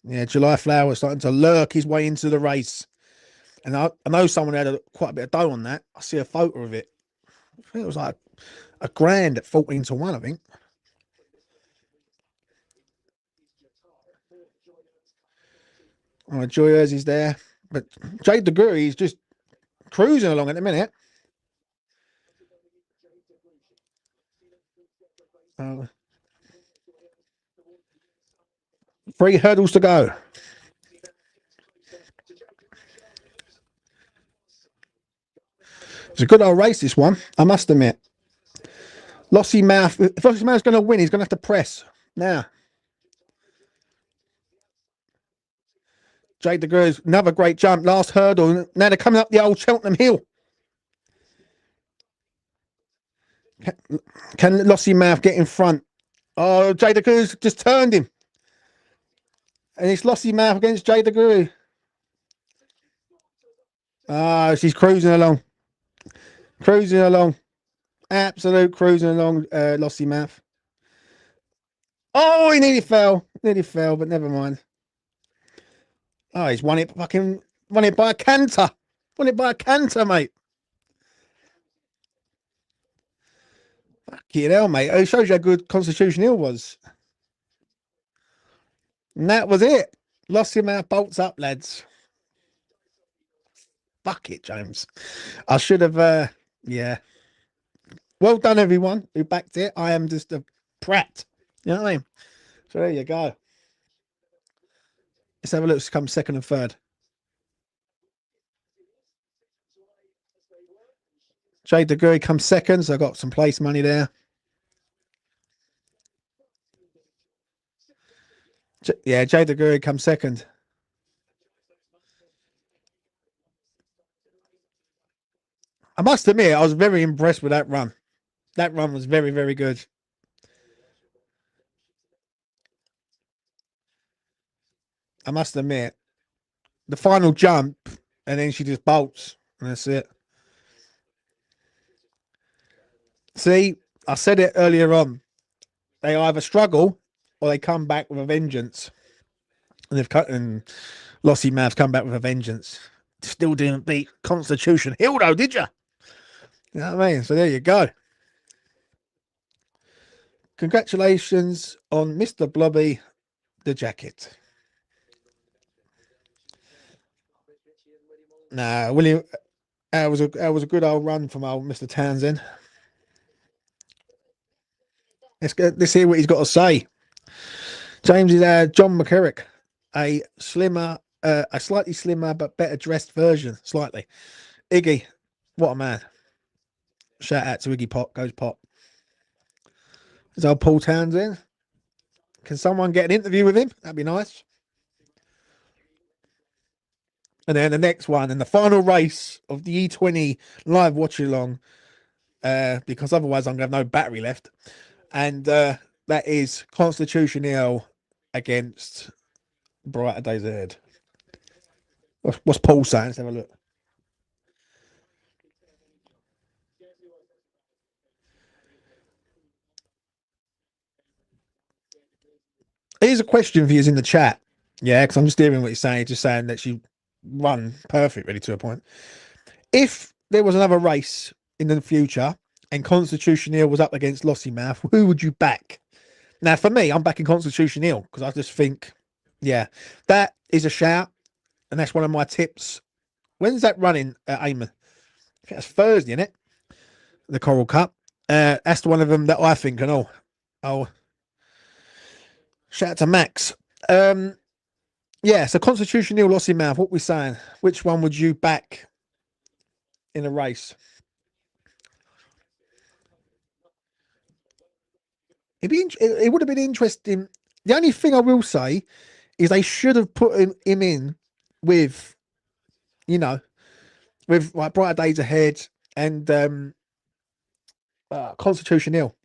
Yeah, July Flower starting to lurk his way into the race. And I know someone had quite a bit of dough on that. I see a photo of it. I think it was like a grand at 14-1, I think. Oh, Joyers is there. But Jade DeGury is just cruising along at the minute. 3 hurdles to go. It's a good old race, this one, I must admit. Lossy Mouth, if Lossy Mouth's going to win, he's going to have to press. Now. Jade DeGury, another great jump. Last hurdle. Now they're coming up the old Cheltenham hill. Can Lossy Mouth get in front? Oh, Jade DeGury just turned him. And it's Lossy Mouth against Jade DeGury. Ah, she's cruising along. Cruising along. Absolute cruising along, Lossy Mouth. Oh, he nearly fell. Nearly fell, but never mind. Oh, he's won it by a canter. Won it by a canter, mate. Fucking hell, mate. It shows you how good Constitution Hill was. And that was it. Lossy Mouth bolts up, lads. Fuck it, James. I should have. Yeah. Well done, everyone who backed it. I am just a prat. You know what I mean? So there you go. Let's have a look. Come second and third. Jay DeGuy comes second, so I got some place money there. Yeah, Jay DeGuy comes second. I must admit, I was very impressed with that run. That run was very, very good. I must admit, the final jump, and then she just bolts, and that's it. See, I said it earlier on. They either struggle or they come back with a vengeance. And they've cut and Lossy Mavs come back with a vengeance. Still didn't beat Constitution Hill, though, did you? You know what I mean? So there you go. Congratulations on Mr. Blobby, the jacket. Nah, William, that was a good old run from old Mr. Townsend. Let's hear what he's got to say. James is John McCurrick, a slightly slimmer but better dressed version. Slightly. Iggy, what a man. Shout out to Iggy Pop, goes Pop. There's old Paul Townsend. Can someone get an interview with him? That'd be nice. And then the next one, and the final race of the E20 live watch along, because otherwise I'm going to have no battery left. And that is Constitution Hill against Brighter Days Ahead. What's Paul saying? Let's have a look. Here's a question for you in the chat. Yeah, because I'm just hearing what he's saying. Just saying that she run perfect, really, to a point. If there was another race in the future and Constitution Hill was up against Lossiemouth, who would you back? Now, for me, I'm backing Constitution Hill because I just think, yeah, that is a shout, and that's one of my tips. When's that running at Amon? I think that's Thursday, isn't it? The Coral Cup. That's one of them that I think, and oh, shout out to Max. Yeah, so Constitution Hill, Lossiemouth. What we saying? Which one would you back in a race? It would have been interesting. The only thing I will say is they should have put him in with, you know, with like Brighter Days Ahead and Constitution Hill.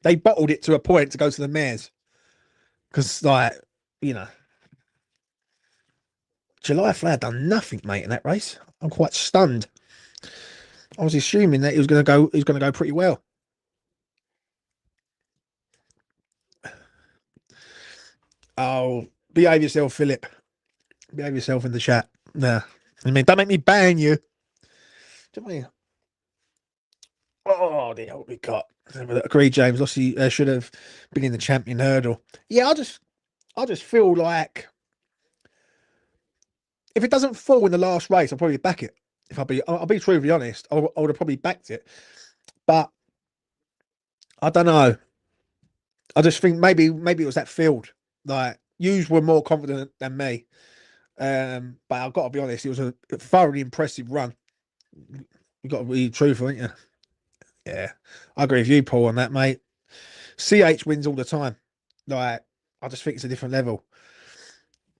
They bottled it to a point to go to the mares because, like, you know, July Flower done nothing, mate, in that race. I'm quite stunned. I was assuming that he was going to go. He's going to go pretty well. Oh, behave yourself, Philip. Behave yourself in the chat. Nah, I mean, don't make me ban you. Do you mean? Oh, the hell we got. Agree, James. Lossie should have been in the champion hurdle. Yeah, I just feel like if it doesn't fall in the last race, I'll probably back it. If I'll be truthfully honest, I would have probably backed it. But I don't know. I just think maybe it was that field. Like, you were more confident than me. But I've got to be honest, it was a thoroughly impressive run. You've got to be truthful, ain't you? Yeah, I agree with you, Paul, on that, mate. CH wins all the time. Like, I just think it's a different level.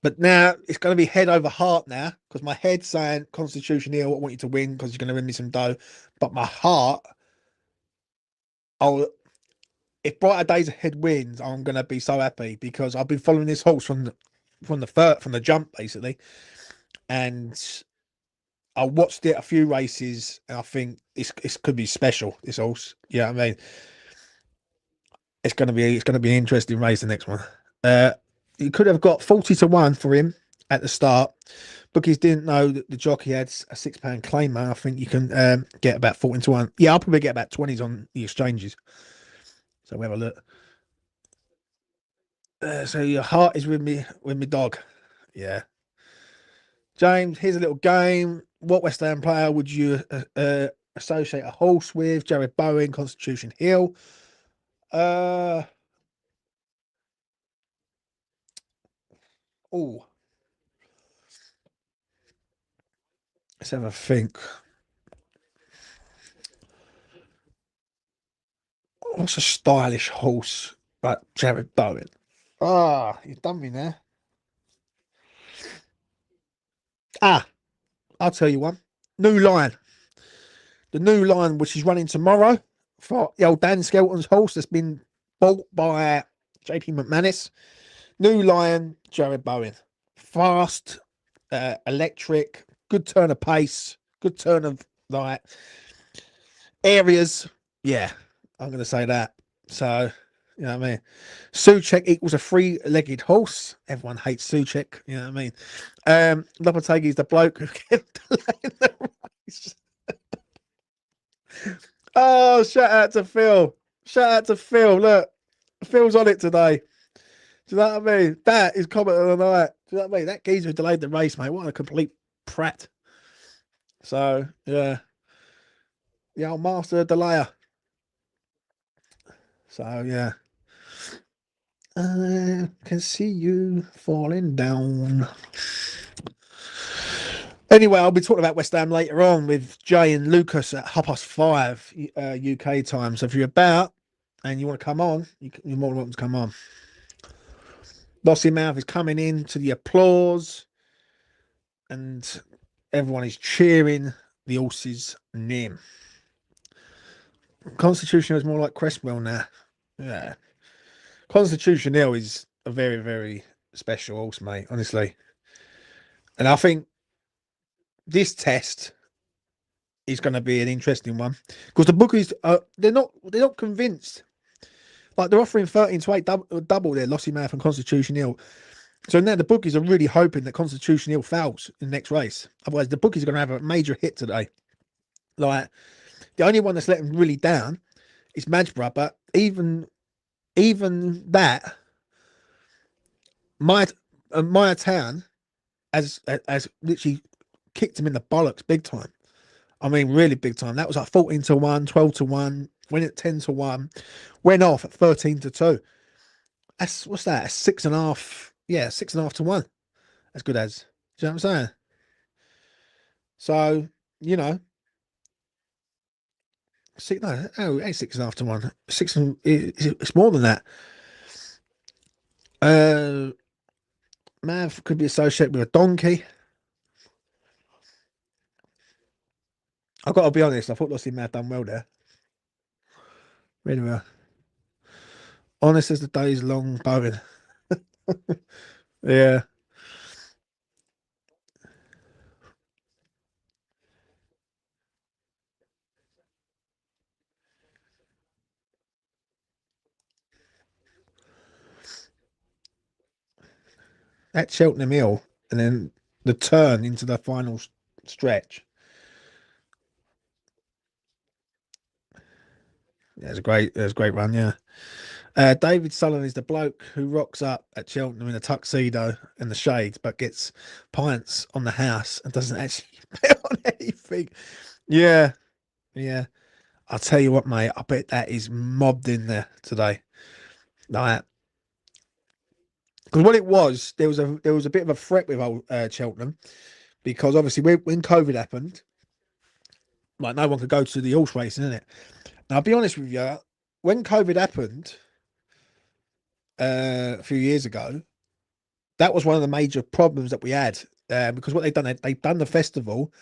But now it's going to be head over heart now because my head's saying Constitution Hill, I want you to win because you're going to win me some dough. But my heart, if Brighter Days Ahead wins, I'm going to be so happy because I've been following this horse from the jump basically, and I watched it a few races, and I think this could be special. This horse, yeah, I mean, it's going to be an interesting race. The next one, you could have got 40-1 for him at the start. Bookies didn't know that the jockey had a £6 claimer. I think you can get about 14-1. Yeah, I'll probably get about 20s on the exchanges. So we have a look. So your heart is with me dog. Yeah. James, here's a little game. What West Ham player would you associate a horse with? Jared Bowen, Constitution Hill. Oh, let's have a think. What's a stylish horse like Jared Bowen? Ah, you've done me there. Ah, I'll tell you one. New Lion. The New Lion, which is running tomorrow for the old Dan Skelton's horse that's been bought by JP McManus. New Lion, Jared Bowen. Fast, electric, good turn of pace, good turn of like areas. Yeah, I'm going to say that. So, you know what I mean? Suchek equals a three-legged horse. Everyone hates Suchek. You know what I mean? Lopetegui's the bloke who kept delaying the race. Oh, shout out to Phil. Shout out to Phil. Look, Phil's on it today. Do you know what I mean? That is comment of the night. Do you know what I mean? That geezer who delayed the race, mate. What a complete prat. So, yeah. The old master delayer. So, yeah. I can see you falling down. Anyway, I'll be talking about West Ham later on with Jay and Lucas at 5:30 UK time. So if you're about and you want to come on, you're more than welcome to come on. Lossy Mouth is coming in to the applause, and everyone is cheering the horse's name. Constitution is more like Cresswell now. Yeah. Constitution Hill is a very, very special horse, mate, honestly. And I think this test is going to be an interesting one because the bookies they're not convinced. Like they're offering 13-8 double there, Lossy Mouth and Constitution Hill. So now the bookies are really hoping that Constitution Hill fails in the next race. Otherwise, the bookies are going to have a major hit today. Like the only one that's let them really down is Madgeborough, but even that, my town has literally kicked him in the bollocks big time. I mean, really big time. That was like 14-1, 12-1, went at 10-1, went off at 13-2. That's what's that? 6.5. Yeah, 6.5 to 1. As good as. Do you know what I'm saying? So, you know, six, no, oh, it ain't 6.5 to 1. It's more than that. Mav could be associated with a donkey. I've got to be honest, I thought Lossy Mav done well there. Really well. Honest as the day's long, Bowen. Yeah. At Cheltenham Hill, and then the turn into the final stretch. Yeah, it was a great run, yeah. David Sullivan is the bloke who rocks up at Cheltenham in a tuxedo and the shades, but gets pints on the house and doesn't actually bet on anything. Yeah, yeah. I'll tell you what, mate. I bet that is mobbed in there today. Like, because what it was, there was a bit of a threat with old Cheltenham because obviously when COVID happened, like no one could go to the horse racing, isn't it? Now I'll be honest with you, when COVID happened a few years ago, that was one of the major problems that we had because what they've done the festival,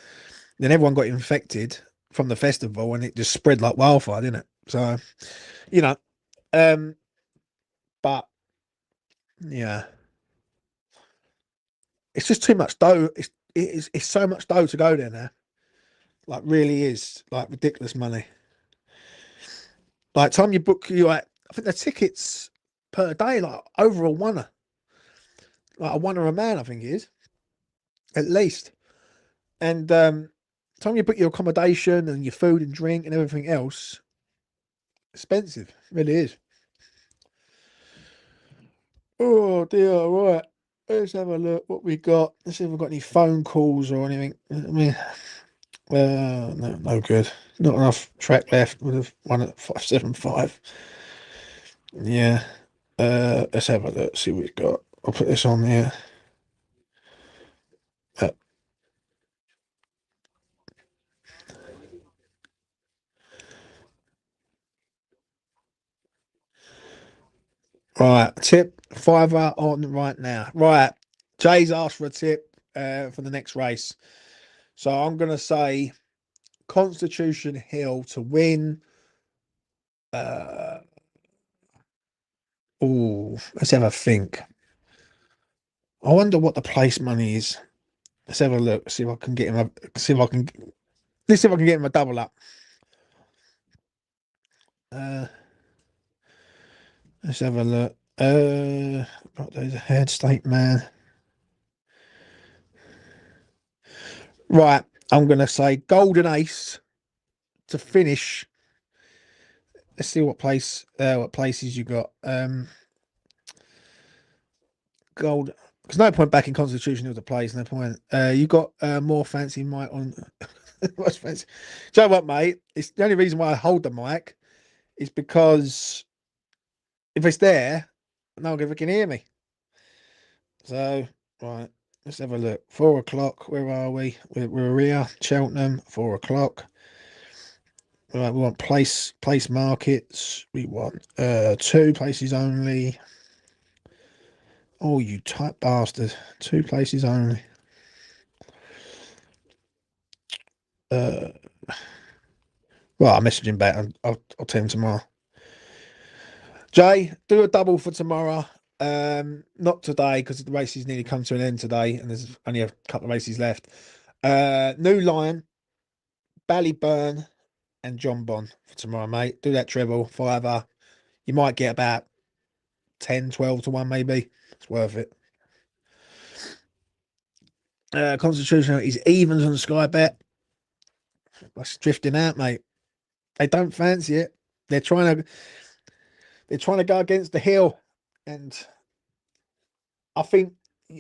then everyone got infected from the festival, and it just spread like wildfire, didn't it? So, you know, um, but yeah, it's just too much dough. It's so much dough to go there now. Like, really is like ridiculous money. Like, time you book, you like, I think the tickets per day like over a one, like a one or a man, I think it is at least. And time you book your accommodation and your food and drink and everything else, expensive. It really is. Oh dear, right. Let's have a look what we got. Let's see if we've got any phone calls or anything. I mean, no good. Not enough track left with a one at 575. Yeah. Let's have a look. See what we've got. I'll put this on here. Uh, right, tip fiver on right now. Right, Jay's asked for a tip for the next race, so I'm gonna say Constitution Hill to win. Oh, let's have a think. I wonder what the place money is. Let's have a look. See if I can get him. See if I can. Let's see if I can get him a double up. Uh, let's have a look. Right, there's a head state man. Right, I'm gonna say Golden Ace to finish. Let's see what places you got. Gold. There's no point back in Constitution of the place. No point. You got more fancy mic on. What's fancy? Do you know what, mate? It's the only reason why I hold the mic is because if it's there, no one can hear me. So right, let's have a look. 4 o'clock. Where are we? We're here, Cheltenham. 4 o'clock. Right, we want place markets. We want 2 places only. Oh, you tight bastard! 2 places only. Well, I'll message him back and I'll tell him tomorrow. Jay, do a double for tomorrow. Not today because the races nearly come to an end today, and there's only a couple of races left. New Lion, Ballyburn, and John Bon for tomorrow, mate. Do that treble, fiver. You might get about 10, 12 to 1, maybe. It's worth it. Constitutional is evens on Sky Bet. That's drifting out, mate. They don't fancy it. They're trying to go against the hill, and I think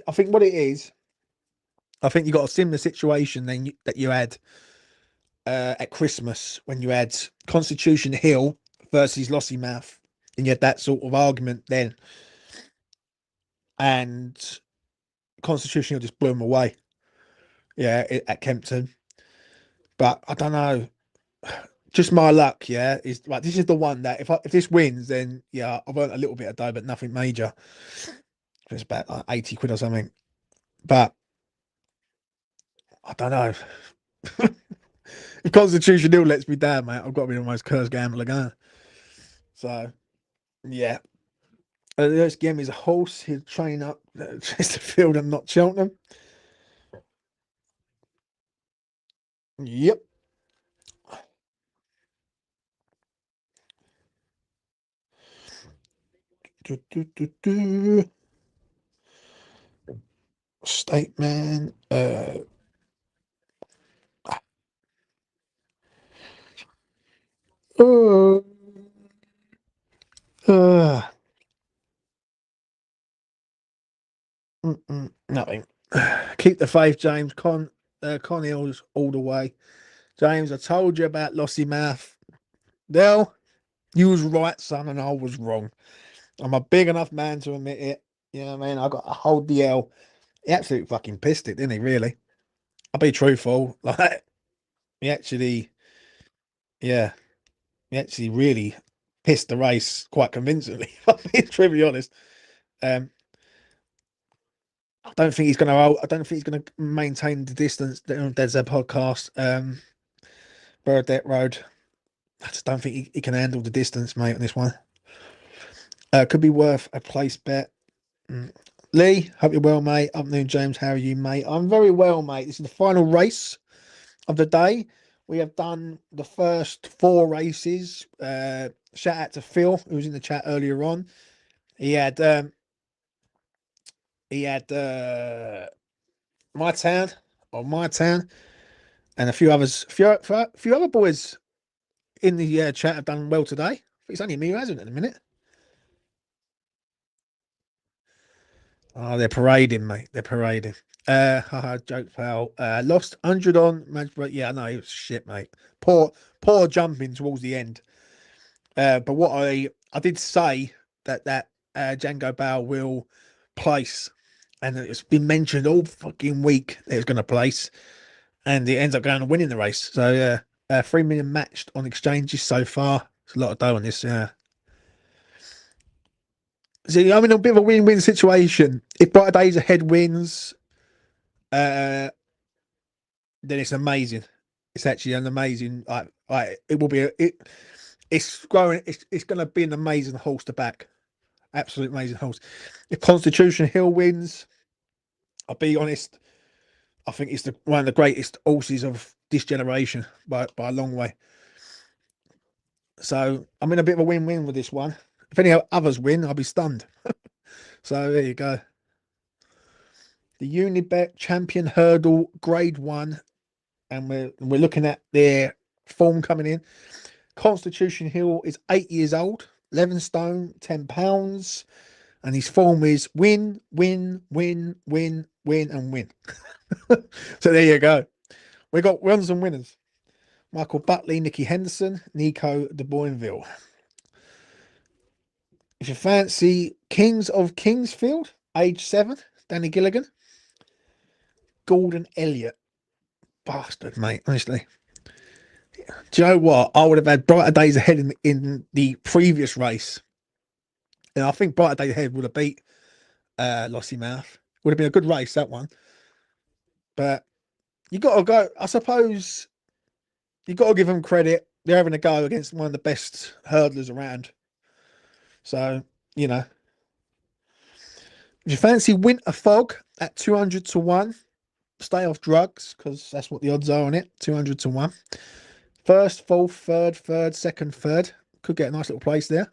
what it is. I think you got a similar situation that you had at Christmas when you had Constitution Hill versus Lossiemouth, and you had that sort of argument then, and Constitution Hill just blew them away. Yeah, at Kempton, but I don't know. Just my luck, yeah. Is like this is the one that if this wins, then yeah, I've earned a little bit of dough, but nothing major. It's about like 80 quid or something. But I don't know. If Constitution Hill lets me down, mate, I've got to be the most cursed gambler going. So yeah. This game is a horse. He'll train up Chesterfield and not Cheltenham. Yep. Do, do, do, do. State man. Uh, uh, nothing. Keep the faith, James. Con Hills all the way. James, I told you about Lossiemouth. Dell, you was right, son, and I was wrong. I'm a big enough man to admit it. You know what I mean? I got to hold the L. He absolutely fucking pissed it, didn't he? Really? I'll be truthful. Like he actually, yeah, he actually really pissed the race quite convincingly. If I'm being truly honest. Um, I don't think he's going to. I don't think he's going to maintain the distance. There's a podcast. Burdett Road. I just don't think he can handle the distance, mate, on this one. Could be worth a place bet. Lee, hope you're well, mate. Afternoon, James. How are you, mate? I'm very well, mate. This is the final race of the day. We have done the first 4 races. Shout out to Phil, who was in the chat earlier on. He had my town, and a few others. A few other boys in the chat have done well today. I think it's only me who hasn't in a minute. Oh, they're parading, mate. They're parading. Haha, joke, pal. Lost 100 on match, but yeah, I know it was shit, mate. Poor jumping towards the end. But what I did say that Django Bauer will place, and it's been mentioned all fucking week that it's going to place, and he ends up going and winning the race. So yeah, 3 million matched on exchanges so far. It's a lot of dough on this. Yeah. So I'm in a bit of a win-win situation. If Brighter Days Ahead wins, then it's amazing. It's actually an amazing. It will be. It's growing. It's going to be an amazing horse to back. Absolute amazing horse. If Constitution Hill wins, I'll be honest. I think it's one of the greatest horses of this generation by a long way. So I'm in a bit of a win-win with this one. If any others win, I'll be stunned. So there you go. The Unibet Champion Hurdle Grade 1, and we're looking at their form coming in. Constitution Hill is 8 years old, 11 stone, 10 pounds, and his form is win, win, win, win, win, and win. So there you go. We got runs and winners. Michael Butley, Nicky Henderson, Nico de Boinville. If you fancy Kings of Kingsfield, age 7, Danny Gilligan. Gordon Elliott. Bastard, mate, honestly. Do you know what? I would have had Brighter Days Ahead in the previous race. And I think Brighter Days Ahead would have beat Lossiemouth. Would have been a good race, that one. But you got to go. I suppose you got to give them credit. They're having a go against one of the best hurdlers around. So, you know. If you fancy Winter Fog at 200 to 1, stay off drugs because that's what the odds are on it. 200 to 1. First, fourth, third, second, third. Could get a nice little place there.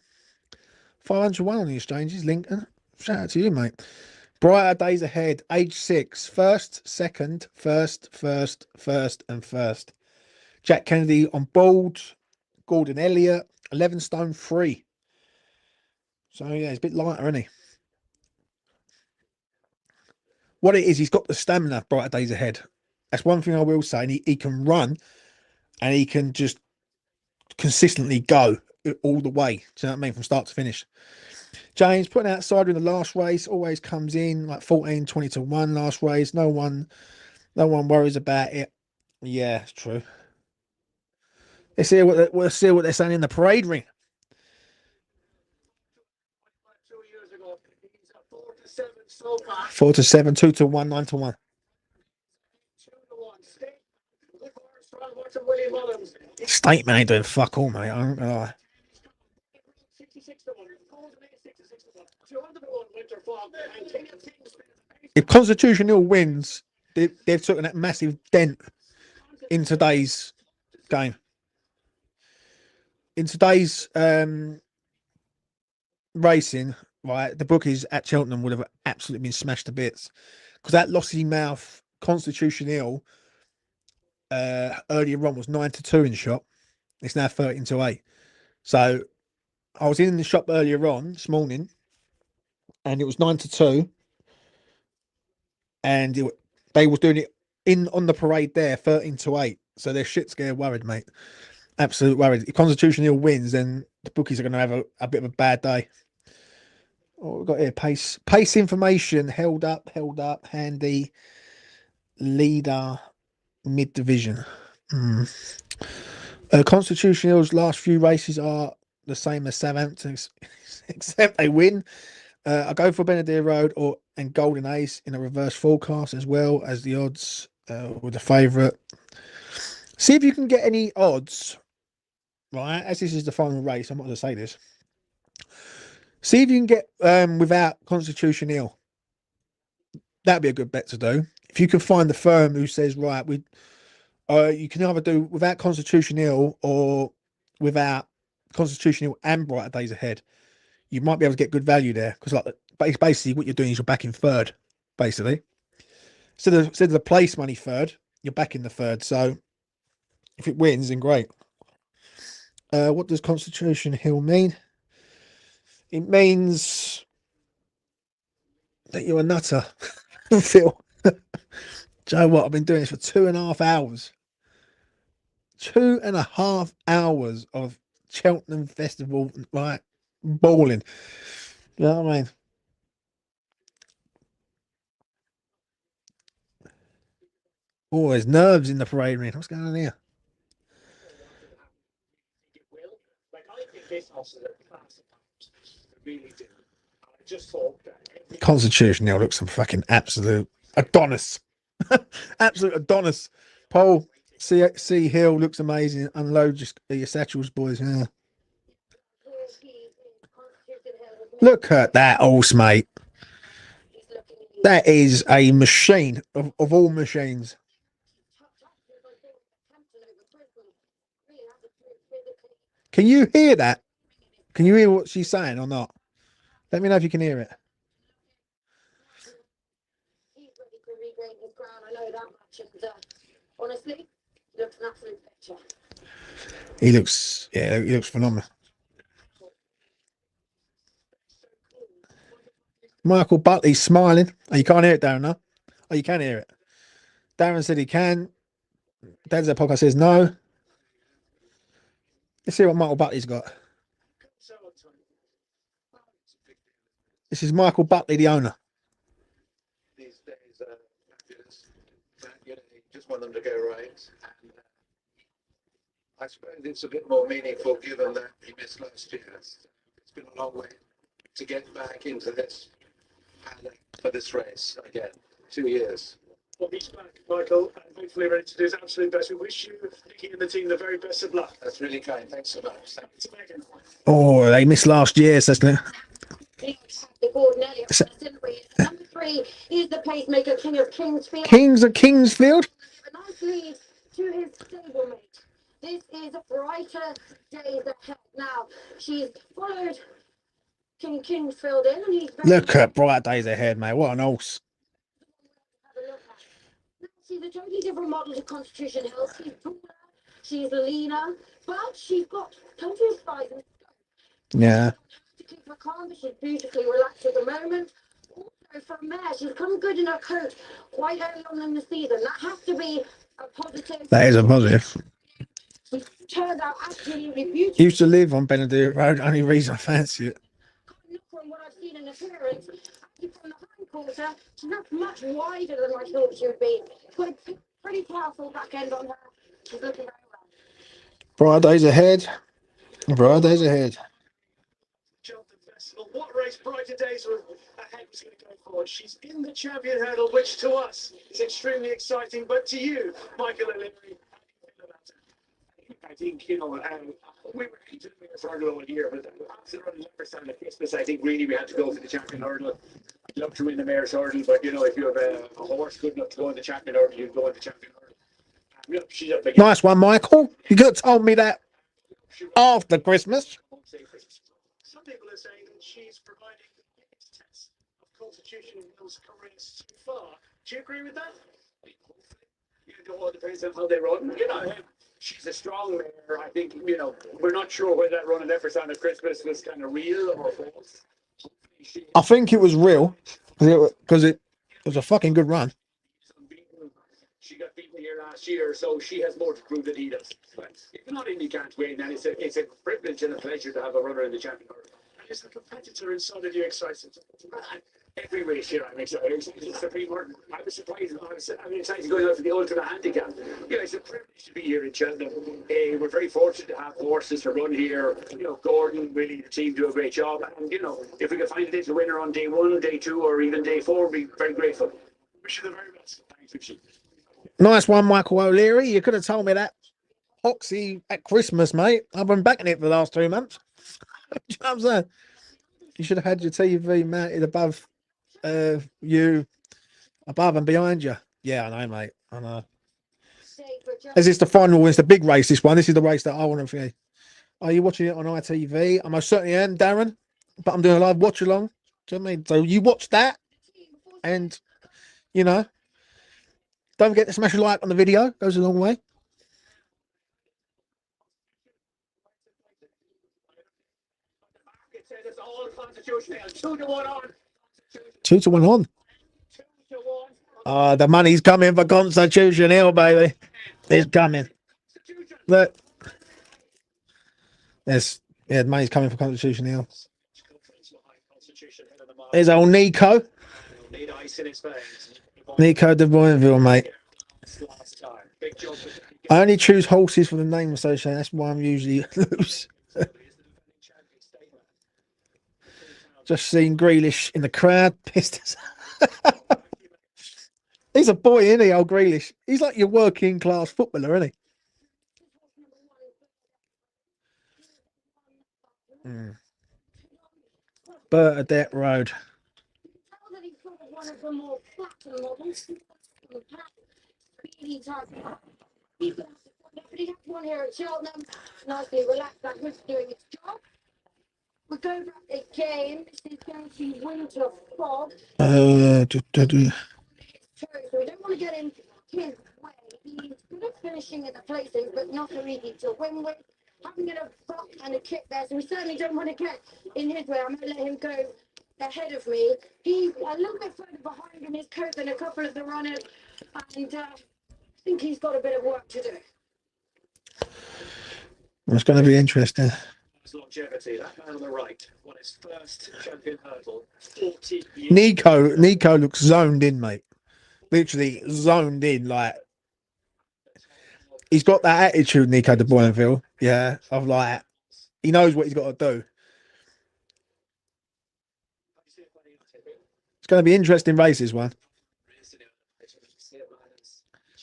501 on the exchanges, Lincoln. Shout out to you, mate. Brighter Days Ahead, age 6. First, second, first, and first. Jack Kennedy on board. Gordon Elliott, 11 stone 3. So, yeah, he's a bit lighter, isn't he? What it is, he's got the stamina, Brighter Days Ahead. That's one thing I will say. And he can run and he can just consistently go all the way. Do you know what I mean? From start to finish. James putting outside in the last race, always comes in like 14, 20 to 1 last race. No one worries about it. Yeah, it's true. Let's see what they're saying in the parade ring. 4 to 7, 2 to 1, 9 to 1. Statement ain't doing fuck all, mate. I'm gonna lie. If Constitution Hill wins, they've taken that massive dent in today's game. In today's racing, right, the bookies at Cheltenham would have absolutely been smashed to bits because that Lossiemouth Constitution Hill earlier on was 9 to 2 in the shop. It's now 13 to 8. So I was in the shop earlier on this morning and it was 9 to 2. And they was doing it on the parade there, 13 to 8. So they're shit scared worried, mate. Absolute worried. If Constitution Hill wins, then the bookies are going to have a bit of a bad day. Oh, we've got here pace information held up, handy, leader, mid division. Constitution Hill's last few races are the same as Southampton's, except they win. I go for Benedict Road and Golden Ace in a reverse forecast as well as the odds with the favourite. See if you can get any odds, right? As this is the final race, I'm not going to say this. See if you can get without Constitution Hill. That'd be a good bet to do. If you can find the firm who says, right, you can either do without Constitution Hill or without Constitution Hill and Brighter Days Ahead. You might be able to get good value there because, like, basically what you're doing is you're backing third, basically. Instead of the place money third, you're backing the third. So if it wins, then great. What does Constitution Hill mean? It means that you're a nutter, Phil. Do you know what? I've been doing this for 2.5 hours. 2.5 hours of Cheltenham Festival, like bawling. You know what I mean? Oh, there's nerves in the parade ring. What's going on here? Constitution now looks some fucking absolute Adonis. Absolute Adonis. Paul, C Hill looks amazing. Unload your satchels, boys. Yeah. Look at that horse, mate. That is a machine of all machines. Can you hear that? Can you hear what she's saying or not? Let me know if you can hear it. Honestly, he looks an absolute picture. He looks phenomenal. Michael Butley's smiling. Oh, you can't hear it, Darren, no? Oh, you can hear it. Darren said he can. Dad's at podcast says no. Let's see what Michael Butley's got. This is Michael Butley, the owner. These days are fabulous. You just want them to go right. And I suppose it's a bit more meaningful given that he missed last year. It's been a long way to get back into this for this race again. 2 years. Well, he's back, Michael, and hopefully ready to do his absolute best. We wish you, Nicky, and the team the very best of luck. That's really kind. Thanks so much. Oh, they missed last year, so Number 3 is the pacemaker, King of Kingsfield. Kings of Kingsfield. A nice lead to his stablemate. This is brighter days ahead. Now, she's followed King Kingsfield in, and he's look at bright days ahead, mate. What an horse. She's a totally different model to Constitution Hill. She's taller, she's leaner, but she's got plenty of size and scope. Yeah. To keep her calm, but she's beautifully relaxed at the moment. Also, for a mare, she's come good in her coat quite early on in the season. That has to be a positive. That is a positive. She turned out absolutely beautiful. Used to live on Benedict Road. Only reason I fancy it. From what I've seen in appearance, from the hindquarter, she's not much wider than I thought she would be. She's got a pretty powerful back end on her. She's looking very well. Bright days ahead. Bright days ahead. Cheltenham Festival. What race brighter days ahead was going to go for? She's in the champion hurdle, which to us is extremely exciting, but to you, Michael O'Leary, how do you feel about it? I think, we were doing this hurdle all year, but after running Leopardstown at Christmas, I think really we had to go for the champion hurdle. I'd love to win the mayor's hurdle, but if you have a horse good enough to go in the champion hurdle, you'd go in the champion hurdle. She's a big nice one, Michael. You could have told me that after Christmas. Some people are saying that she's providing the biggest test of Constitution Hill's career so far. Do you agree with that? It all depends on how they run. She's a strong mare. I think, we're not sure whether that run in Leopardstown at Christmas was kind of real or false. I think it was real because it was a fucking good run. She got beaten here last year, so she has more to prove than he does. But if not in, you can't win, and it's a privilege and a pleasure to have a runner in the champion hurdle. And is the competitor inside of you excited? Every race here, I'm excited. It's Supreme Hurdle. I was surprised. I'm excited going out for the Ultima Handicap. It's a privilege to be here in Cheltenham. We're very fortunate to have horses to run here. Gordon, really, the team do a great job. And, if we can find a little winner on day 1, day 2, or even day 4, we'd be very grateful. Wish you the very best. Thanks, Richie. Nice one, Michael O'Leary. You could have told me that Oxy at Christmas, mate. I've been backing it for the last 2 months. You know what I'm saying? You should have had your TV mounted above you, above and behind you. Yeah, I know, mate. I know. Is this the final? It's the big race, this one. This is the race that I want to see. Are you watching it on ITV? I most certainly am, Darren. But I'm doing a live watch along. Do you know what I mean? So you watch that and, don't forget to smash a like on the video. Goes a long way. It's all constitutional. 2-1 on. 2-1 on. The money's coming for Constitution Hill, baby. It's coming. Look. There's the money's coming for Constitution Hill. There's old Nico. Nico de Boinville, mate. I only choose horses for the name association. That's why I'm usually loose. Just seen Grealish in the crowd. Pissed. He's a boy, isn't he, old Grealish? He's like your working class footballer, isn't he? Bernadette Road. One here at Cheltenham, nicely relaxed, that was doing its job. We'll go back again. This is going to be winter fog. So we don't want to get in his way. He's good at finishing in the placing, but not so easy to win with. Having a buck and a kick there, so we certainly don't want to get in his way. I'm going to let him go ahead of me. He's a little bit further behind in his coat than a couple of the runners, and I think he's got a bit of work to do. It's going to be interesting. Longevity, that man on the right won his first champion hurdle. Nico looks zoned in, mate. Literally zoned in, like he's got that attitude, Nico de Boinville. Yeah, of like he knows what he's got to do. It's going to be interesting races, one.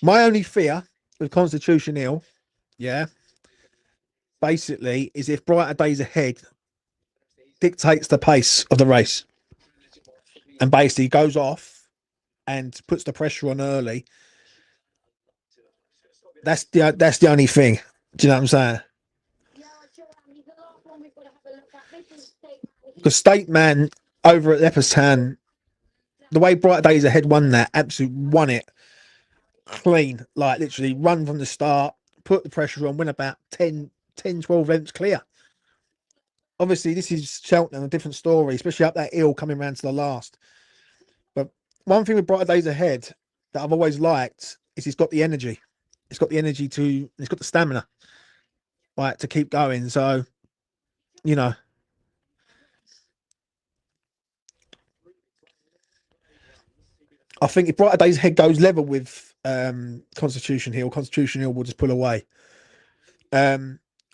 My only fear with Constitution Hill, yeah, basically, is if Brighter Days Ahead dictates the pace of the race and basically goes off and puts the pressure on early. That's the only thing. Do you know what I'm saying? Because State Man over at Leopardstown, the way Brighter Days Ahead won that, absolutely won it clean. Like literally run from the start, put the pressure on, win about 10, 12 lengths clear. Obviously, this is Cheltenham, a different story, especially up that hill coming round to the last. But one thing with Brighter Days Ahead that I've always liked is it's got the energy. It's got the energy to, it's got the stamina, right, to keep going. So, you know. I think if Brighter Days Ahead goes level with Constitution Hill will just pull away. I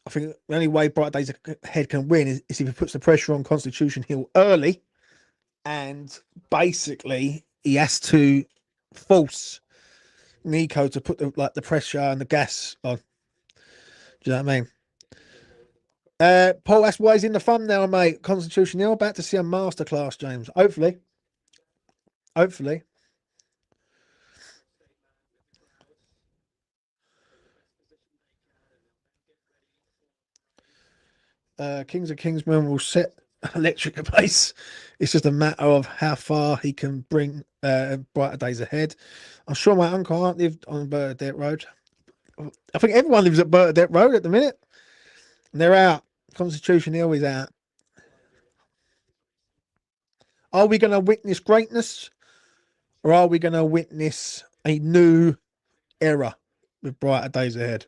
think the only way Brighter Days Ahead can win is if he puts the pressure on Constitution Hill early, and basically he has to force Nico to put the pressure and the gas on. Do you know what I mean? Paul, that's why he's in the thumbnail, mate. Constitution Hill, about to see a masterclass, James. Hopefully. Kings of Kingsmen will set electric pace. It's just a matter of how far he can bring Brighter Days Ahead. I'm sure my uncle aunt lived on Bernadette Road. I think everyone lives at Bernadette Road at the minute. And they're out. Constitution Hill is out. Are we going to witness greatness, or are we going to witness a new era with Brighter Days Ahead?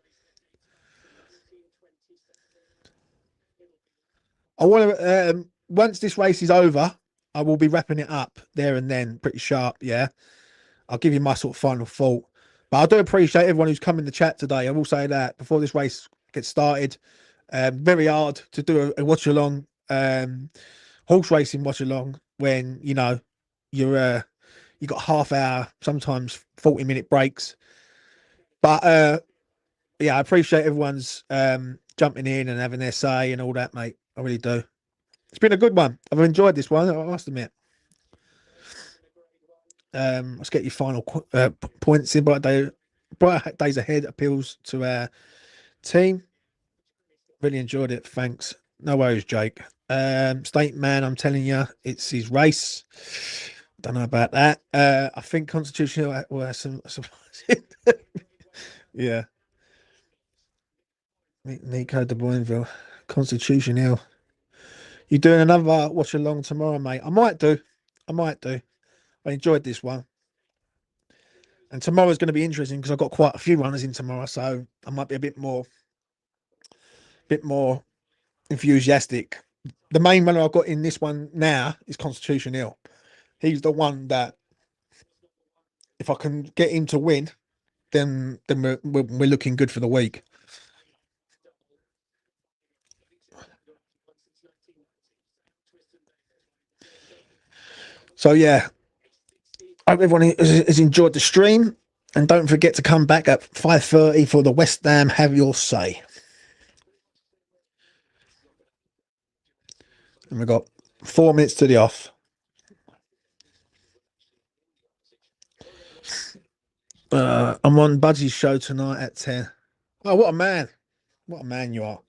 I want to, once this race is over, I will be wrapping it up there and then, pretty sharp, yeah. I'll give you my sort of final thought. But I do appreciate everyone who's come in the chat today. I will say that before this race gets started, very hard to do a watch along, horse racing watch along when you know you got half hour, sometimes 40-minute breaks. But yeah, I appreciate everyone's jumping in and having their say and all that, mate. I really do. It's been a good one. I've enjoyed this one, I must admit. Let's get your final points in. Brighter Days Ahead appeals to our team. Really enjoyed it. Thanks. No worries, Jake. State Man, I'm telling you, it's his race. Don't know about that. I think Constitution will have some yeah. Nico de Boinville. Constitution Hill. You doing another watch along tomorrow, mate? I might do. I might do. I enjoyed this one. And tomorrow's going to be interesting because I've got quite a few runners in tomorrow, so I might be a bit more enthusiastic. The main runner I've got in this one now is Constitution Hill. He's the one that, if I can get him to win, then we're looking good for the week. So yeah, I hope everyone has enjoyed the stream, and don't forget to come back at 5:30 for the West Ham Have Your Say. And we've got 4 minutes to the off. I'm on Budgie's show tonight at 10. Oh, what a man! What a man you are!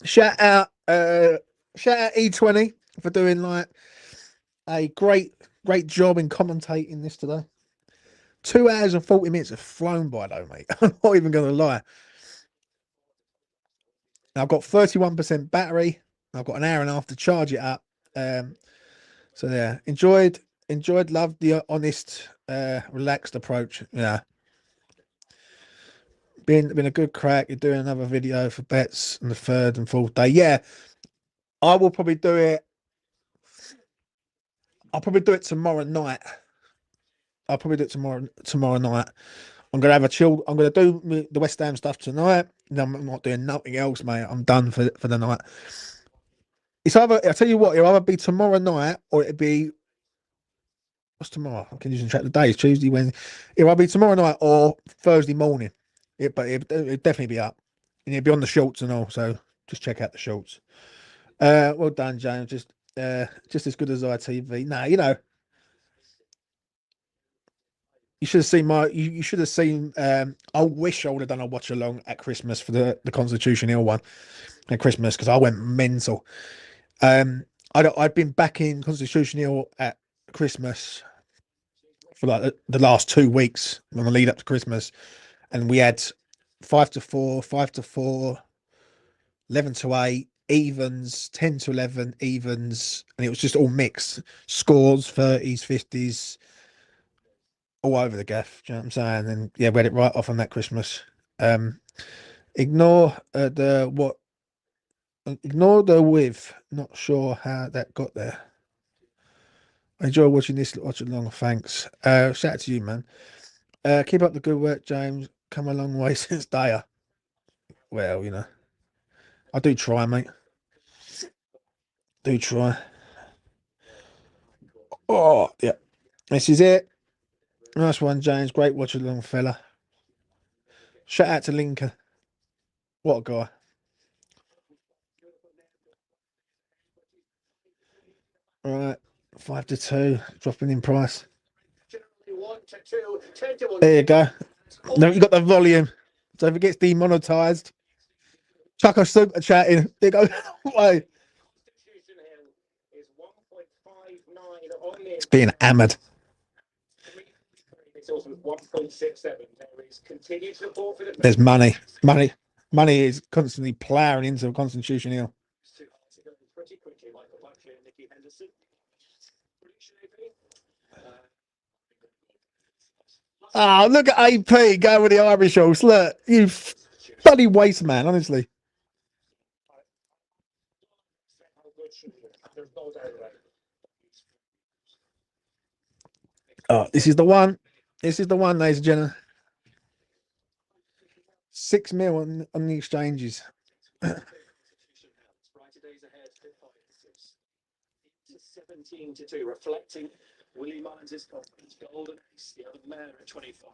Shout out E20 for doing like a great job in commentating this today. 2 hours and 40 minutes have flown by though, mate. I'm not even going to lie. I've got 31% battery. I've got an hour and a half to charge it up. So yeah, enjoyed, loved the honest, relaxed approach. Yeah. Been a good crack. You're doing another video for bets on the 3rd and 4th day. Yeah. I will probably do it. I'll probably do it tomorrow night. Tomorrow night. I'm gonna have a chill. I'm gonna do the West Ham stuff tonight. No, I'm not doing nothing else, mate. I'm done for the night. It's either, I'll tell you what, it'll either be tomorrow night or it'll be, what's tomorrow? I can use track the days. Tuesday, Wednesday. It'll either be tomorrow night or Thursday morning. But it'll definitely be up. And it'll be on the shorts and all. So just check out the shorts. Well done, James. Just as good as ITV. Nah, you know. You should have seen you should have seen I wish I would have done a watch along at Christmas for the Constitution Hill one at Christmas, because I went mental. I'd been back in Constitution Hill at Christmas for like the last 2 weeks on the lead up to Christmas, and we had 5 to 4, 5 to 4, 11 to 8 evens, 10 to 11 evens, and it was just all mixed scores, 30s, 50s, all over the gaff. Do you know what I'm saying? And yeah, we had it right off on that Christmas. Ignore the with. Not sure how that got there. I enjoy watching this. Watch along. Thanks. Shout out to you, man. Keep up the good work, James. Come a long way since Daya. Well, you know, I do try, mate. Do try. Oh, yeah. This is it. Nice one, James. Great watch along, fella. Shout out to Linker. What a guy. All right. 5 to 2. Dropping in price. There you go. No, you got the volume. So if it gets demonetized, chuck a super chat in. There you go. Way. It's being hammered. There's money. Money is constantly ploughing into Constitution Hill. Oh, look at AP going with the Irish horse. Look, you bloody waste man, honestly. Oh, this is the one. This is the one, ladies and gentlemen. 6 mil on the exchanges. 17 to 2, reflecting Willie Mines' confidence. Golden Ace, the other mare at 25.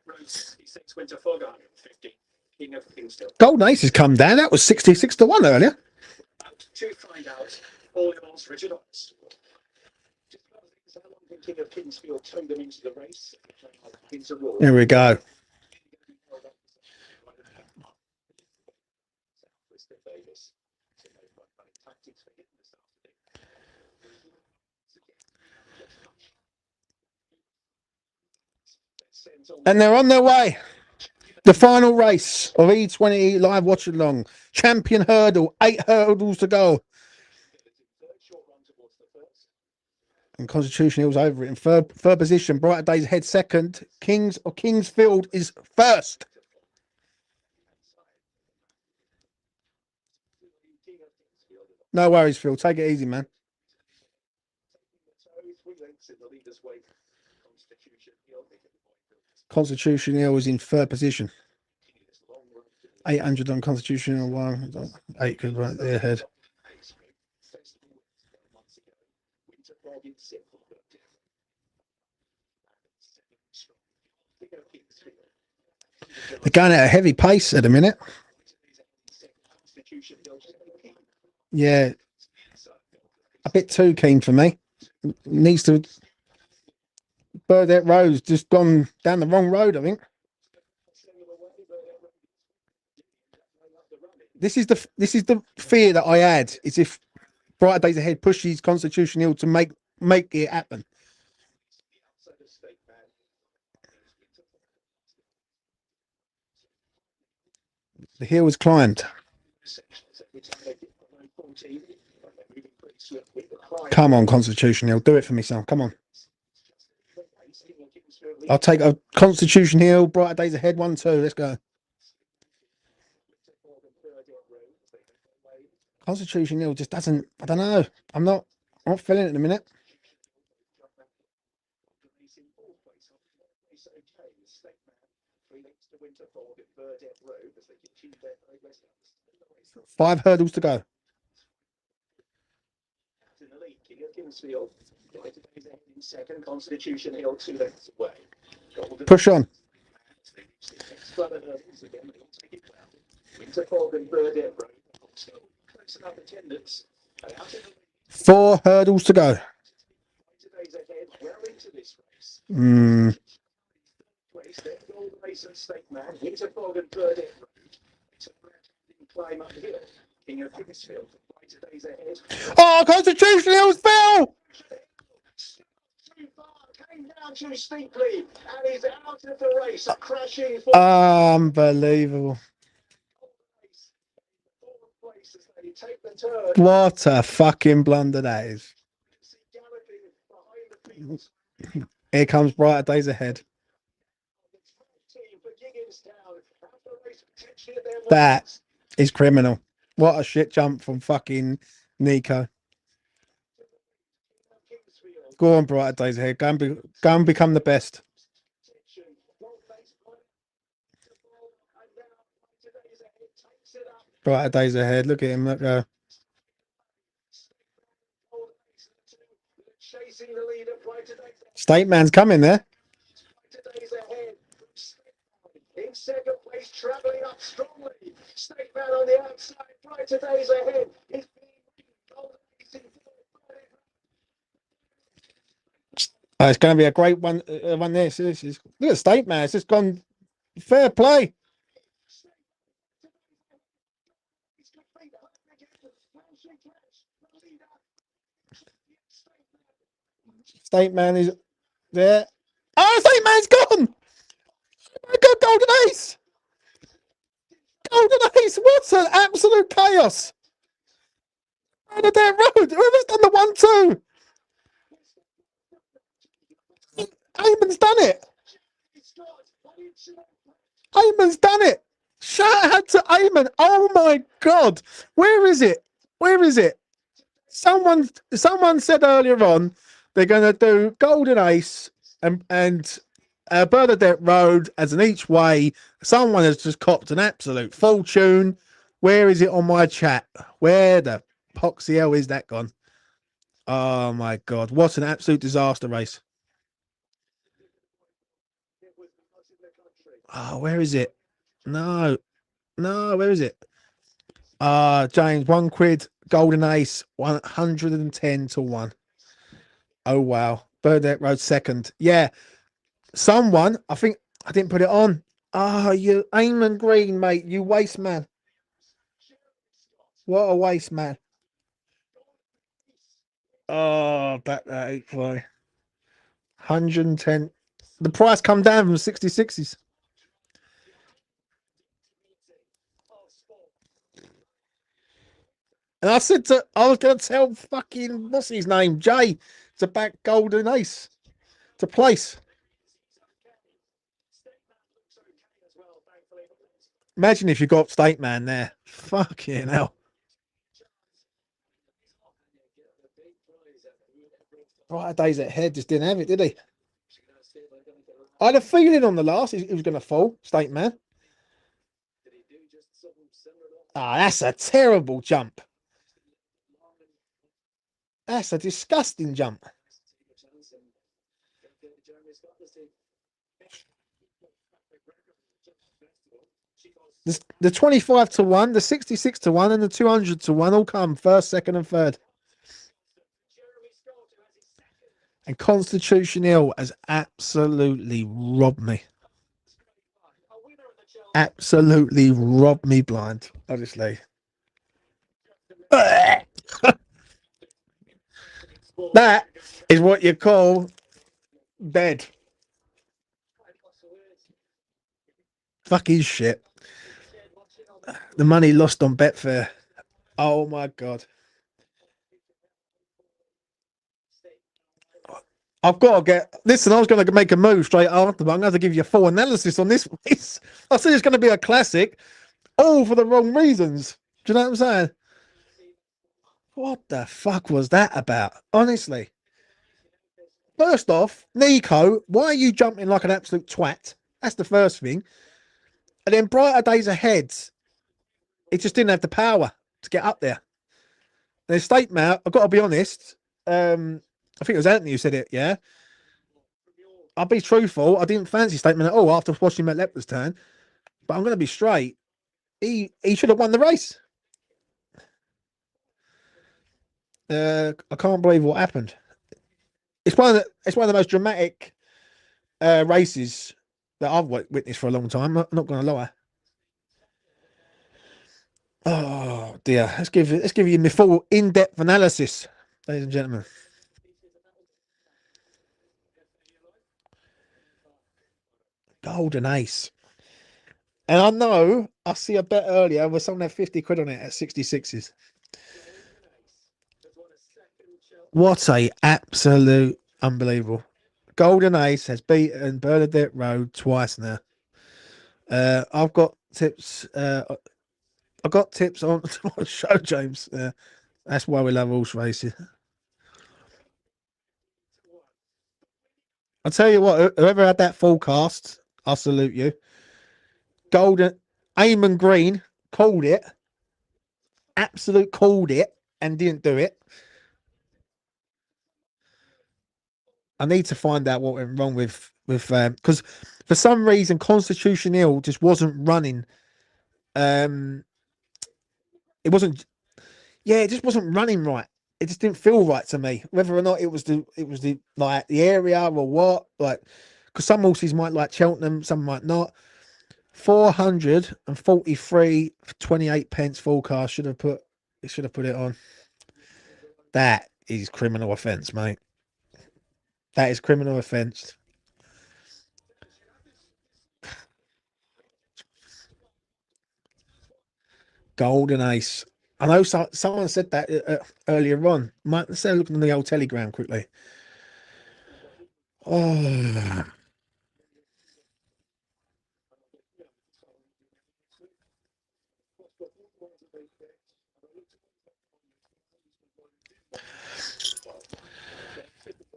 Road 66 went to Fog 150. King of Kingston. Golden Ace has come down. That was 66 to 1 earlier. To find out all yours, Richard Ox. King of Kingsfield towed them into the race. Here we go. And they're on their way. The final race of E20 live watch along. Champion hurdle. 8 hurdles to go. And Constitution Hill's over it in third position. Brighter Days Ahead second. Kingsfield is first. No worries, Phil. Take it easy, man. Constitution Hill is in third position. 800 on Constitution Hill. 8 good right there ahead. They're going at a heavy pace at a minute. Yeah. A bit too keen for me. Needs to. Burdett Road's just gone down the wrong road, I think. This is the fear that I had, is if Brighter Days Ahead pushes Constitution Hill to make it happen. The hill is climbed. Come on, Constitution Hill. Do it for me, son. Come on. I'll take a Constitution Hill, Brighter Days Ahead, 1-2. Let's go. Constitution Hill just doesn't, I don't know. I'm not feeling it in a minute. Five hurdles to go. Push on. Four hurdles to go. Oh, Constitution Hill's fell! Too steeply, and he's out of the race, crashing. Unbelievable. What a fucking blunder that is. Here comes Brighter Days Ahead. That is criminal. What a shit jump from fucking Nico. Go on, Brighter Days Ahead. Go and become the best. Brighter Days Ahead. Look at him. Look. State Man's coming there. In second place, travelling up strongly. State Man on the outside. Brighter Days Ahead. It's going to be a great one. Look at State Man. It's just gone fair play. State Man is there. Oh, State Man's gone. Good Golden Ace. Golden Ace. What an absolute chaos. Bernadette Road. Whoever's done the 1-2. Eamon's done it. Eamon's done it. Shout out to Eamon. Oh my God. Where is it? Where is it? Someone said earlier on they're going to do Golden Ace and Bernadette Road as an each way. Someone has just copped an absolute fortune. Where is it on my chat? Where the poxy hell is that gone? Oh my God. What an absolute disaster race. Oh, where is it? No, where is it? James, £1 Golden Ace, 110 to 1. Oh wow. Bernadette Road second. Yeah. Someone, I think I didn't put it on. Oh, you Eamon Green, mate. You waste man. What a waste man. Oh, back that 8-fly. 110. The price come down from 66s. And I was going to tell fucking, what's his name, Jay, to back Golden Ace to place. Imagine if you got State Man there. Fucking hell. Brighter days ahead just didn't have it, did he? I had a feeling on the last he was going to fall, State Man. Ah, that's a terrible jump. That's a disgusting jump. The 25 to 1, the 66 to 1, and the 200 to 1 all come first, second, and third. And Constitution Hill has absolutely robbed me. Absolutely robbed me blind, honestly. That is what you call bed. Fucking shit. The money lost on Betfair. Oh my God. I've got to get. Listen, I was going to make a move straight after, but I'm going to give you a full analysis on this. I said it's going to be a classic, all for the wrong reasons. Do you know what I'm saying? What the fuck was that about? Honestly. First off, Nico, why are you jumping like an absolute twat? That's the first thing. And then brighter days ahead, it just didn't have the power to get up there. There's State Mount, I've got to be honest. I think it was Anthony who said it, yeah. I'll be truthful. I didn't fancy Statement at all after watching Matt Lepler's turn. But I'm going to be straight. He should have won the race. I can't believe what happened. It's one of the most dramatic races that I've witnessed for a long time. I'm not going to lie. Oh dear. Let's give you my full in-depth analysis, ladies and gentlemen. Golden Ace. And I know I see a bet earlier where someone had 50 quid on it at 66s. What a absolute unbelievable. Golden Ace has beaten Bernadette Road twice now. I've got tips. I've got tips on show, James. That's why we love horse racing. I'll tell you what, whoever had that forecast, I salute you. Golden Eamon Green called it, absolute called it, and didn't do it. I need to find out what went wrong with because for some reason Constitution Hill just wasn't running. It wasn't. Yeah, it just wasn't running right. It just didn't feel right to me. Whether or not it was the like the area or what, like because some horses might like Cheltenham, some might not. 443 for 28 pence forecast should have put it on. That is criminal offence, mate. That is criminal offence. Golden Ace. I know someone said that earlier on. Let's have a look at the old Telegram quickly. Oh.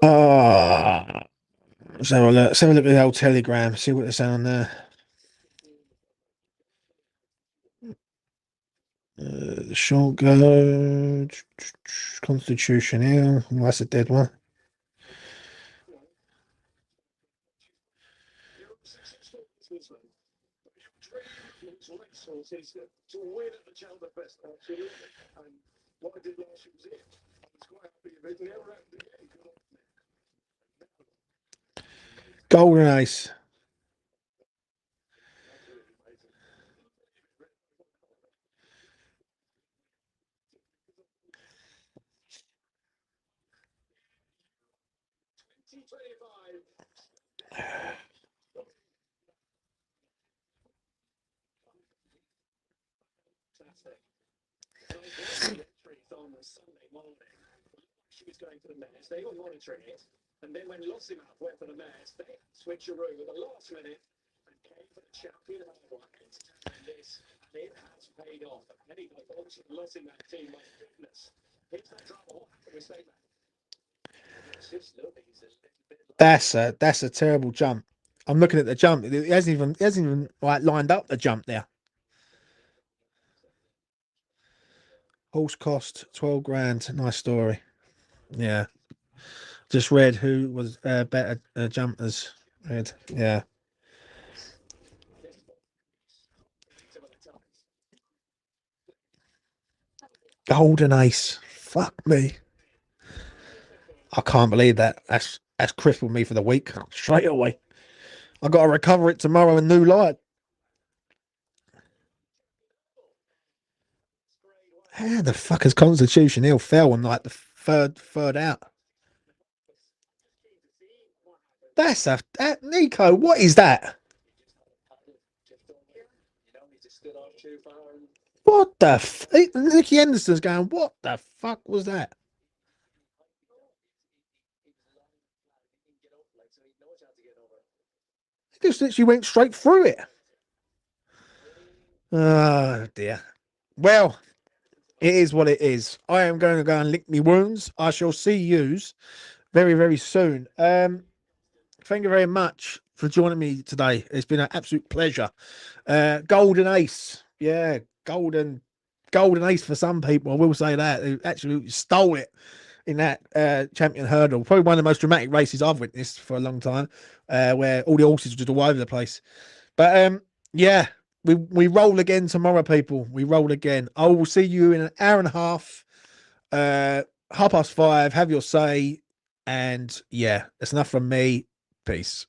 Oh. Let's have a look. Let's have a look at the old Telegram. See what they're saying on there. The short go. Constitution Hill. Well, that's a dead one. Golden Ace. She was going for the mares. They were monitoring it. And then when Ultima went for the mares, they switcheroo at the last minute and came for the champion Hardwires. And it has paid off. Any folks losing that team, my goodness. Here's that drama. What happened with Stayman? It's just looking, he's a little bit like... That's a terrible jump. I'm looking at the jump. He hasn't even like lined up the jump there. Horse cost 12 grand. Nice story. Yeah. Just read who was better jumpers. Read. Yeah. Golden Ace. Fuck me. I can't believe that. That's crippled me for the week straight away. I got to recover it tomorrow in new light. How the fuck has Constitution Hill fell on like the third out? That's Nico. What is that? What the Nicky Henderson's going, what the fuck was that? He just literally went straight through it. Oh dear. Well, it is what it is. I am going to go and lick me wounds. I shall see yous very, very soon. Thank you very much for joining me today. It's been an absolute pleasure. Golden Ace. Yeah, golden ace for some people. I will say that. They actually stole it in that champion hurdle. Probably one of the most dramatic races I've witnessed for a long time, where all the horses were just all over the place. But yeah, we roll again tomorrow, people. We roll again. I will see you in an hour and a half. 5:30. Have your say. And yeah, that's enough from me. Peace.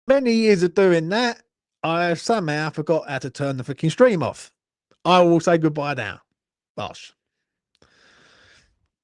Many years of doing that, I somehow forgot how to turn the freaking stream off. I will say goodbye now. Bosh.